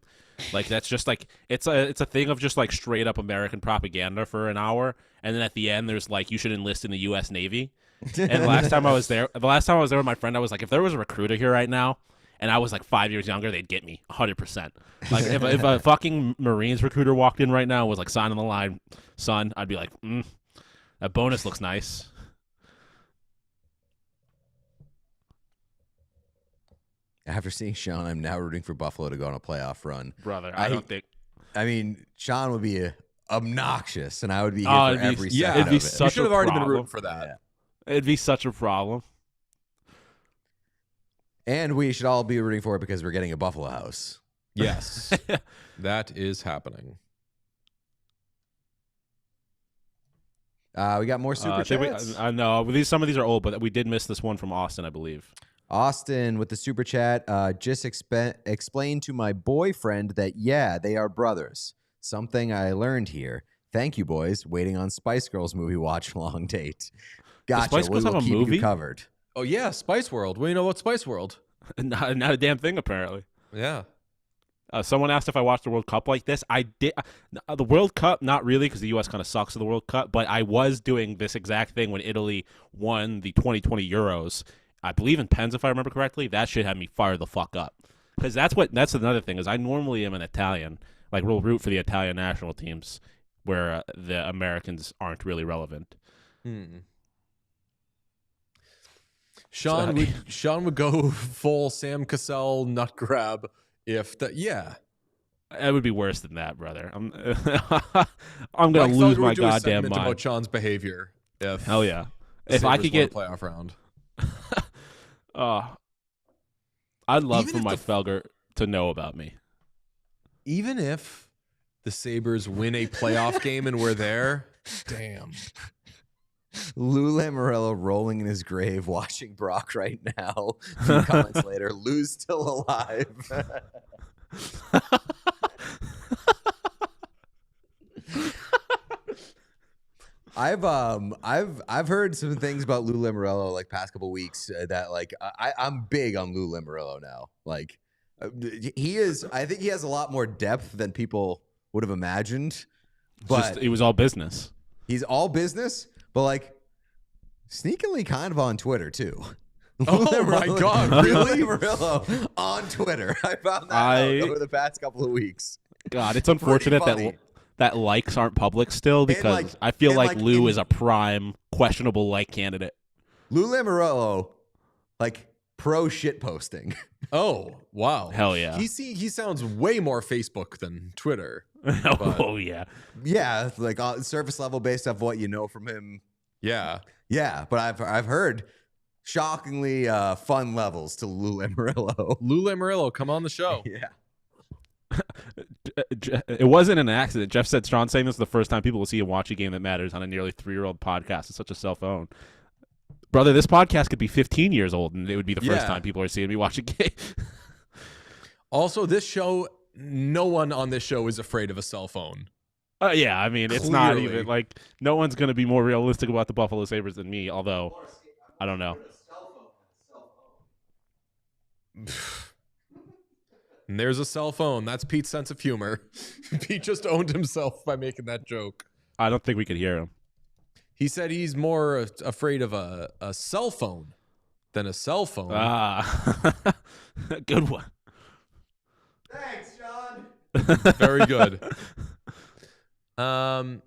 S2: Like that's just like it's a thing of just like straight up American propaganda for an hour, and then at the end there's like you should enlist in the U.S. Navy. And the last time I was there with my friend, I was like, if there was a recruiter here right now, and I was like 5 years younger, they'd get me 100%. Like if a fucking Marines recruiter walked in right now and was like signing the line, son, I'd be like, that bonus looks nice.
S3: After seeing Sean, I'm now rooting for Buffalo to go on a playoff run.
S2: Brother, I don't think.
S3: I mean, Sean would be obnoxious, and I would be here for every second
S2: it'd be
S3: of it.
S2: such
S1: You should have
S2: a
S1: already been
S2: problem.
S1: rooting for that.
S3: Yeah.
S2: It'd be such a problem.
S3: And we should all be rooting for it because we're getting a Buffalo house.
S1: Yes, that is happening.
S3: We got more super chats.
S2: I know some of these are old, but we did miss this one from Austin, I believe.
S3: Austin with the super chat. Just explain to my boyfriend that, yeah, they are brothers. Something I learned here. Thank you, boys. Waiting on Spice Girls movie watch along date. Gotcha.
S2: Spice Girls
S3: we will
S2: have a
S3: keep
S2: movie?
S3: you covered.
S1: Oh yeah, Spice World. What do you know about Spice World?
S2: Not a damn thing, apparently.
S1: Yeah.
S2: Someone asked if I watched the World Cup like this. I did. The World Cup, not really, because the U.S. kind of sucks at the World Cup. But I was doing this exact thing when Italy won the 2020 Euros. I believe in pens, if I remember correctly. That shit had me fire the fuck up. Because that's another thing, is I normally am an Italian. Like, we'll root for the Italian national teams where the Americans aren't really relevant.
S1: Sean would go full Sam Cassell nut grab if that. Yeah.
S2: It would be worse than that, brother. I'm gonna lose my goddamn mind
S1: about Sean's behavior. If
S2: hell yeah, if I could get
S1: a playoff round,
S2: I'd love for my Felger to know about me.
S1: Even if the Sabres win a playoff game and we're there, damn.
S3: Lou Lamoriello rolling in his grave, watching Brock right now. A few comments later, Lou's still alive. I've heard some things about Lou Lamoriello like past couple weeks that like I'm big on Lou Lamoriello now. Like he is. I think he has a lot more depth than people would have imagined. But
S2: it was all business.
S3: He's all business, but like sneakily kind of on Twitter too.
S1: Oh my God, really?
S3: Lou on Twitter. I found that out over the past couple of weeks.
S2: God, it's unfortunate that likes aren't public still, because I feel like Lou is a prime questionable like candidate.
S3: Lou Lamoriello, like pro shit posting.
S1: Oh wow,
S2: hell yeah.
S1: He sounds way more Facebook than Twitter.
S2: Oh yeah,
S3: yeah, like surface level based off what you know from him.
S1: Yeah.
S3: But I've heard shockingly fun levels to Lou Lamoriello.
S1: Lou Lamoriello, come on the show.
S3: Yeah.
S2: It wasn't an accident. Jeff said Sean saying this is the first time people will see him watch a game that matters on a nearly 3-year-old podcast. It's such a cell phone. Brother, this podcast could be 15 years old, and it would be the first time people are seeing me watch a game.
S1: Also, this show, no one on this show is afraid of a cell phone.
S2: Yeah, I mean, it's not even like no one's going to be more realistic about the Buffalo Sabres than me, although I don't know.
S1: And there's a cell phone. That's Pete's sense of humor. Pete just owned himself by making that joke.
S2: I don't think we could hear him.
S1: He said he's more afraid of a cell phone than a cell phone.
S2: Good one.
S3: Thanks, John.
S1: Very good. I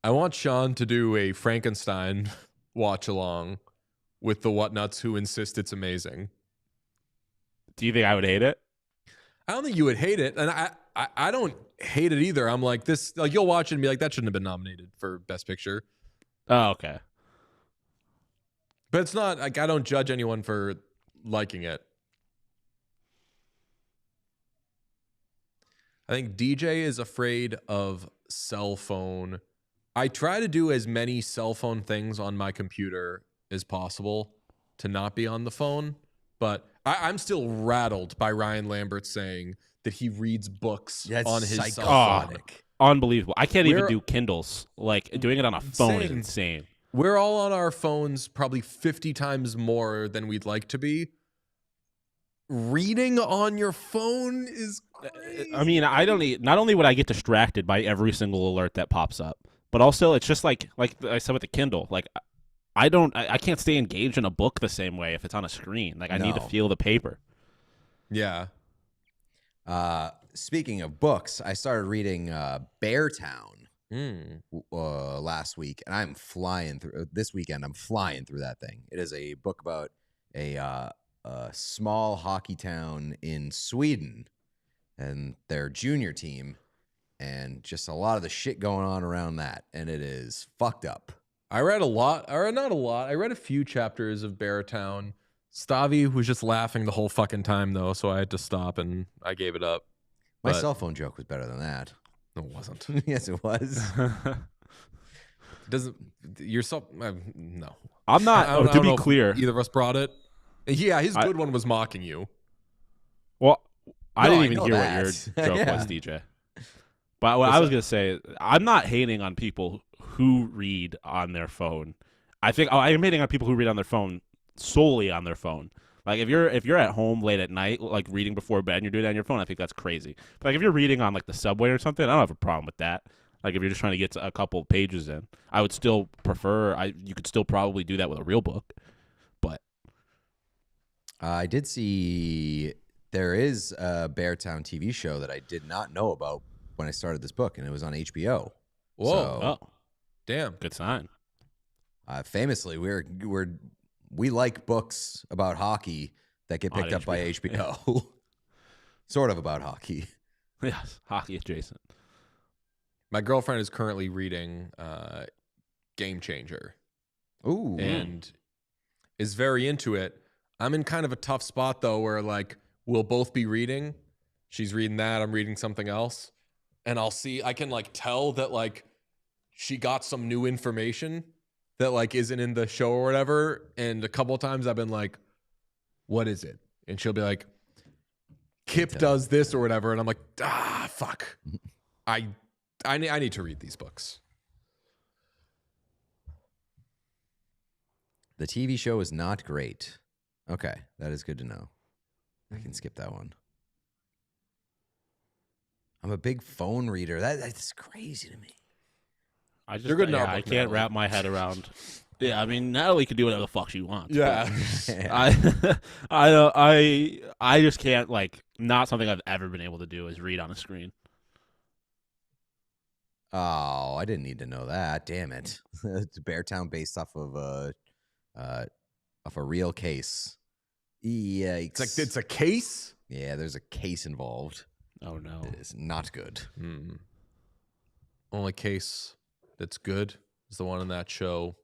S1: want Sean to do a Frankenstein watch along with the Whatnuts who insist it's amazing.
S2: Do you think I would hate it?
S1: I don't think you would hate it, and I don't hate it either. I'm like this, like you'll watch it and be like, that shouldn't have been nominated for Best Picture.
S2: Oh, okay.
S1: But it's not like I don't judge anyone for liking it. I think DJ is afraid of cell phone. I try to do as many cell phone things on my computer as possible to not be on the phone. But I'm still rattled by Ryan Lambert saying that he reads books on his cell phone.
S2: Unbelievable. I can't even do Kindles. Like, doing it on a phone is insane.
S1: We're all on our phones probably 50 times more than we'd like to be. Reading on your phone is crazy.
S2: I mean, not only would I get distracted by every single alert that pops up, but also it's just like I said with the Kindle, like I can't stay engaged in a book the same way if it's on a screen. Like I need to feel the paper.
S1: Yeah.
S3: Speaking of books, I started reading Beartown last week, and I'm flying through this weekend. I'm flying through that thing. It is a book about a small hockey town in Sweden and their junior team, and just a lot of the shit going on around that, and it is fucked up.
S1: I read a lot, or not a lot. I read a few chapters of Beartown. Stavi was just laughing the whole fucking time, though, so I had to stop, and I gave it up.
S3: My cell phone joke was better than that.
S1: No, it wasn't.
S3: Yes, it was.
S1: Doesn't your cell? No,
S2: I'm not. To be clear,
S1: either of us brought it. Yeah, his good one was mocking you.
S2: Well, I didn't even hear
S3: that.
S2: what your joke was, DJ. But what I was going to say, I'm not hating on people who read on their phone. I think I'm hating on people who read on their phone solely on their phone. Like if you're at home late at night, like reading before bed, and you're doing it on your phone, I think that's crazy. But like if you're reading on like the subway or something, I don't have a problem with that. Like if you're just trying to get a couple pages in, I would still prefer. You could still probably do that with a real book. But
S3: I did see there is a Beartown TV show that I did not know about when I started this book, and it was on HBO.
S1: Whoa!
S3: So,
S1: damn,
S2: good sign.
S3: Famously, we like books about hockey that get picked up by HBO. Yeah. Sort of about hockey.
S2: Yes, hockey adjacent.
S1: My girlfriend is currently reading Game Changer.
S3: Ooh.
S1: And is very into it. I'm in kind of a tough spot, though, where, like, we'll both be reading. She's reading that. I'm reading something else. And I can, like, tell that, like, she got some new information that, like, isn't in the show or whatever. And a couple of times I've been like, what is it? And she'll be like, Kip does this or whatever. And I'm like, fuck. I need to read these books.
S3: The TV show is not great. Okay, that is good to know. I can skip that one. I'm a big phone reader. That's crazy to me.
S2: I can't wrap my head around. Yeah, I mean, Natalie can do whatever the fuck she wants.
S1: Yeah,
S2: I just can't, like, not something I've ever been able to do is read on a screen.
S3: Oh, I didn't need to know that. Damn it! It's Beartown based off of a real case. Yikes!
S1: It's a case.
S3: Yeah, there's a case involved.
S2: Oh no,
S3: it is not good.
S1: Only case that's good is the one in that show,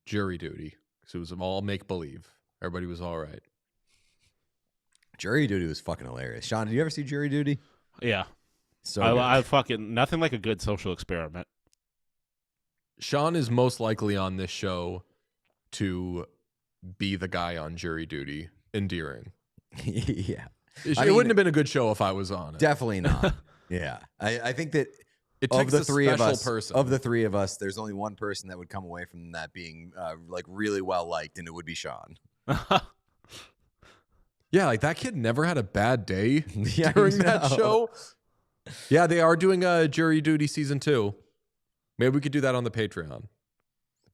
S1: Jury Duty, because it was all make believe. Everybody was all right.
S3: Jury Duty was fucking hilarious. Sean, did you ever see Jury Duty?
S2: Yeah.
S3: So
S2: I fucking nothing like a good social experiment.
S1: Sean is most likely on this show to be the guy on Jury Duty, endearing.
S3: Yeah.
S1: It wouldn't have been a good show if I was on it.
S3: Definitely not. Yeah. I think that
S1: it takes
S3: of the three of us, there's only one person that would come away from that being like really well liked, and it would be Sean.
S1: Yeah, like that kid never had a bad day during that show. Yeah, they are doing a Jury Duty season 2. Maybe we could do that on the Patreon.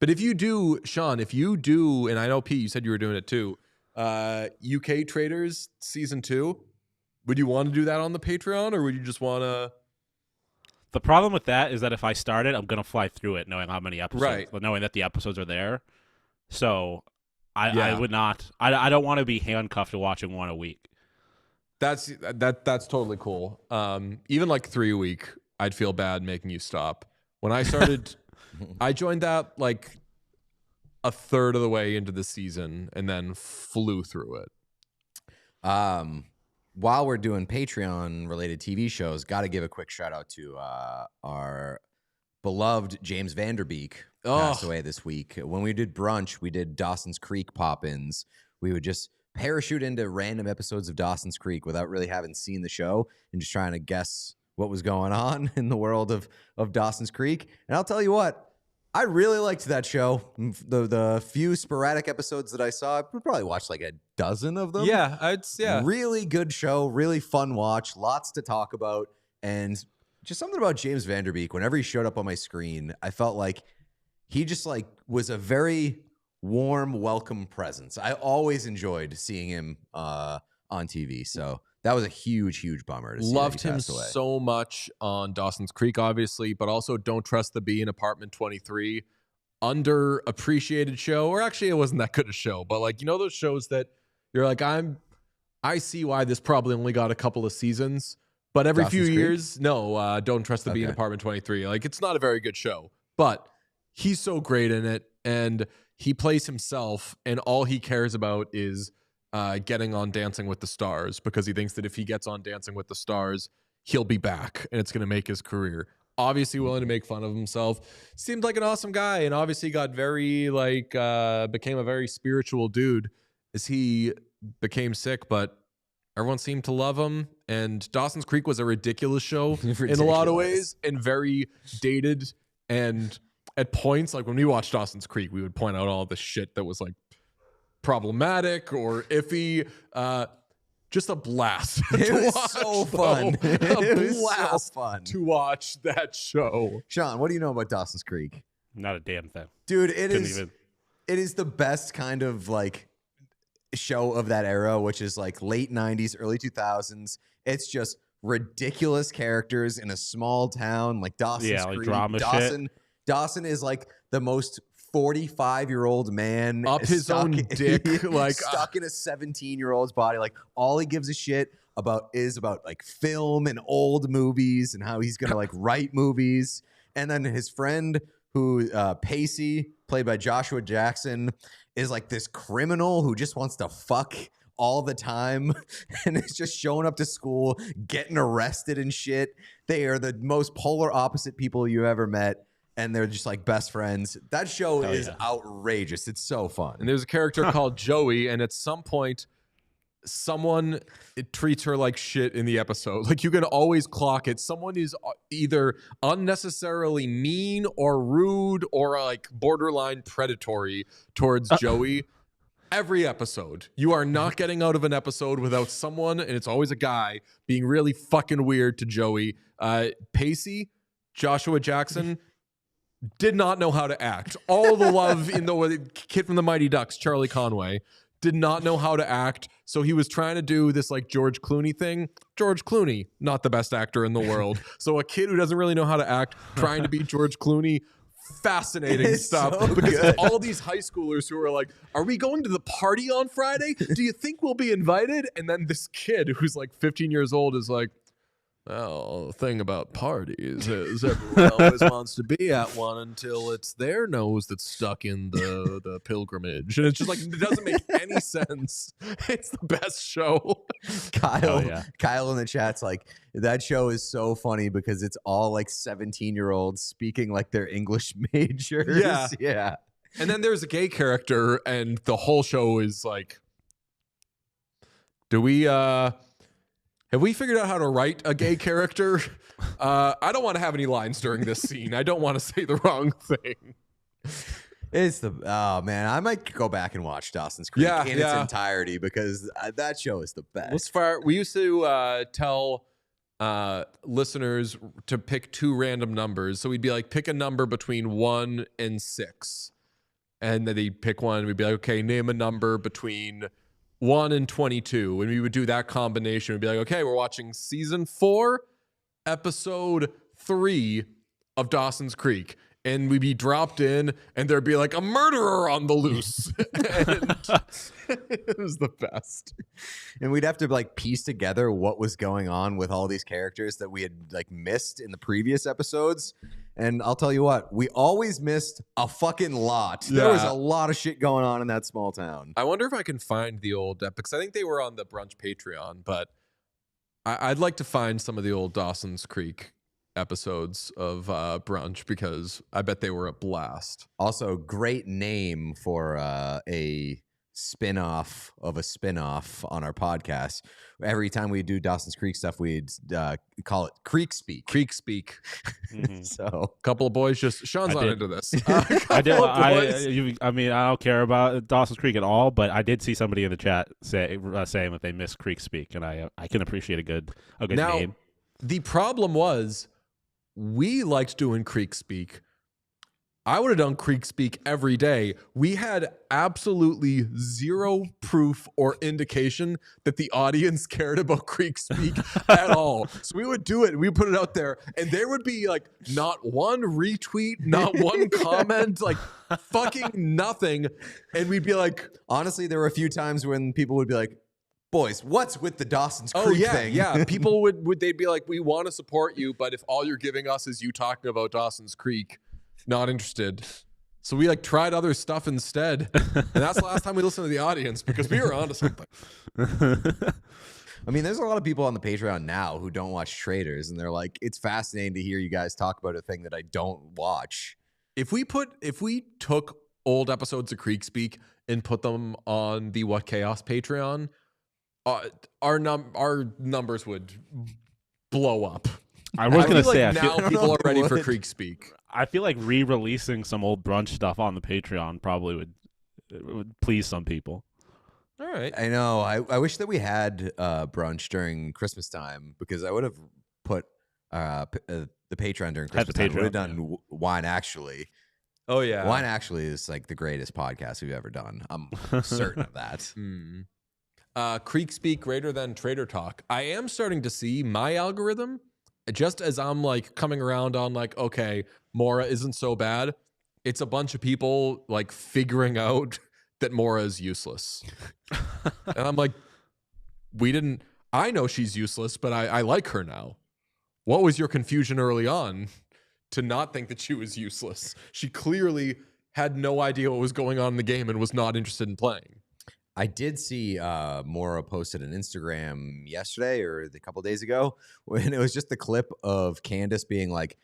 S1: But if you do, Sean, and I know Pete, you said you were doing it too. UK Traders season 2. Would you want to do that on the Patreon, or would you just want to?
S2: The problem with that is that if I start it, I'm gonna fly through it knowing how many episodes,
S1: right?
S2: Knowing that the episodes are there. So I would not. I don't want to be handcuffed to watching one a week.
S1: That's totally cool. Even like 3 a week, I'd feel bad making you stop. When I started, I joined that like a third of the way into the season and then flew through it.
S3: While we're doing Patreon related TV shows, got to give a quick shout out to our beloved James Vanderbeek, passed away this week. When we did brunch, we did Dawson's Creek pop-ins. We would just parachute into random episodes of Dawson's Creek without really having seen the show and just trying to guess what was going on in the world of Dawson's Creek. And I'll tell you what, I really liked that show. The few sporadic episodes that I saw, I probably watched like a dozen of them.
S1: Yeah.
S3: Really good show, really fun watch, lots to talk about. And just something about James Vanderbeek, whenever he showed up on my screen, I felt like he just like was a very warm, welcome presence. I always enjoyed seeing him on TV. So that was a huge bummer to see.
S1: Loved him so much on Dawson's Creek, obviously, but also Don't Trust the Bee in Apartment 23. Underappreciated show, or actually it wasn't that good a show, but like, you know, those shows that you're like, I see why this probably only got a couple of seasons, but every
S3: Dawson's
S1: few
S3: Creek?
S1: years, no, Don't Trust the Bee in Apartment 23. Like, it's not a very good show, but he's so great in it, and he plays himself, and all he cares about is getting on Dancing with the Stars, because he thinks that if he gets on Dancing with the Stars, he'll be back and it's going to make his career. Obviously willing to make fun of himself. Seemed like an awesome guy, and obviously got very like became a very spiritual dude as he became sick, but everyone seemed to love him. And Dawson's Creek was a ridiculous show in a lot of ways, and very dated. And at points, like when we watched Dawson's Creek, we would point out all the shit that was like problematic or iffy. Just a blast.
S3: It was so fun. It was so fun
S1: to watch that show.
S3: Sean, what do you know about Dawson's Creek?
S2: Not a damn thing,
S3: dude. It is the best kind of like show of that era, which is like late 90s, early 2000s. It's just ridiculous characters in a small town like Dawson's Creek.
S2: Drama shit.
S3: Dawson is like the most 45-year-old man
S1: up his own dick, like
S3: stuck in a 17-year-old's body. Like all he gives a shit about is about like film and old movies and how he's gonna like write movies. And then his friend, who Pacey, played by Joshua Jackson, is like this criminal who just wants to fuck all the time and is just showing up to school, getting arrested and shit. They are the most polar opposite people you ever met. And they're just like best friends. That show is outrageous. It's so fun.
S1: And there's a character called Joey, and at some point, someone treats her like shit in the episode. Like, you can always clock it. Someone is either unnecessarily mean or rude or like borderline predatory towards Joey. Every episode. You are not getting out of an episode without someone, and it's always a guy, being really fucking weird to Joey. Pacey, Joshua Jackson, did not know how to act. All the love in the kid from the Mighty Ducks, Charlie Conway, did not know how to act. So he was trying to do this like George Clooney thing. George Clooney, not the best actor in the world. So a kid who doesn't really know how to act, trying to be George Clooney, fascinating stuff.
S3: So
S1: because
S3: good.
S1: all these high schoolers who are like, are we going to the party on Friday? Do you think we'll be invited? And then this kid who's like 15 years old is like, well, the thing about parties is everyone always wants to be at one until it's their nose that's stuck in the pilgrimage. And it's just like, it doesn't make any sense. It's the best show.
S3: Kyle in the chat's like, that show is so funny because it's all like 17-year-olds speaking like they're English majors. Yeah.
S1: And then there's a gay character, and the whole show is like, have we figured out how to write a gay character? I don't want to have any lines during this scene. I don't want to say the wrong thing.
S3: Oh man, I might go back and watch Dawson's Creek in its entirety because that show is the best.
S1: We used to tell listeners to pick 2 random numbers. So we'd be like, pick a number between 1 and 6. And then they'd pick one. We'd be like, okay, name a number between 1 and 22, when we would do that combination, we'd be like, okay, we're watching season 4, episode 3 of Dawson's Creek. And we'd be dropped in, and there'd be like a murderer on the loose. And it was the best.
S3: And we'd have to like piece together what was going on with all these characters that we had like missed in the previous episodes. And I'll tell you what, we always missed a fucking lot.
S1: Yeah.
S3: There was a lot of shit going on in that small town.
S1: I wonder if I can find the old epics. I think they were on the Brunch Patreon, but I'd like to find some of the old Dawson's Creek episodes of Brunch, because I bet they were a blast.
S3: Also, great name for a spin-off of a spin-off on our podcast. Every time we do Dawson's Creek stuff, we'd call it Creek Speak.
S1: Creek Speak.
S3: So
S1: A couple of boys just... Sean's not into this.
S2: I did. I mean, I don't care about Dawson's Creek at all, but I did see somebody in the chat saying that they miss Creek Speak, and I can appreciate a good
S1: now,
S2: name.
S1: The problem was, we liked doing Creek Speak. I would have done Creek Speak every day. We had absolutely zero proof or indication that the audience cared about Creek Speak at all. So we would do it, we put it out there, and there would be like not one retweet, not one comment, like fucking nothing. And we'd be like,
S3: honestly, there were a few times when people would be like, boys, what's with the Dawson's Creek thing?
S1: Yeah. People would they'd be like, we want to support you, but if all you're giving us is you talking about Dawson's Creek, not interested. So we like tried other stuff instead. And that's the last time we listened to the audience, because we were onto something.
S3: I mean, there's a lot of people on the Patreon now who don't watch Traders, and they're like, it's fascinating to hear you guys talk about a thing that I don't watch.
S1: If we took old episodes of Creek Speak and put them on the What Chaos Patreon, our numbers would blow up.
S2: I was going to say,
S1: like now people are ready for Creek Speak.
S2: I feel like re-releasing some old Brunch stuff on the Patreon probably would please some people.
S1: All right.
S3: I know. I wish that we had Brunch during Christmas time, because I would have put the Patreon during Christmas time. We would have done Wine Actually.
S1: Oh, yeah.
S3: Wine Actually is like the greatest podcast we've ever done. I'm certain of that.
S1: Creek Speak greater than Trader Talk. I am starting to see my algorithm, just as I'm like coming around on like, okay, Mora isn't so bad. It's a bunch of people like figuring out that Mora is useless. And I'm like, I know she's useless, but I like her now. What was your confusion early on to not think that she was useless? She clearly had no idea what was going on in the game and was not interested in playing.
S3: I did see Mora posted an Instagram yesterday or a couple days ago, when it was just the clip of Candace being like,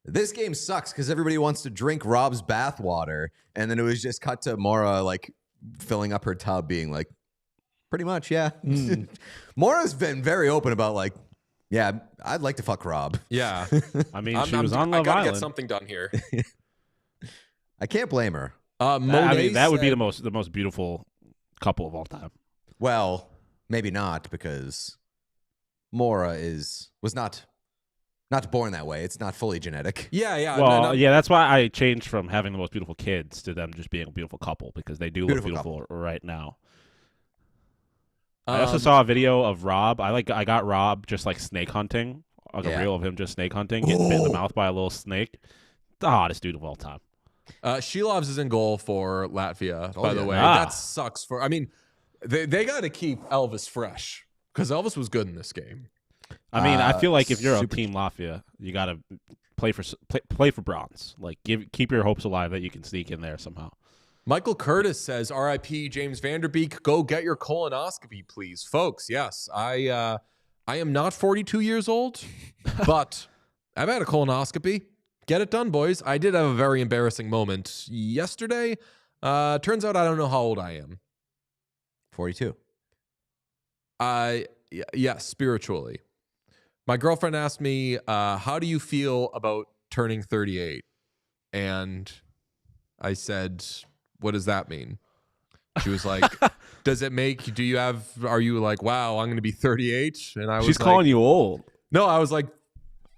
S3: this game sucks because everybody wants to drink Rob's bathwater. And then it was just cut to Mora like filling up her tub, being like, pretty much, yeah. Mora's been very open about like, yeah, I'd like to fuck Rob.
S1: Yeah.
S2: I mean, she was on Love
S1: I gotta
S2: Island.
S1: get something done here.
S3: I can't blame her.
S2: I mean, that would be the most beautiful couple of all time.
S3: Well, maybe not, because Mora was not born that way. It's not fully genetic.
S1: Yeah.
S2: Well, yeah, that's why I changed from having the most beautiful kids to them just being a beautiful couple, because they do look beautiful right now. I also saw a video of Rob. I got Rob just like snake hunting, like a reel of him just snake hunting, getting bit in the mouth by a little snake. The hottest dude of all time.
S1: Shelovs is in goal for Latvia, by the way. That sucks for... I mean, they got to keep Elvis fresh, because Elvis was good in this game.
S2: I mean, I feel like if you're a Team Latvia, you got to play for bronze. Like, keep your hopes alive that you can sneak in there somehow.
S1: Michael Curtis says, R.I.P. James Vanderbeek, go get your colonoscopy, please. Folks, yes, I am not 42 years old, but I've had a colonoscopy. Get it done, boys. I did have a very embarrassing moment yesterday. Turns out I don't know how old I am.
S3: 42.
S1: Yes, spiritually. My girlfriend asked me, how do you feel about turning 38? And I said, what does that mean? She was like, are you like, wow, I'm going to be 38? And I was
S2: She's calling you old.
S1: No, I was like,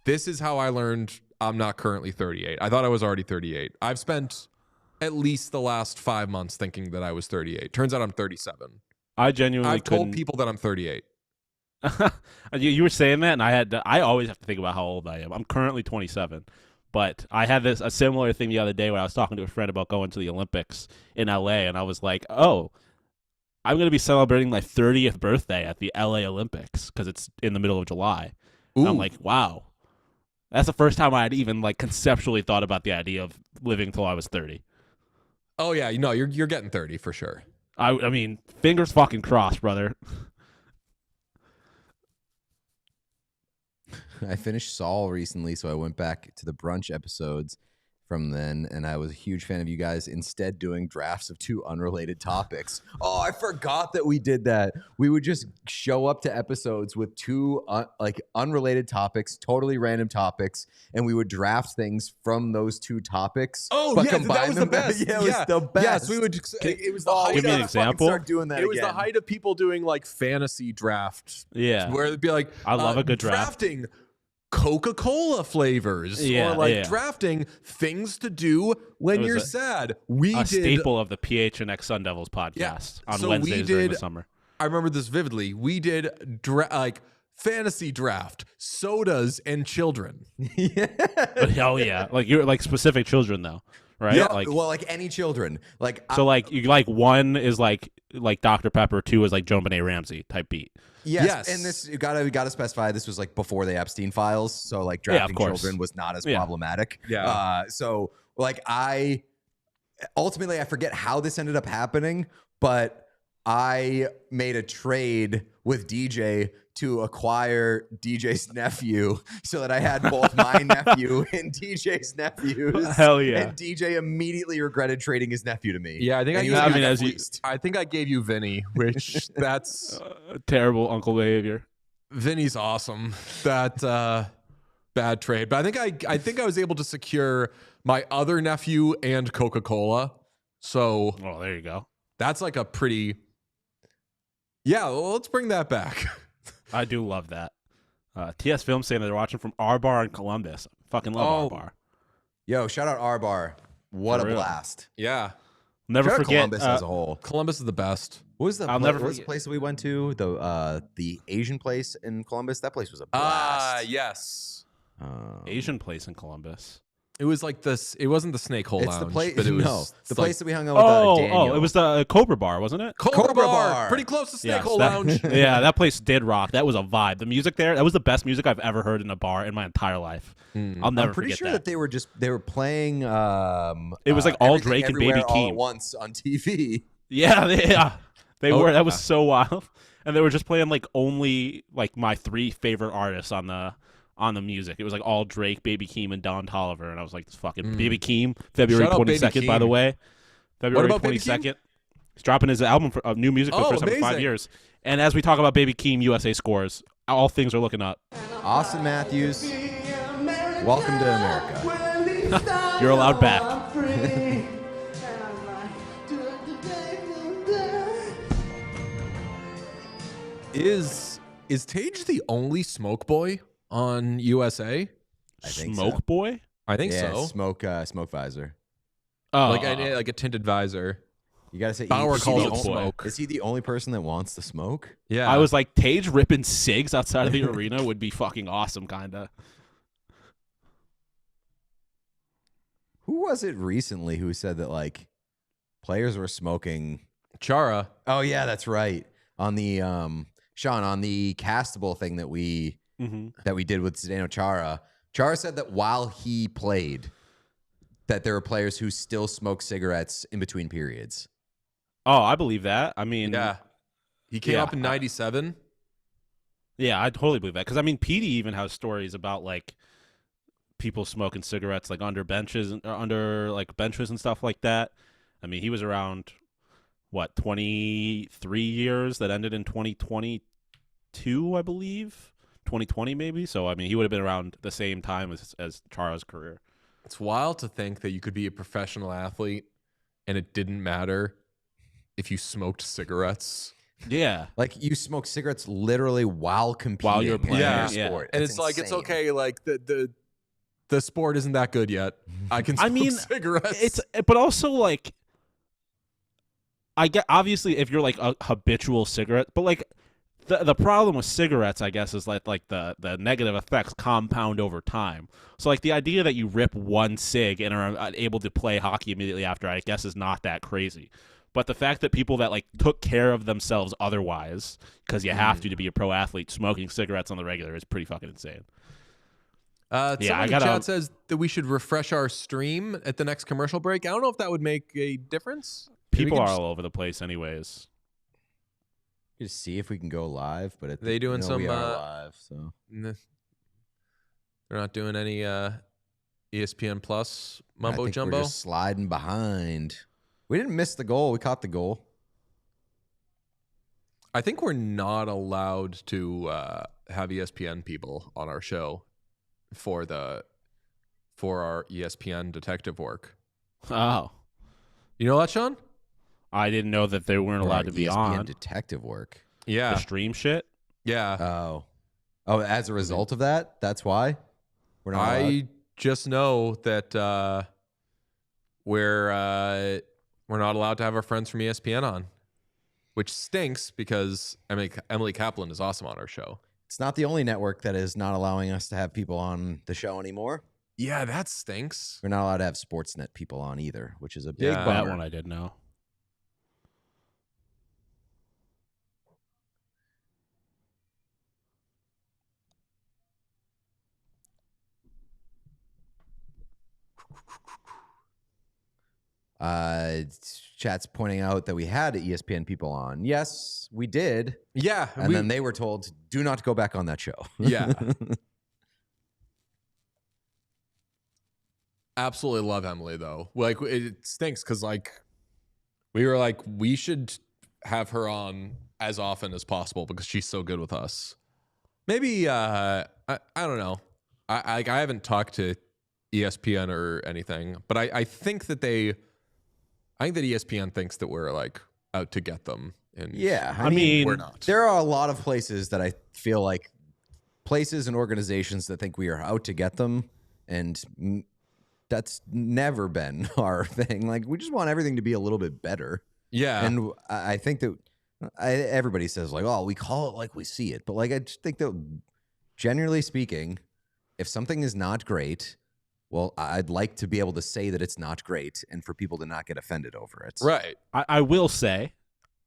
S1: this is how I learned I'm not currently 38. I thought I was already 38. I've spent at least the last 5 months thinking that I was 38. Turns out I'm 37.
S2: I genuinely
S1: I've told people that I'm 38.
S2: You were saying that, and I always have to think about how old I am. I'm currently 27, but I had a similar thing the other day when I was talking to a friend about going to the Olympics in LA, and I was like, oh, I'm going to be celebrating my 30th birthday at the LA Olympics because it's in the middle of July. And I'm like, wow. That's the first time I had even like conceptually thought about the idea of living till I was 30.
S1: Oh yeah, you're getting 30 for sure.
S2: I mean, fingers fucking crossed, brother.
S3: I finished Saul recently, so I went back to the brunch episodes from then, and I was a huge fan of you guys instead doing drafts of 2 unrelated topics. Oh, I forgot that we did that. We would just show up to episodes with 2 unrelated topics, totally random topics, and we would draft things from those 2 topics.
S1: Oh,
S3: but
S1: yeah, that was the best.
S3: Yeah, it was the best.
S1: Yes, we would. It was the height.
S2: Give me an
S3: gotta fucking
S2: example.
S3: Start doing that
S1: It was
S3: again.
S1: the height of people doing like fantasy draft.
S2: Yeah.
S1: Where it'd be like,
S2: I love a good draft.
S1: Drafting Coca-Cola flavors, or like drafting things to do when you're sad. We
S2: a
S1: did
S2: staple of the PHNX Sun Devils podcast on
S1: so
S2: Wednesdays during the summer.
S1: I remember this vividly. We did like fantasy draft, sodas and children.
S2: Hell yeah, like you're like specific children though, right?
S3: Yeah,
S2: like,
S3: well, like any children. Like
S2: so, like you like 1 is like Dr. Pepper, 2 is like Joan Benet Ramsey type beat.
S3: Yes, and this you gotta specify this was like before the Epstein files, so like drafting children was not as problematic.
S1: Yeah.
S3: So like I forget how this ended up happening, but I made a trade with DJ to acquire DJ's nephew so that I had both my nephew and DJ's nephews.
S2: Hell yeah.
S3: And DJ immediately regretted trading his nephew to me.
S1: Yeah, I think
S3: I
S1: think I gave you Vinny, which that's
S2: terrible uncle behavior.
S1: Vinny's awesome. That bad trade. But I think I was able to secure my other nephew and Coca-Cola. So
S2: there you go.
S1: That's like a pretty well, let's bring that back.
S2: I do love that. TS Film saying that they're watching from R Bar in Columbus. Fucking love R Bar.
S3: Yo, shout out R Bar. What a blast.
S1: Yeah.
S2: Never
S3: shout out
S2: forget
S3: Columbus as a whole.
S1: Clolumbus is the best.
S3: What was the
S2: never
S3: what was the
S2: forget.
S3: place that we went to? The Asian place in Columbus? That place was a blast.
S1: Yes.
S2: Asian place in Columbus.
S1: It was like this. It wasn't the Snake Hole
S3: It's
S1: Lounge.
S3: the place.
S1: But it was
S3: No, the
S1: like
S3: place that we hung out with Daniel.
S2: It was the Cobra Bar, wasn't it?
S1: Cobra Bar.
S3: Bar.
S1: Pretty close to Snake
S2: Yes,
S1: Hole
S2: that-
S1: Lounge.
S2: Yeah, that place did rock. That was a vibe. The music there, that was the best music I've ever heard in a bar in my entire life. I'll never
S3: I'm pretty
S2: forget
S3: sure
S2: that.
S3: that they were playing.
S2: It was like all
S3: Everything
S2: Drake and
S3: Everywhere
S2: Baby
S3: all
S2: Keem.
S3: at once on TV.
S2: Yeah, they were.
S1: yeah.
S2: That was so wild, and they were just playing like only like my 3 favorite artists on the music. It was like all Drake, Baby Keem, and Don Toliver, and I was like, "This fucking Baby Keem." February
S1: Shout out Baby
S2: 22nd, by the
S1: Keem.
S2: way. February
S1: about Baby
S2: 22nd. He's dropping his album of new music for the first time in 5
S1: amazing.
S2: years. And as we talk about Baby Keem, USA scores. All things are looking up.
S3: Auston Matthews, welcome to America.
S2: You're allowed back.
S1: Is Tage the only smoke boy on USA?
S3: I think
S2: Smoke
S3: so.
S2: Boy.
S1: I think so.
S3: Smoke visor.
S2: Oh,
S1: Like a tinted visor.
S3: You gotta say
S1: Bauer
S3: is he
S1: calls
S3: the
S1: it
S3: only-
S1: smoke.
S3: Is he the only person that wants the smoke?
S1: Yeah.
S2: I was like, Tage ripping cigs outside of the arena would be fucking awesome, kinda.
S3: Who was it recently who said that like players were smoking?
S1: Chara.
S3: Oh yeah, that's right. On the Sean, on the castable thing that we did with Zdeno Chara, Chara said that while he played, that there were players who still smoke cigarettes in between periods.
S2: Oh, I believe that. I mean,
S1: Yeah. He came
S2: Yeah.
S1: up in 97.
S2: yeah, I totally believe that. Because, I mean, Petey even has stories about, like, people smoking cigarettes, like, under benches and stuff like that. I mean, he was around, 23 years that ended in 2022, I believe? 2020, maybe? So, I mean, he would have been around the same time as Chara's career.
S1: It's wild to think that you could be a professional athlete and it didn't matter if you smoked cigarettes.
S2: Yeah.
S3: Like you smoke cigarettes literally while competing.
S2: While you're playing,
S3: in your
S2: yeah.
S3: sport.
S1: And
S3: That's
S1: it's like, it's
S3: insane.
S1: okay. Like the sport isn't that good yet. I can smoke cigarettes.
S2: But also, like, I get obviously if you're like a habitual cigarette, but like the problem with cigarettes, I guess, is like the negative effects compound over time. So like the idea that you rip one cig and are able to play hockey immediately after, I guess, is not that crazy. But the fact that people that like took care of themselves otherwise, because you have to be a pro athlete, smoking cigarettes on the regular is pretty fucking insane.
S1: Someone in the chat says that we should refresh our stream at the next commercial break. I don't know if that would make a difference.
S2: People are all over the place anyways.
S3: Just see if we can go live, but
S1: they doing some
S3: we are live, so
S1: they're not doing any ESPN Plus mumbo jumbo.
S3: We're just sliding behind. We didn't miss the goal. We caught the goal.
S1: I think we're not allowed to have ESPN people on our show for our ESPN detective work.
S2: Oh,
S1: you know that, Sean?
S2: I didn't know that they weren't allowed to be
S3: ESPN
S2: on
S3: detective work.
S1: Yeah,
S2: the stream shit.
S1: Yeah.
S3: Oh, as a result of that, that's why we're not.
S1: I just know that we're not allowed to have our friends from ESPN on, which stinks because Emily Kaplan is awesome on our show.
S3: It's not the only network that is not allowing us to have people on the show anymore.
S1: Yeah, that stinks.
S3: We're not allowed to have Sportsnet people on either, which is a big
S1: Yeah.
S3: bummer.
S2: That one I did know.
S3: Chat's pointing out that we had ESPN people on. Yes, we did.
S1: Yeah.
S3: And then they were told, do not go back on that show.
S1: Yeah. Absolutely love Emily, though. Like, it stinks because, like, we were like, we should have her on as often as possible because she's so good with us. Maybe, I don't know. I haven't talked to ESPN or anything, but I think that I think that ESPN thinks that we're like out to get them. And
S3: yeah,
S2: I mean,
S1: we're not.
S3: There are a lot of places that I feel like places and organizations that think we are out to get them, and that's never been our thing. Like, we just want everything to be a little bit better.
S1: Yeah,
S3: and I think that everybody says like, oh, we call it like we see it, but like I just think that generally speaking, if something is not great, well, I'd like to be able to say that it's not great and for people to not get offended over it.
S1: right.
S2: I will say,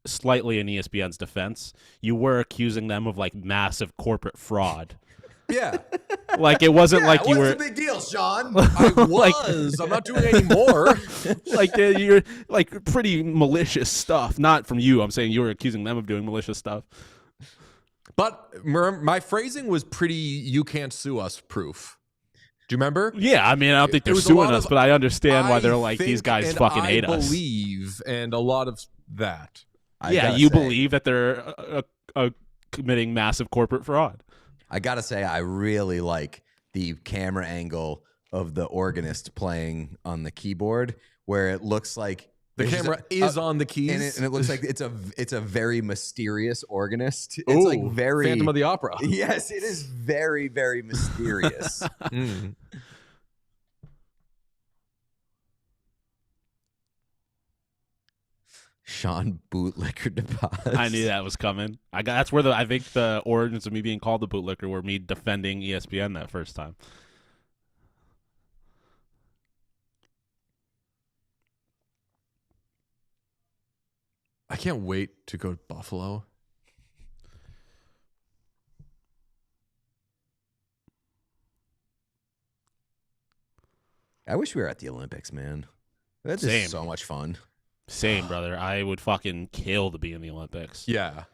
S2: slightly in ESPN's defense, you were accusing them of like massive corporate fraud.
S1: Yeah.
S2: Like it wasn't like you were.
S3: What's the big deal, Sean?
S1: I was. I'm not doing it anymore.
S2: Like you're like pretty malicious stuff. Not from you. I'm saying you were accusing them of doing malicious stuff.
S1: But my phrasing was pretty "you can't sue us" proof. Do you remember?
S2: Yeah, I mean, I don't think they're suing us, but I understand why they're like, these guys fucking hate us.
S1: I believe, and a lot of that.
S2: Yeah, you believe that they're committing massive corporate fraud.
S3: I gotta say, I really like the camera angle of the organist playing on the keyboard, where it looks like
S1: the camera is on the keys,
S3: and it looks like it's a very mysterious organist. It's like very
S1: Phantom of the Opera.
S3: Yes, it is very, very mysterious. Sean Bootlicker deposit.
S2: I knew that was coming. That's where I think the origins of me being called the bootlicker were me defending ESPN that first time.
S1: I can't wait to go to Buffalo.
S3: I wish we were at the Olympics, man. That's just so much fun.
S2: Same, brother. I would fucking kill to be in the Olympics.
S1: Yeah.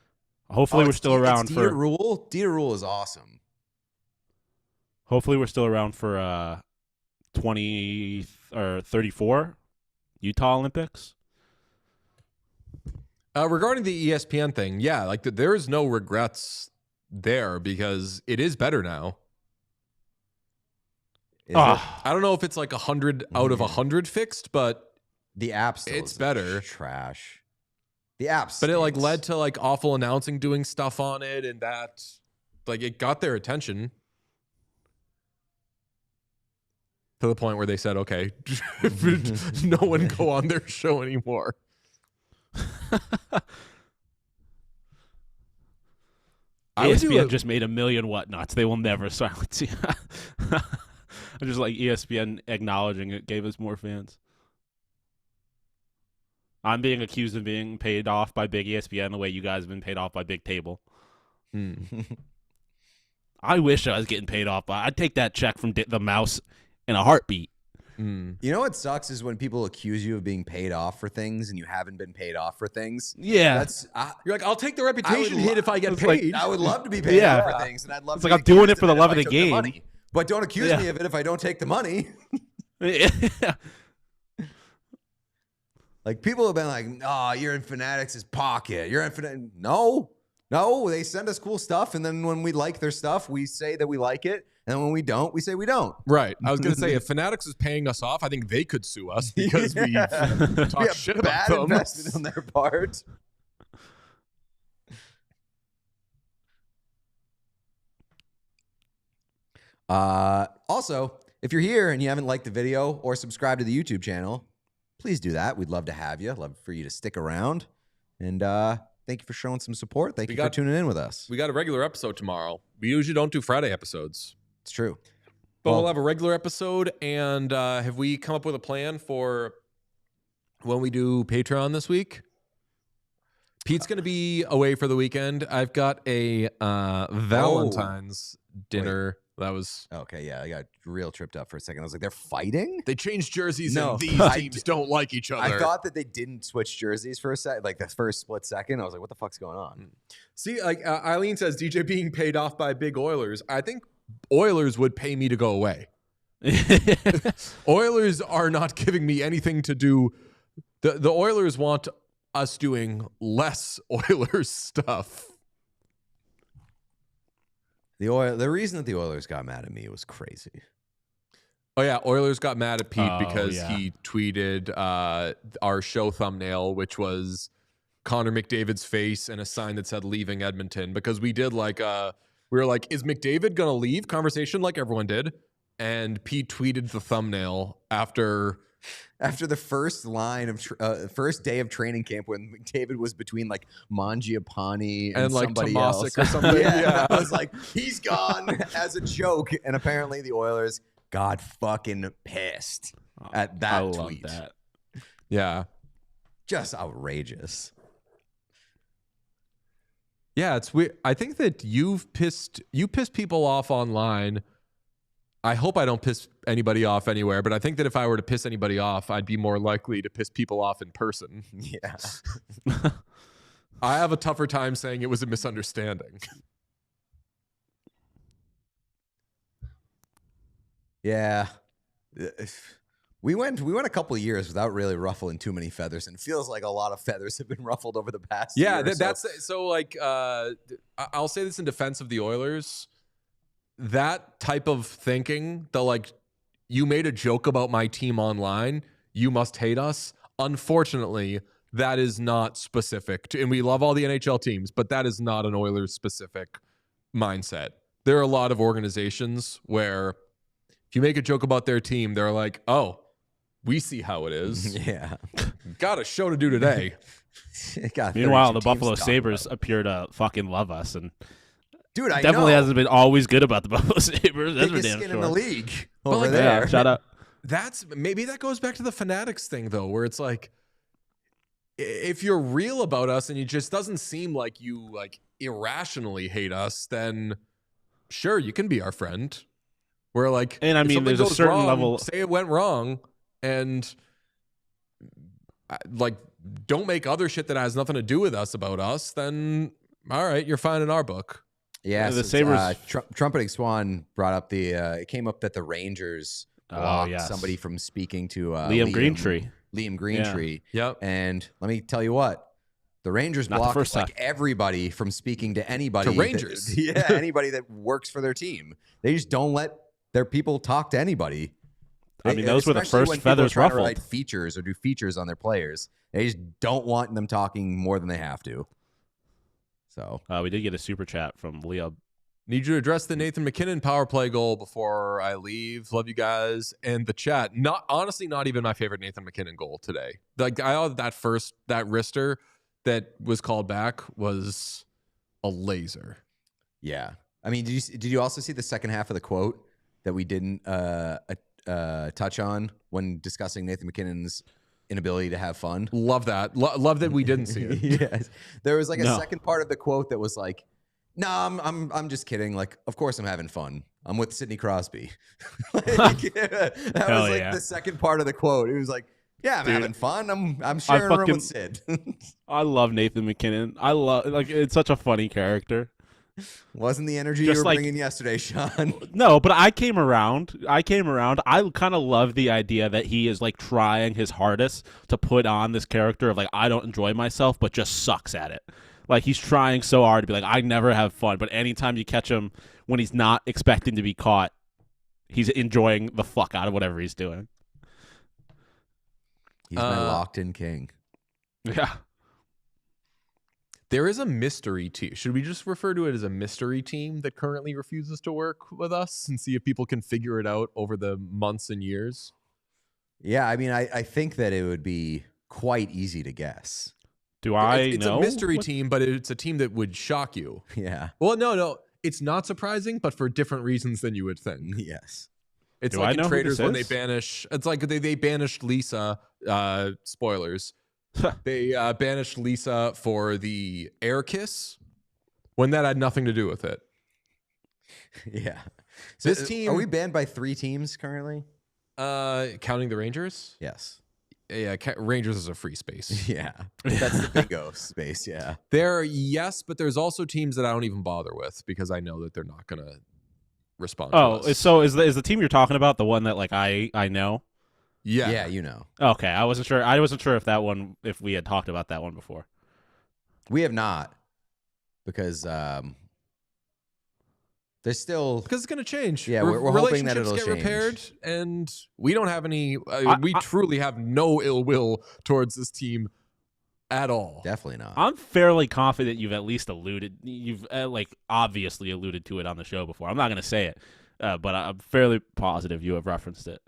S2: Hopefully we're still around for
S3: Dieter Rule. Dieter Rule is awesome.
S2: Hopefully we're still around for 20 or 34 Utah Olympics.
S1: Regarding the ESPN thing, yeah, like there is no regrets there because it is better now. I don't know if it's like 100 out of 100 fixed, but
S3: the app still
S1: it's better.
S3: Trash. The app,
S1: but it like led to like awful announcing doing stuff on it, and that like it got their attention to the point where they said, "Okay, no one go on their show anymore."
S2: ESPN just made 1 million whatnots. They will never silence you. I'm just like ESPN acknowledging it gave us more fans. I'm being accused of being paid off by Big ESPN the way you guys have been paid off by Big Table. I wish I was getting paid off by. I'd take that check from the mouse in a heartbeat.
S3: You know what sucks is when people accuse you of being paid off for things and you haven't been paid off for things.
S2: Yeah,
S1: you're like, I'll take the reputation hit if I get paid.
S3: I would love to be paid off for things, and I'd love.
S2: It's like I'm doing it for the love of the game.
S3: Money. But don't accuse me of it if I don't take the money. Like people have been like, "Oh, you're in Fanatics' pocket. You're in Fanatics." No, they send us cool stuff, and then when we like their stuff, we say that we like it. And when we don't, we say we don't.
S1: Right. I was going to say, if Fanatics is paying us off, I think they could sue us because we talk shit about them.
S3: Invested on their part. Also, if you're here and you haven't liked the video or subscribed to the YouTube channel, please do that. We'd love to have you. Love for you to stick around. And thank you for showing some support. Thank you for tuning in with us.
S1: We got a regular episode tomorrow. We usually don't do Friday episodes.
S3: It's true.
S1: But we'll have a regular episode. And have we come up with a plan for when we do Patreon this week? Pete's going to be away for the weekend. I've got a Valentine's dinner. That was...
S3: Okay, yeah. I got real tripped up for a second. I was like, they're fighting?
S1: They changed jerseys and these teams don't like each other.
S3: I thought that they didn't switch jerseys for a second, like the first split second. I was like, what the fuck's going on?
S1: See, like Eileen says, DJ being paid off by big Oilers. I think Oilers would pay me to go away. Oilers are not giving me anything to do. The Oilers want us doing less Oilers stuff.
S3: The reason that the Oilers got mad at me was crazy.
S1: Oh yeah, Oilers got mad at Pete because he tweeted our show thumbnail, which was Connor McDavid's face and a sign that said "Leaving Edmonton." Because we did like we were like, "Is McDavid gonna leave?" conversation like everyone did, and Pete tweeted the thumbnail after
S3: the first line of first day of training camp when McDavid was between like Mangiapane and like somebody else
S1: or something.
S3: Yeah, I was like, he's gone as a joke, and apparently the Oilers got fucking pissed at that tweet.
S2: Love that.
S1: Yeah,
S3: just outrageous.
S1: Yeah, it's weird. I think that you pissed people off online. I hope I don't piss anybody off anywhere, but I think that if I were to piss anybody off, I'd be more likely to piss people off in person.
S3: Yeah.
S1: I have a tougher time saying it was a misunderstanding.
S3: Yeah. We went a couple of years without really ruffling too many feathers, and it feels like a lot of feathers have been ruffled over the past year.
S1: Yeah, that's so like I'll say this in defense of the Oilers. That type of thinking, the like, you made a joke about my team online, you must hate us. Unfortunately, that is not specific to, and we love all the NHL teams, but that is not an Oilers specific mindset. There are a lot of organizations where if you make a joke about their team, they're like, oh, we see how it is.
S3: Yeah.
S1: Got a show to do today.
S2: Meanwhile, the Buffalo Sabres appear to fucking love us, and
S3: dude, I
S2: definitely
S3: know.
S2: hasn't been always good about the Buffalo Sabres. That's for
S3: biggest
S2: damn
S3: skin
S2: sure.
S3: in the league
S1: But
S3: over
S1: like,
S3: there.
S2: Yeah, shut up.
S1: That's maybe that goes back to the Fanatics thing though, where it's like, if you're real about us and it just doesn't seem like you like irrationally hate us, then sure, you can be our friend. We're like,
S2: and I mean, there's a certain
S1: wrong,
S2: level.
S1: Say it went wrong, and like, don't make other shit that has nothing to do with us about us. Then all right, you're fine in our book.
S3: Yeah,
S2: the Sabres.
S3: Trumpeting Swan brought up it came up that the Rangers blocked somebody from speaking to
S2: Liam Greentree.
S3: Liam Greentree.
S1: Yeah. Yep.
S3: And let me tell you what, the Rangers blocked like everybody from speaking to anybody.
S1: To Rangers.
S3: Anybody that works for their team. They just don't let their people talk to anybody.
S2: I mean, those were the
S3: Especially
S2: first
S3: when people
S2: feathers
S3: are trying to
S2: ruffled.
S3: write features or do features on their players. They just don't want them talking more than they have to. So
S2: We did get a super chat from Leo.
S1: Need you to address the Nathan McKinnon power play goal before I leave. Love you guys. And the chat, not even my favorite Nathan McKinnon goal today. Like I thought that wrister, that was called back was a laser.
S3: Yeah. I mean, did you also see the second half of the quote that we didn't touch on when discussing Nathan McKinnon's inability to have fun?
S1: Love that. Love that we didn't see it.
S3: Yes. There was like a second part of the quote that was like, "No, I'm just kidding. Like, of course I'm having fun. I'm with Sidney Crosby." That was like the second part of the quote. It was like, "Yeah, I'm having fun. I'm sharing a room with Sid."
S2: I love Nathan McKinnon. I love it's such a funny character.
S3: Wasn't the energy you were bringing yesterday, Sean?
S2: No, but I came around. I kind of love the idea that he is like trying his hardest to put on this character of like, I don't enjoy myself, but just sucks at it. Like, he's trying so hard to be like, I never have fun. But anytime you catch him when he's not expecting to be caught, he's enjoying the fuck out of whatever he's doing.
S3: He's my locked-in king.
S2: Yeah.
S1: There is a mystery team. Should we just refer to it as a mystery team that currently refuses to work with us and see if people can figure it out over the months and years?
S3: Yeah, I mean, I think that it would be quite easy to guess.
S2: Do I
S1: it's
S2: know?
S1: It's a mystery team, but it's a team that would shock you.
S3: Yeah.
S1: Well, no. It's not surprising, but for different reasons than you would think.
S3: Yes.
S1: It's
S2: Do
S1: like
S2: I know
S1: in
S2: who
S1: Traders
S2: this
S1: when
S2: is?
S1: they banish. It's like they banished Lisa. Spoilers. They banished Lisa for the air kiss when that had nothing to do with it.
S3: Yeah. So
S1: This team,
S3: are we banned by 3 teams currently?
S1: counting the Rangers?
S3: Yes.
S1: Yeah, Rangers is a free space.
S3: Yeah. That's the big O space, yeah.
S1: Yes, but there's also teams that I don't even bother with because I know that they're not going to respond.
S2: Oh,
S1: to us.
S2: so is the team you're talking about the one that like I know?
S1: Yeah.
S3: Yeah, you know.
S2: Okay, I wasn't sure. I wasn't sure if we had talked about that one before.
S3: We have not because there's still
S1: Because it's going to change.
S3: Yeah, we're hoping that it'll
S1: Relationships get
S3: change.
S1: repaired, and we don't have any. We truly have no ill will towards this team at all.
S3: definitely not.
S2: I'm fairly confident you've at least you've like obviously alluded to it on the show before. I'm not going to say it, but I'm fairly positive you have referenced it.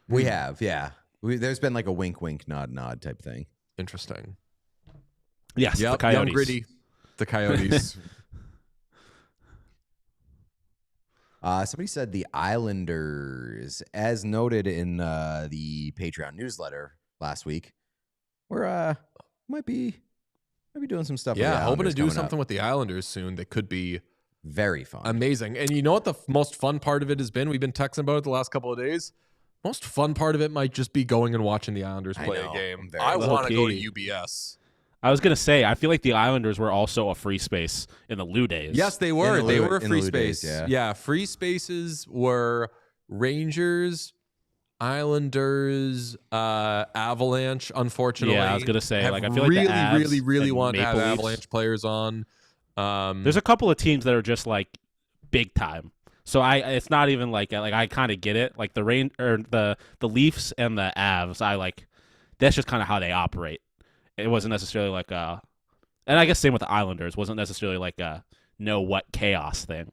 S3: We have, yeah. There's been like a wink, wink, nod, nod type thing.
S1: Interesting.
S2: Yes,
S1: Yep,
S2: the Coyotes.
S1: young gritty. The Coyotes.
S3: Somebody said the Islanders, as noted in the Patreon newsletter last week, we're might be doing some stuff. with the
S1: Yeah, hoping to
S3: Islanders
S1: do
S3: coming
S1: something
S3: up.
S1: with the Islanders soon that could be
S3: Very fun.
S1: amazing. And you know what the most fun part of it has been? We've been texting about it the last couple of days. Most fun part of it might just be going and watching the Islanders
S3: I
S1: play
S3: know.
S1: a game.
S3: I'm very
S1: I want to go to
S2: low-key.
S1: UBS.
S2: I was gonna say I feel like the Islanders were also a free space in the Lou days.
S1: Yes, they were.
S3: In the
S1: They
S3: Lou-
S1: were a
S3: in the
S1: free
S3: Lou days,
S1: space.
S3: yeah.
S1: Free spaces were Rangers, Islanders, Avalanche. Unfortunately,
S2: Yeah, I was gonna say,
S1: have
S2: like, I feel like the Avs
S1: really
S2: and
S1: want to have
S2: Maple Leafs.
S1: Avalanche players on.
S2: There's a couple of teams that are just like big time. So it's not even like I kind of get it. Like the Leafs and the Avs, that's just kind of how they operate. It wasn't necessarily like and I guess same with the Islanders, wasn't necessarily like a know what chaos thing.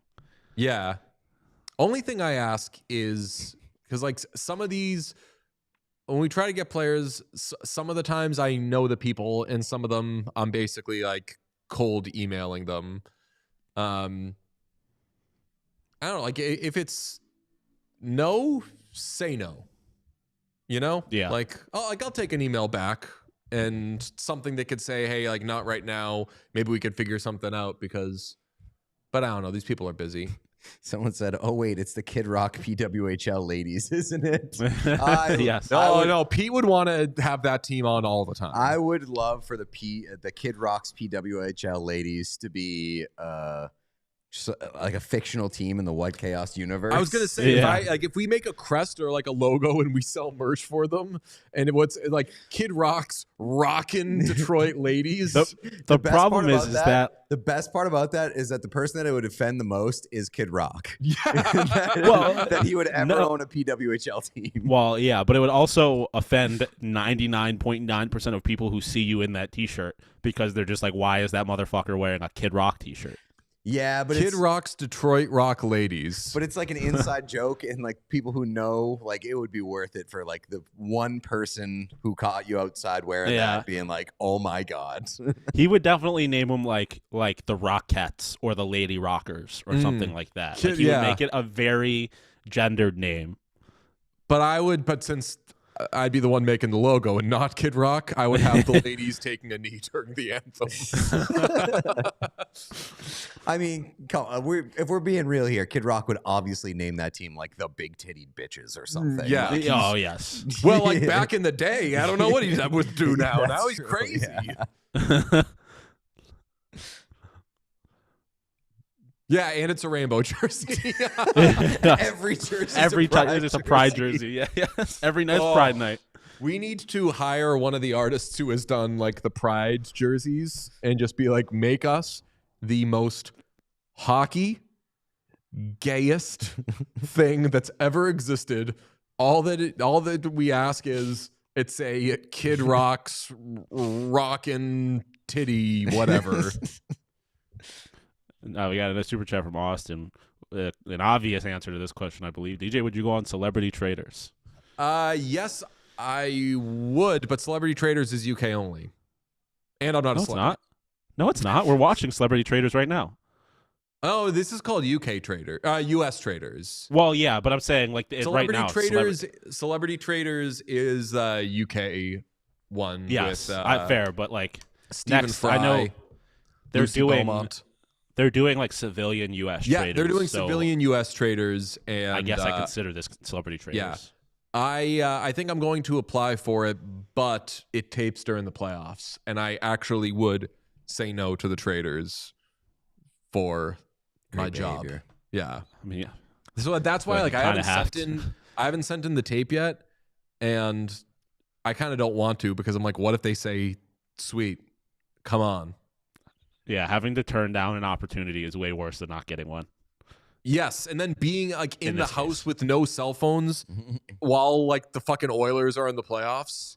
S1: Yeah. Only thing I ask is because like some of these, when we try to get players, some of the times I know the people, and some of them I'm basically like cold emailing them. I don't know, like if it's no, say no. You know?
S2: Yeah.
S1: Like, I'll take an email back and something that could say, hey, like not right now. Maybe we could figure something out but I don't know. These people are busy.
S3: Someone said, "Oh wait, it's the Kid Rock PWHL ladies, isn't it?"
S2: Yes.
S1: No, Pete would want to have that team on all the time.
S3: I would love for the Kid Rock's PWHL ladies to be just like a fictional team in the White Chaos universe.
S1: I was gonna say,
S2: Yeah.
S1: if we make a crest or like a logo and we sell merch for them, and what's like Kid Rock's rockin' Detroit ladies.
S2: The
S3: best
S2: problem
S3: part
S2: is
S3: about
S2: that
S3: the best part about that is that the person that it would offend the most is Kid Rock.
S1: Yeah.
S3: that he would ever
S2: No.
S3: own a PWHL team.
S2: well, yeah, but it would also offend 99.9% of people who see you in that T-shirt because they're just like, why is that motherfucker wearing a Kid Rock T-shirt?
S3: Yeah, but
S1: Kid Rock's Detroit Rock Ladies.
S3: But it's like an inside joke, and like people who know, like it would be worth it for like the one person who caught you outside wearing that being like, oh my god.
S2: He would definitely name them like the Rockettes or the Lady Rockers or something like that. Like he would make it a very gendered name.
S1: But since I'd be the one making the logo and not Kid Rock, I would have the ladies taking a knee during the anthem.
S3: I mean, if we're being real here, Kid Rock would obviously name that team like the Big Titty Bitches or something.
S1: Yeah.
S3: Like,
S2: Oh, yes.
S1: Well, like back in the day, I don't know what he would do now. Now he's crazy.
S3: Yeah.
S1: Yeah, and it's a rainbow jersey.
S3: Every jersey.
S2: Every time it's a pride jersey. Yeah, yes. Every night's Pride night.
S1: We need to hire one of the artists who has done like the Pride jerseys and just be like, make us the most hockey gayest thing that's ever existed. All that we ask is it's a Kid Rock's rockin' titty whatever.
S2: We got a super chat from Austin. An obvious answer to this question, I believe. DJ, would you go on Celebrity Traders?
S1: Yes, I would, but Celebrity Traders is UK only. And I'm not a
S2: No,
S1: celeb.
S2: it's not. No, it's not. We're watching Celebrity Traders right now.
S1: Oh, this is called UK Trader, US Traders.
S2: Well, yeah, but I'm saying like right now.
S1: Celebrity Traders is UK one.
S2: Yes,
S1: with,
S2: fair, but like
S1: Stephen
S2: next,
S1: Fry.
S2: I know they're
S1: Lucy
S2: doing.
S1: Beaumont.
S2: They're doing like civilian U.S.
S1: Yeah,
S2: traders.
S1: they're doing
S2: so
S1: civilian U.S. traders, and
S2: I guess I consider this Celebrity Traders.
S1: Yeah, I think I'm going to apply for it, but it tapes during the playoffs, and I actually would say no to the traders for my job. Yeah,
S2: I mean,
S1: so that's why like I haven't sent in the tape yet, and I kind of don't want to because I'm like, what if they say, "Sweet, come on."
S2: yeah, having to turn down an opportunity is way worse than not getting one.
S1: Yes, and then being like in the house with no cell phones while like the fucking Oilers are in the playoffs.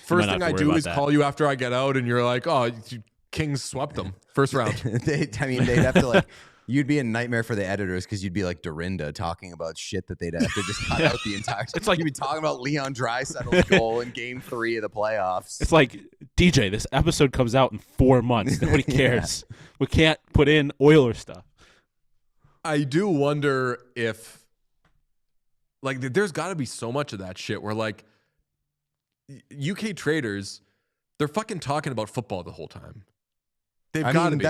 S1: First thing I do is call you after I get out, and you're like, "Oh, Kings swept them first round."
S3: They'd have to like. You'd be a nightmare for the editors because you'd be like Dorinda talking about shit that they'd have to just cut out the entire time. It's like you'd be talking about Leon Draisaitl's goal in Game 3 of the playoffs.
S2: It's like, DJ, this episode comes out in 4 months. Nobody cares. We can't put in Oiler stuff.
S1: I do wonder if, like, there's got to be so much of that shit where, like, UK traders, they're fucking talking about football the whole time. They've got to be.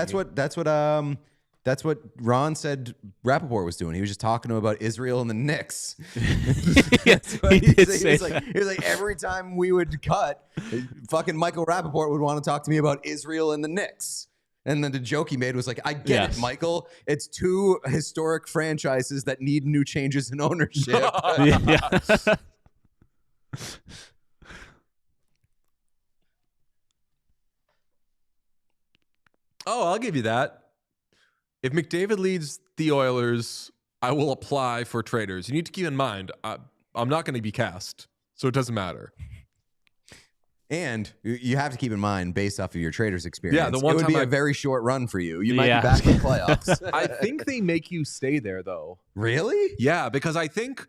S3: That's what Ron said Rappaport was doing. He was just talking to him about Israel and the Knicks.
S2: He did say that.
S3: He was like, every time we would cut, fucking Michael Rappaport would want to talk to me about Israel and the Knicks. And then the joke he made was like, I get it, Michael. It's two historic franchises that need new changes in ownership.
S2: Yeah.
S1: Oh, I'll give you that. If McDavid leads the Oilers, I will apply for traders. You need to keep in mind, I'm not going to be cast, so it doesn't matter.
S3: And you have to keep in mind, based off of your traders experience,
S1: yeah, the one
S3: it would
S1: time
S3: be a very short run for you. You might
S2: Yeah.
S3: be back in the playoffs.
S1: I think they make you stay there, though.
S3: Really?
S1: Yeah, because I think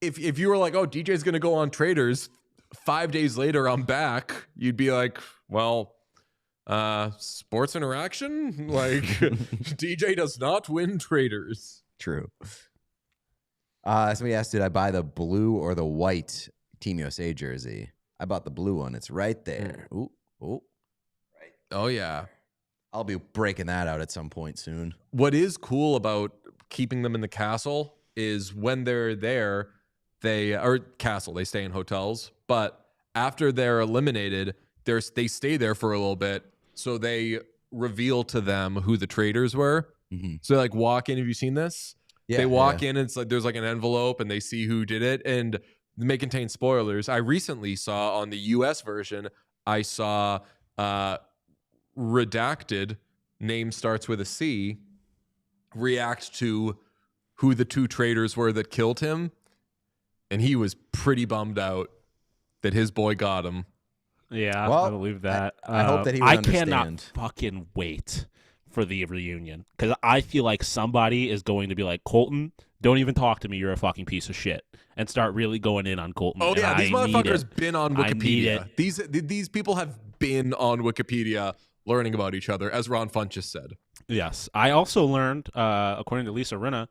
S1: if you were like, oh, DJ's going to go on traders, 5 days later I'm back, you'd be like, well, sports interaction? Like, DJ does not win traders.
S3: True. Somebody asked, did I buy the blue or the white Team USA jersey? I bought the blue one. It's right there. Ooh. Right.
S1: Oh, yeah.
S3: I'll be breaking that out at some point soon.
S1: What is cool about keeping them in the castle is when they're there, they stay in hotels, but after they're eliminated, they stay there for a little bit. So they reveal to them who the traders were.
S3: Mm-hmm.
S1: So they like walk in. Have you seen this?
S3: Yeah,
S1: they walk in and it's like there's like an envelope and they see who did it, and they may contain spoilers. I recently saw on the US version, I saw redacted, name starts with a C, react to who the two traders were that killed him, and he was pretty bummed out that his boy got him.
S2: Yeah,
S3: Well,
S2: I believe that.
S3: I hope that he would
S2: I
S3: understand.
S2: cannot fucking wait for the reunion because I feel like somebody is going to be like, Colton, don't even talk to me. You're a fucking piece of shit, and start really going in on Colton.
S1: Oh yeah, these motherfuckers been on Wikipedia.
S2: I need it.
S1: These people have been on Wikipedia learning about each other, as Ron Funt just said.
S2: Yes, I also learned, according to Lisa Rinna,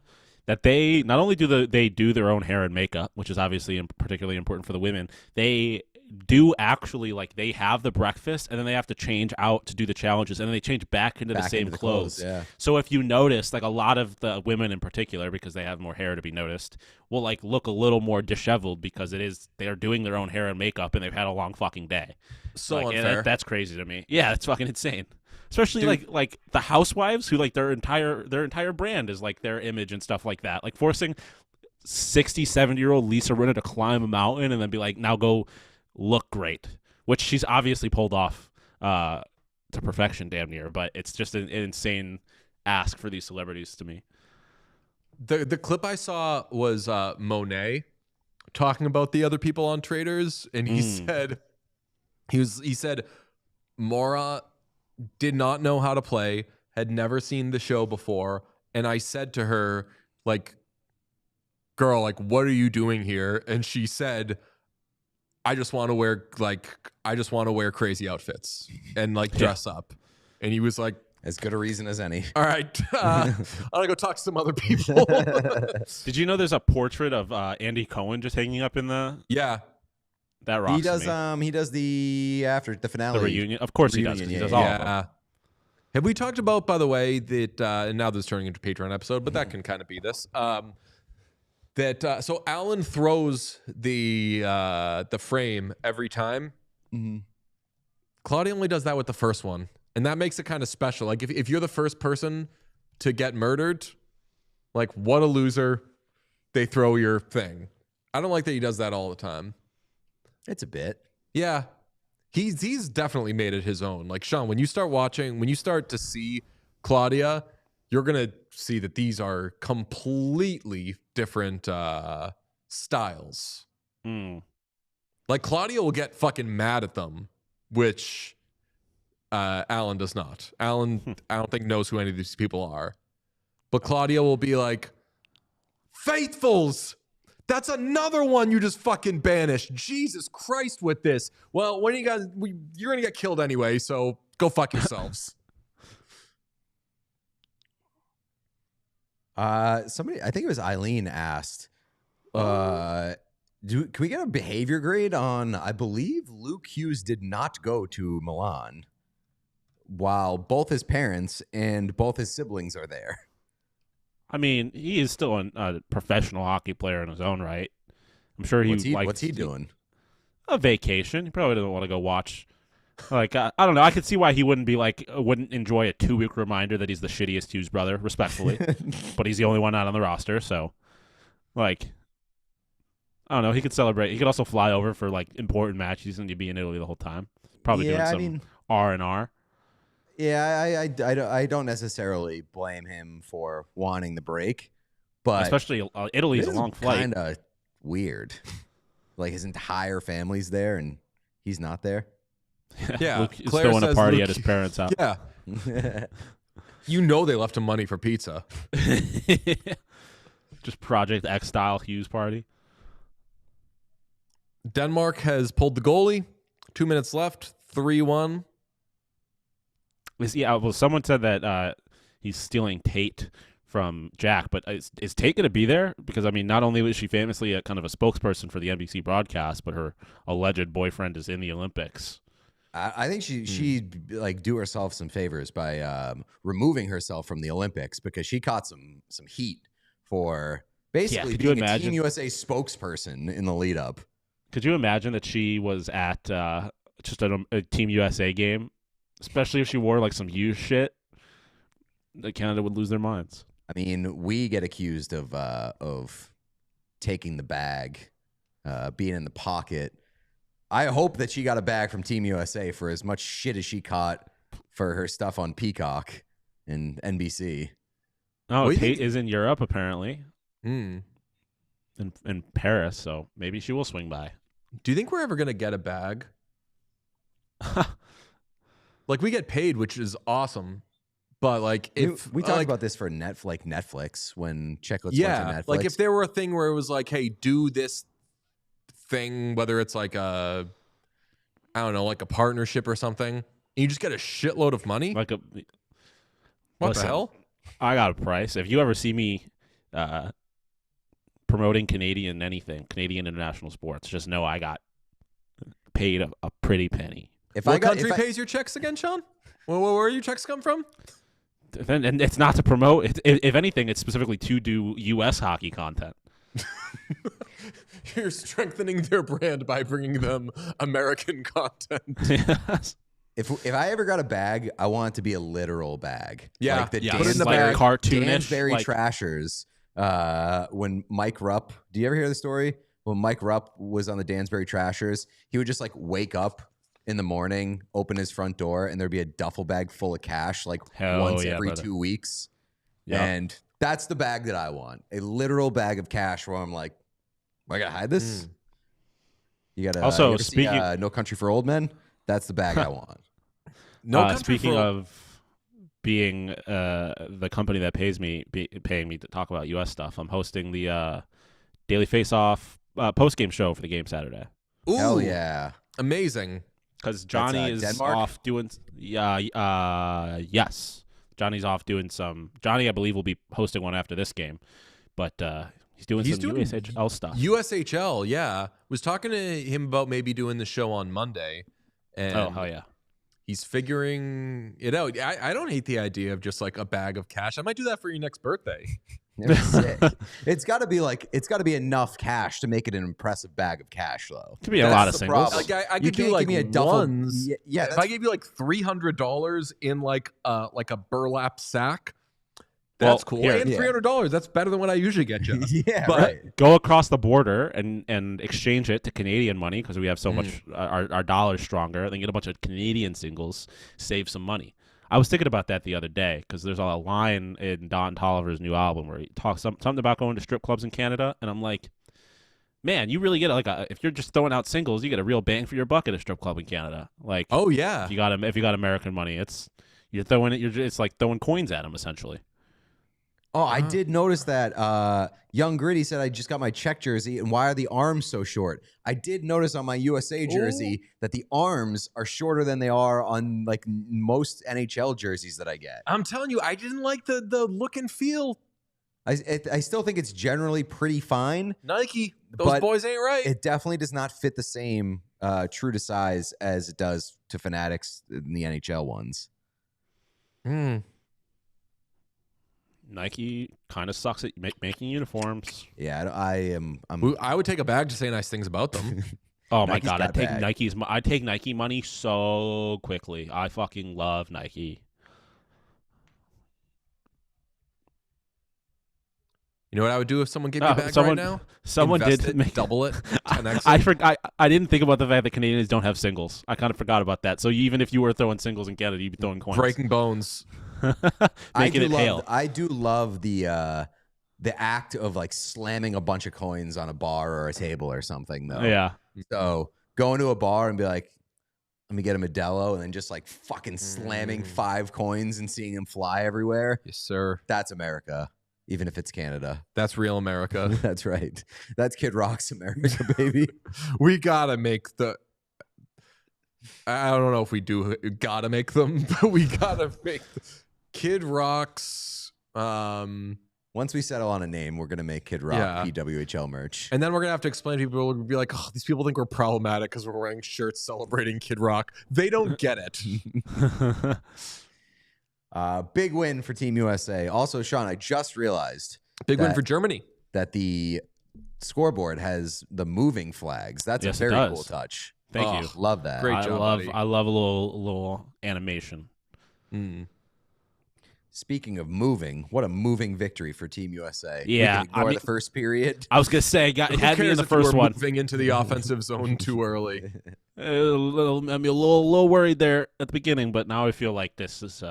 S2: that they not only do their own hair and makeup, which is obviously particularly important for the women. They do actually, like, they have the breakfast and then they have to change out to do the challenges and then they change back into the same clothes.
S3: Yeah.
S2: So if you notice, like, a lot of the women in particular, because they have more hair to be noticed, will like look a little more disheveled because they are doing their own hair and makeup and they've had a long fucking day.
S1: So
S2: like,
S1: unfair.
S2: That's crazy to me. Yeah, it's fucking insane. Especially like the housewives who like their entire brand is like their image and stuff like that. Like forcing 60, 70-year-old Lisa Rinna to climb a mountain and then be like, now go look great, which she's obviously pulled off to perfection damn near, but it's just an insane ask for these celebrities to me.
S1: The clip I saw was Monet talking about the other people on Traders, and he said Maura did not know how to play, had never seen the show before, and I said to her, like, girl, like, what are you doing here? And she said, I just want to wear crazy outfits and like dress up. And he was like,
S3: as good a reason as any.
S1: all right, I'm gonna go talk to some other people.
S2: Did you know there's a portrait of Andy Cohen just hanging up in the that rocks
S3: he does
S2: me.
S3: He does the after the finale,
S2: the reunion, of course he does. He does all of them.
S1: Have we talked about, by the way, that and now this is turning into a Patreon episode, but that can kind of be this. So Alan throws the frame every time.
S3: Mm-hmm.
S1: Claudia only does that with the first one, and that makes it kind of special. Like if you're the first person to get murdered, like what a loser. They throw your thing. I don't like that he does that all the time.
S3: It's a bit.
S1: Yeah. He's definitely made it his own. Like, Sean, when you start to see Claudia, you're going to see that these are completely different styles. Like, Claudia will get fucking mad at them, which Alan does not. Alan, I don't think, knows who any of these people are. But Claudia will be like, Faithfuls! That's another one you just fucking banished. Jesus Christ with this. Well, when you guys, you're going to get killed anyway, so go fuck yourselves.
S3: Somebody, I think it was Eileen, asked, can we get a behavior grade on, I believe Luke Hughes did not go to Milan while both his parents and both his siblings are there.
S2: I mean, he is still a professional hockey player in his own right. I'm sure
S3: what's he doing?
S2: A vacation. He probably doesn't want to go watch. Like, I don't know. I could see why he wouldn't enjoy a 2-week reminder that he's the shittiest Hughes brother, respectfully. But he's the only one not on the roster, so, like, I don't know. He could celebrate. He could also fly over for, like, important matches and be in Italy the whole time. Probably doing some R&R.
S3: Yeah, I don't necessarily blame him for wanting the break, but
S2: especially Italy's a long flight.
S3: Kind of weird. Like his entire family's there and he's not there.
S1: Yeah,
S2: Luke is throwing a party at his parents' house.
S1: Yeah, you know they left him money for pizza.
S2: Just Project X style Hughes party.
S1: Denmark has pulled the goalie. 2 minutes left. 3-1.
S2: Yeah, well, someone said that he's stealing Tate from Jack, but is Tate going to be there? Because, I mean, not only was she famously a kind of a spokesperson for the NBC broadcast, but her alleged boyfriend is in the Olympics.
S3: I think she like do herself some favors by removing herself from the Olympics because she caught some heat for basically being a Team USA spokesperson in the lead up.
S2: Could you imagine that she was at just a Team USA game? Especially if she wore like some Hughes shit, Canada would lose their minds.
S3: I mean, we get accused of taking the bag, being in the pocket. I hope that she got a bag from Team USA for as much shit as she caught for her stuff on Peacock and NBC.
S2: Oh, Tate is in Europe apparently, in Paris. So maybe she will swing by.
S1: Do you think we're ever gonna get a bag? Like, we get paid, which is awesome, But like, if
S3: we talked
S1: like,
S3: about this for Netflix when checklets went
S1: yeah,
S3: to Netflix.
S1: like if there were a thing where it was like, hey, do this thing, whether it's like I don't know, like a partnership or something, and you just get a shitload of money.
S2: Like
S1: What the hell?
S2: I got a price. If you ever see me promoting Canadian international sports, just know I got paid a pretty penny.
S1: What country pays your checks again, Sean? Where are your checks come from?
S2: And it's not to promote. If anything, it's specifically to do U.S. hockey content.
S1: You're strengthening their brand by bringing them American content.
S2: Yes.
S3: If I ever got a bag, I want it to be a literal bag.
S1: Yeah,
S3: like the
S1: put it in the
S2: like
S1: bag.
S2: Cartoonish.
S3: Dansbury
S2: Like,
S3: Trashers. When Mike Rupp, do you ever hear the story? When Mike Rupp was on the Dansbury Trashers, he would just like wake up in the morning, open his front door, and there'd be a duffel bag full of cash like once every 2 weeks.
S2: Yeah.
S3: And that's the bag that I want. A literal bag of cash where I'm like, I gotta hide this. You gotta
S2: Also,
S3: you ever see,
S2: speaking-
S3: No Country for Old Men. That's the bag I want.
S2: Speaking of being the company that paying me to talk about U.S. stuff, I'm hosting the Daily Face-Off post-game show for the game Saturday.
S1: Ooh,
S3: Hell yeah.
S1: amazing.
S2: Because Johnny is
S3: Denmark?
S2: off doing yes. Johnny's off doing some. Johnny, I believe, will be hosting one after this game, but he's doing some USHL stuff.
S1: USHL, yeah. Was talking to him about maybe doing the show on Monday. And
S2: Oh, hell yeah.
S1: he's figuring it out. I don't hate the idea of just like a bag of cash. I might do that for your next birthday.
S3: It's got to be enough cash to make it an impressive bag of cash, though.
S2: Could be a lot of
S3: the
S2: singles.
S3: problem.
S1: Like I
S3: You
S1: could do
S3: can't
S1: like
S3: give me a duffel.
S1: ones.
S3: Yeah,
S1: If I gave you like $300 in like a burlap sack, that's cool.
S2: here-
S1: And $300, that's better than what I usually get you.
S3: yeah,
S1: But-
S3: right.
S2: Go across the border and exchange it to Canadian money because we have so much our dollar's stronger. Then get a bunch of Canadian singles, save some money. I was thinking about that the other day because there's a line in Don Tolliver's new album where he talks something about going to strip clubs in Canada, and I'm like, man, you really get if you're just throwing out singles, you get a real bang for your buck at a strip club in Canada. Like,
S1: Oh yeah.
S2: if you got American money, you're throwing it. It's like throwing coins at them essentially.
S3: Oh, I did notice that Young Gritty said I just got my Czech jersey, and why are the arms so short? I did notice on my USA jersey that the arms are shorter than they are on like most NHL jerseys that I get.
S1: I'm telling you, I didn't like the look and feel.
S3: I still think it's generally pretty fine.
S1: Nike, those
S3: But
S1: boys ain't right.
S3: It definitely does not fit the same true to size as it does to Fanatics in the NHL ones.
S2: Nike kind of sucks at making uniforms.
S3: Yeah, I'm
S1: I would take a bag to say nice things about them.
S2: Oh my
S3: Nike's
S2: god,
S3: got a bag.
S2: I take Nike money so quickly. I fucking love Nike.
S1: You know what I would do if someone gave me a bag right now?
S2: Someone
S1: Invest
S2: did
S1: it,
S2: make
S1: double it. 10x
S2: I didn't think about the fact that Canadians don't have singles. I kind of forgot about that. So even if you were throwing singles in Canada, you'd be throwing coins.
S1: breaking bones.
S2: Making it hail.
S3: I do love the act of like slamming a bunch of coins on a bar or a table or something though.
S2: Yeah.
S3: So going to a bar and be like, let me get a Modelo, and then just like fucking slamming 5 coins and seeing them fly everywhere.
S1: Yes, sir.
S3: That's America, even if it's Canada.
S1: That's real America.
S3: That's right. That's Kid Rock's America, baby.
S1: We gotta make the. I don't know if we do gotta make them, but we gotta make Kid Rock's.
S3: Once we settle on a name, we're gonna make Kid Rock
S1: Yeah.
S3: PWHL merch.
S1: And then we're gonna have to explain to people. We'll be like, oh, these people think we're problematic because we're wearing shirts celebrating Kid Rock. They don't get it.
S3: Big win for Team USA. Also, Sean, I just realized
S1: Big win
S3: that-
S1: for Germany.
S3: that the scoreboard has the moving flags. That's
S2: Yes,
S3: a
S2: it
S3: very
S2: does.
S3: cool touch.
S2: Thank you.
S3: Love that.
S1: Great job, buddy.
S2: I love a little animation.
S3: Speaking of moving, what a moving victory for Team USA.
S2: Yeah,
S3: We can ignore
S2: I mean-
S3: the first period.
S2: I was gonna say,
S1: Who
S2: had me in
S1: cares
S2: the
S1: if you were
S2: first one.
S1: moving into the offensive zone too early?
S2: I'm a little worried there at the beginning, but now I feel like this is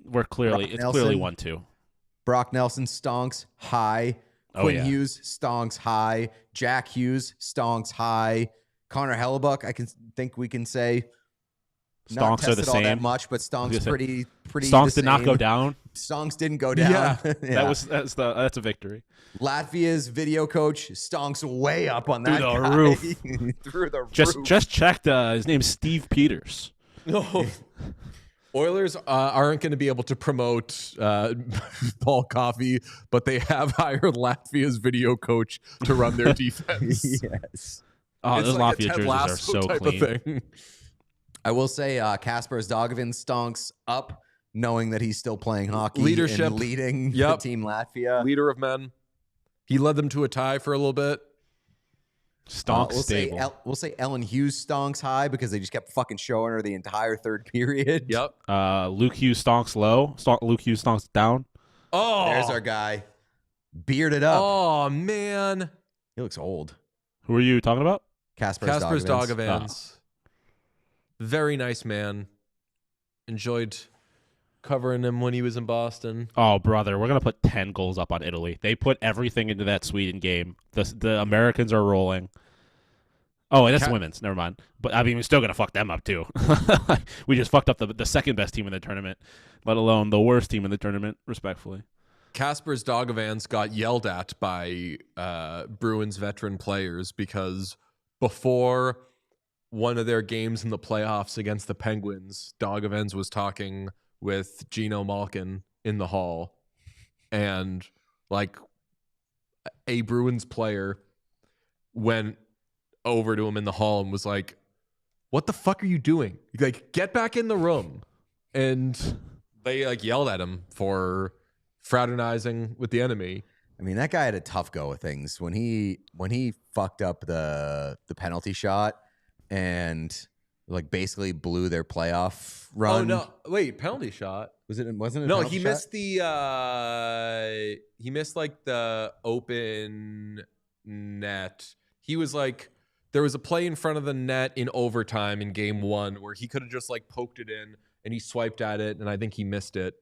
S2: we're clearly
S3: Brock
S2: it's clearly
S3: Nelson.
S2: 1-2.
S3: Brock Nelson stonks high.
S2: Oh,
S3: Quinn
S2: yeah.
S3: Hughes stonks high. Jack Hughes stonks high. Connor Hellebuck, I think we can say not
S2: Stonks are the
S3: tested all that
S2: same.
S3: much, but Stonks pretty.
S2: Stonks
S3: the
S2: did not go
S3: same.
S2: down.
S3: Stonks didn't go down.
S1: Yeah.
S3: Yeah.
S2: That's a victory.
S3: Latvia's video coach Stonks way up on that
S2: Through the
S3: guy.
S2: roof.
S3: Through the
S2: Just
S3: roof.
S2: checked. His name's Steve Peters.
S1: No. Oilers aren't going to be able to promote Paul Coffey, but they have hired Latvia's video coach to run their defense.
S3: Yes.
S2: Oh,
S1: It's
S2: those
S1: like a
S2: Latvia
S1: Ted
S2: jerseys are
S1: Lasso
S2: so
S1: type
S2: clean.
S1: of thing.
S3: I will say Kasper Zdogovan stonks up, knowing that he's still playing hockey.
S1: Leadership.
S3: And leading
S1: Yep.
S3: Team Latvia.
S1: Leader of men. He led them to a tie for a little bit.
S2: Stonks
S3: we'll
S2: stable.
S3: say we'll say Ellen Hughes stonks high because they just kept fucking showing her the entire third period.
S1: Yep.
S2: Luke Hughes stonks low. Luke Hughes stonks down.
S1: Oh,
S3: There's our guy. Bearded up.
S1: Oh man,
S3: He looks old.
S2: Who are you talking about?
S3: Kasper
S1: Kasper's
S3: Zdogovan.
S1: Dogavans. Very nice man. Enjoyed covering him when he was in Boston.
S2: Oh, brother, we're gonna put 10 goals up on Italy. They put everything into that Sweden game. The Americans are rolling. Oh, and that's women's. Never mind. But I mean, we're still gonna fuck them up too. We just fucked up the second best team in the tournament, let alone the worst team in the tournament. Respectfully,
S1: Kasper's Dogavans got yelled at by Bruins veteran players because before one of their games in the playoffs against the Penguins, Dogavans was talking with Gino Malkin in the hall, and like a Bruins player went over to him in the hall and was like, "What the fuck are you doing? Like, get back in the room." And they like yelled at him for fraternizing with the enemy.
S3: I mean, that guy had a tough go of things when he fucked up the penalty shot and like basically blew their playoff run.
S1: Oh no! Wait, penalty shot.
S3: Wasn't it? A
S1: No,
S3: penalty
S1: he
S3: shot?
S1: missed the. He missed like the open net. He was like, there was a play in front of the net in overtime in game 1 where he could have just like poked it in and he swiped at it and I think he missed it.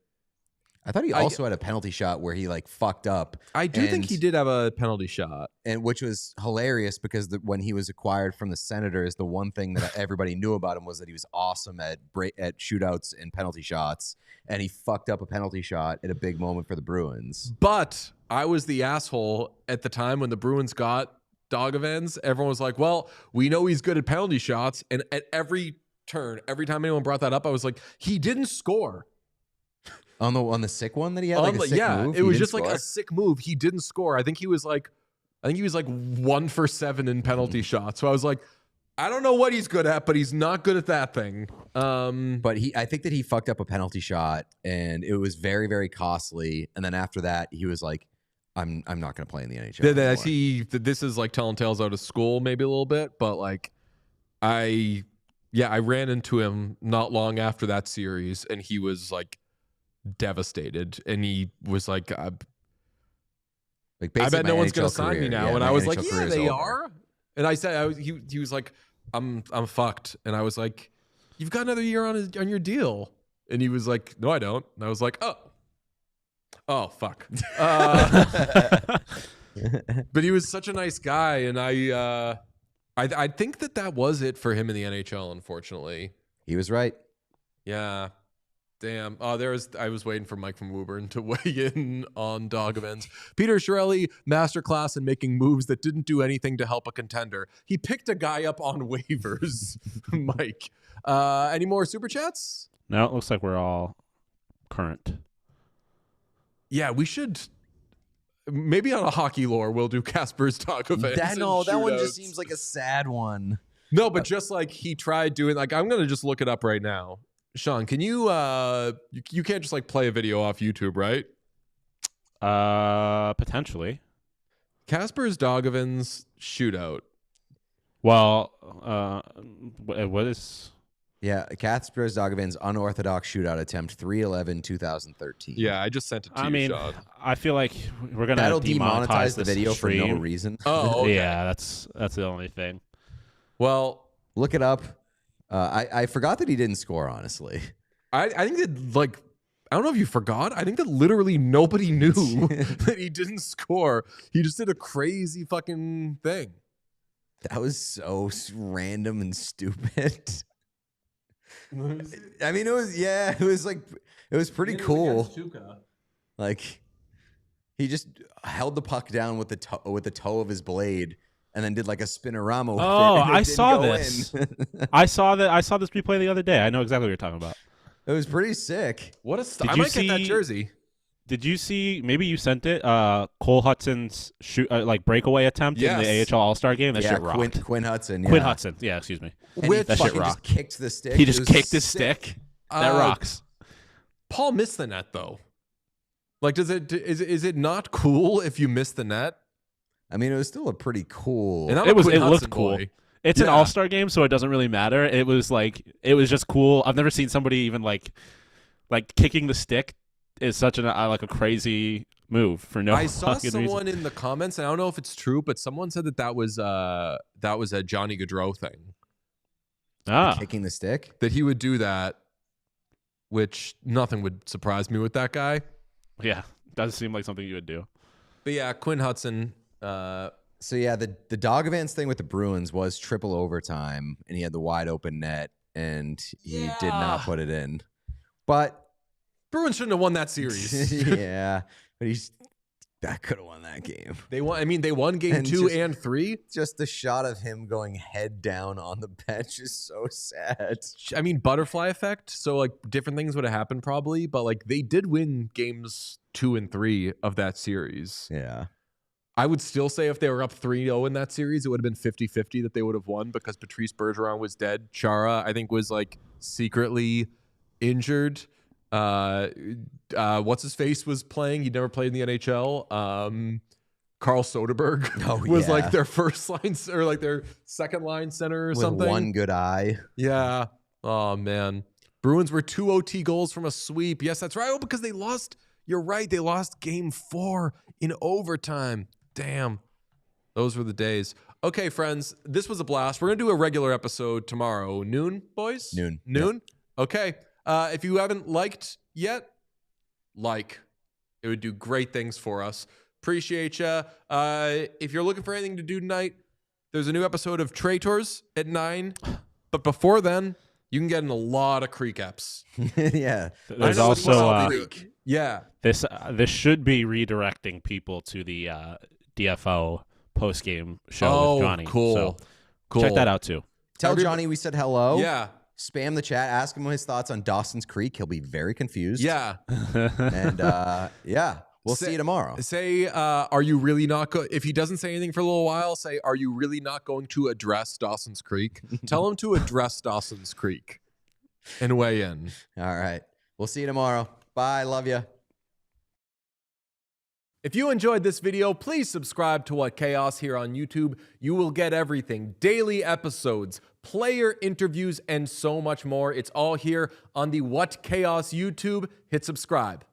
S3: I thought he also had a penalty shot where he like fucked up.
S1: I do think he did have a penalty shot.
S3: And which was hilarious because when he was acquired from the Senators, the one thing that everybody knew about him was that he was awesome at shootouts and penalty shots, and he fucked up a penalty shot at a big moment for the Bruins.
S1: But I was the asshole at the time when the Bruins got Dogavans. Everyone was like, well, we know he's good at penalty shots. And at every turn, every time anyone brought that up, I was like, he didn't score.
S3: On the sick one that he had, like a sick move?
S1: It
S3: He
S1: was
S3: didn't
S1: just
S3: score?
S1: like a sick move. He didn't score. I think he was like 1 for 7 in penalty shots. So I was like, I don't know what he's good at, but he's not good at that thing.
S3: But I think that he fucked up a penalty shot, and it was very, very costly. And then after that, he was like, I'm not going to play in the NHL
S1: Then I
S3: anymore.
S1: see that this is like telling tales out of school maybe a little bit, but like I ran into him not long after that series, and he was like devastated, and he was like,
S3: Like
S1: I
S3: basically
S1: bet no
S3: my
S1: one's gonna
S3: NHL
S1: sign me
S3: career.
S1: now.
S3: Yeah,
S1: And
S3: my
S1: I was
S3: NHL
S1: like, yeah,
S3: career is
S1: they
S3: over.
S1: are. And I said, he was like, I'm fucked. And I was like, you've got another year on your deal. And he was like, no, I don't. And I was like, oh, fuck. But he was such a nice guy, and I think that was it for him in the NHL. Unfortunately,
S3: He was right.
S1: yeah. Damn. Oh, I was waiting for Mike from Woburn to weigh in on Dogavans. Peter Chiarelli, masterclass in making moves that didn't do anything to help a contender. He picked a guy up on waivers. Mike, any more super chats?
S2: no, it looks like we're all current.
S1: Yeah, we should. Maybe on a hockey lore, we'll do Kasper's Dogavans.
S3: That
S1: and
S3: one
S1: shootouts.
S3: just seems like a sad one.
S1: No, but just like he tried doing, like, I'm gonna just look it up right now. Sean, can you you can't just like play a video off YouTube, right?
S2: Potentially.
S1: Kasper's Dogavans shootout.
S2: Well, what is?
S3: Yeah, Kasper Zdogavan's unorthodox shootout attempt, 3/11/2013.
S1: Yeah, I just sent it to
S2: I
S1: you,
S2: mean,
S1: Sean.
S2: I feel like we're gonna
S3: That'll demonetize the
S2: this
S3: video for no
S2: stream.
S3: reason.
S1: Oh, okay.
S2: Yeah, that's the only thing.
S1: Well,
S3: Look it up. I forgot that he didn't score, honestly.
S1: I think that, like, I don't know if you forgot. I think that literally nobody knew that he didn't score. He just did a crazy fucking thing.
S3: That was so random and stupid. I mean, it was like it was pretty cool. Like he just held the puck down with the toe of his blade, and then did like a spinorama. With
S2: Oh,
S3: it, and
S2: I saw this. I saw this replay the other day. I know exactly what you're talking about.
S3: It was pretty sick.
S1: What a I might get that jersey.
S2: Did you see? Maybe you sent it. Cole Hudson's like breakaway attempt in the AHL All-Star game. That shit rocked.
S3: Quinn Hudson.
S2: Quinn Hudson. Yeah, excuse me.
S3: And he fucking just kicked the stick.
S2: He just kicked his stick. That rocks.
S1: Paul missed the net though. Like, is it not cool if you miss the net?
S3: I mean, it was still a pretty cool.
S1: And
S2: it looked cool. It's an All-Star game, so it doesn't really matter. It was just cool. I've never seen somebody even like kicking the stick is such a crazy move for no.
S1: I saw someone
S2: reason.
S1: in the comments, and I don't know if it's true, but someone said that was a Johnny Gaudreau thing.
S3: Kicking the stick?
S1: That he would do that, which nothing would surprise me with that guy.
S2: Yeah, doesn't seem like something you would do.
S1: But yeah, Quinn Hudson.
S3: So yeah, the Dog Events thing with the Bruins was triple overtime, and he had the wide open net, and he did not put it in. But
S1: Bruins shouldn't have won that series.
S3: Yeah, but that could have won that game.
S1: They won. I mean, they won game 2 and 3.
S3: Just the shot of him going head down on the bench is so sad.
S1: I mean, butterfly effect. So like different things would have happened probably, but like they did win games 2 and 3 of that series.
S3: Yeah.
S1: I would still say if they were up 3-0 in that series, it would have been 50-50 that they would have won because Patrice Bergeron was dead. Chara, I think, was like secretly injured. What's his face was playing. He'd never played in the NHL. Carl Soderberg was like their first line or like their second line center or something.
S3: With one good eye.
S1: Yeah. Oh man. Bruins were 2 OT goals from a sweep. Yes, that's right. Oh, because they lost. You're right. They lost game 4 in overtime. Damn. Those were the days. Okay, friends. This was a blast. We're going to do a regular episode tomorrow. Noon, boys?
S3: Noon.
S1: Noon? Yep. Okay. If you haven't liked yet, it would do great things for us. Appreciate you. If you're looking for anything to do tonight, there's a new episode of Traitors at 9. But before then, you can get in a lot of Creek apps.
S3: Yeah.
S2: There's also this should be redirecting people to the DFO post-game show with Johnny.
S1: Cool.
S2: Check that out too.
S3: Tell Johnny we said hello.
S1: Yeah.
S3: Spam the chat. Ask him his thoughts on Dawson's Creek. He'll be very confused.
S1: Yeah.
S3: And we'll see you tomorrow.
S1: Say, are you really not if he doesn't say anything for a little while, say, are you really not going to address Dawson's Creek? Tell him to address Dawson's Creek and weigh in.
S3: All right. We'll see you tomorrow. Bye. Love you.
S1: If you enjoyed this video, please subscribe to What Chaos here on YouTube. You will get everything, daily episodes, player interviews, and so much more. It's all here on the What Chaos YouTube. Hit subscribe.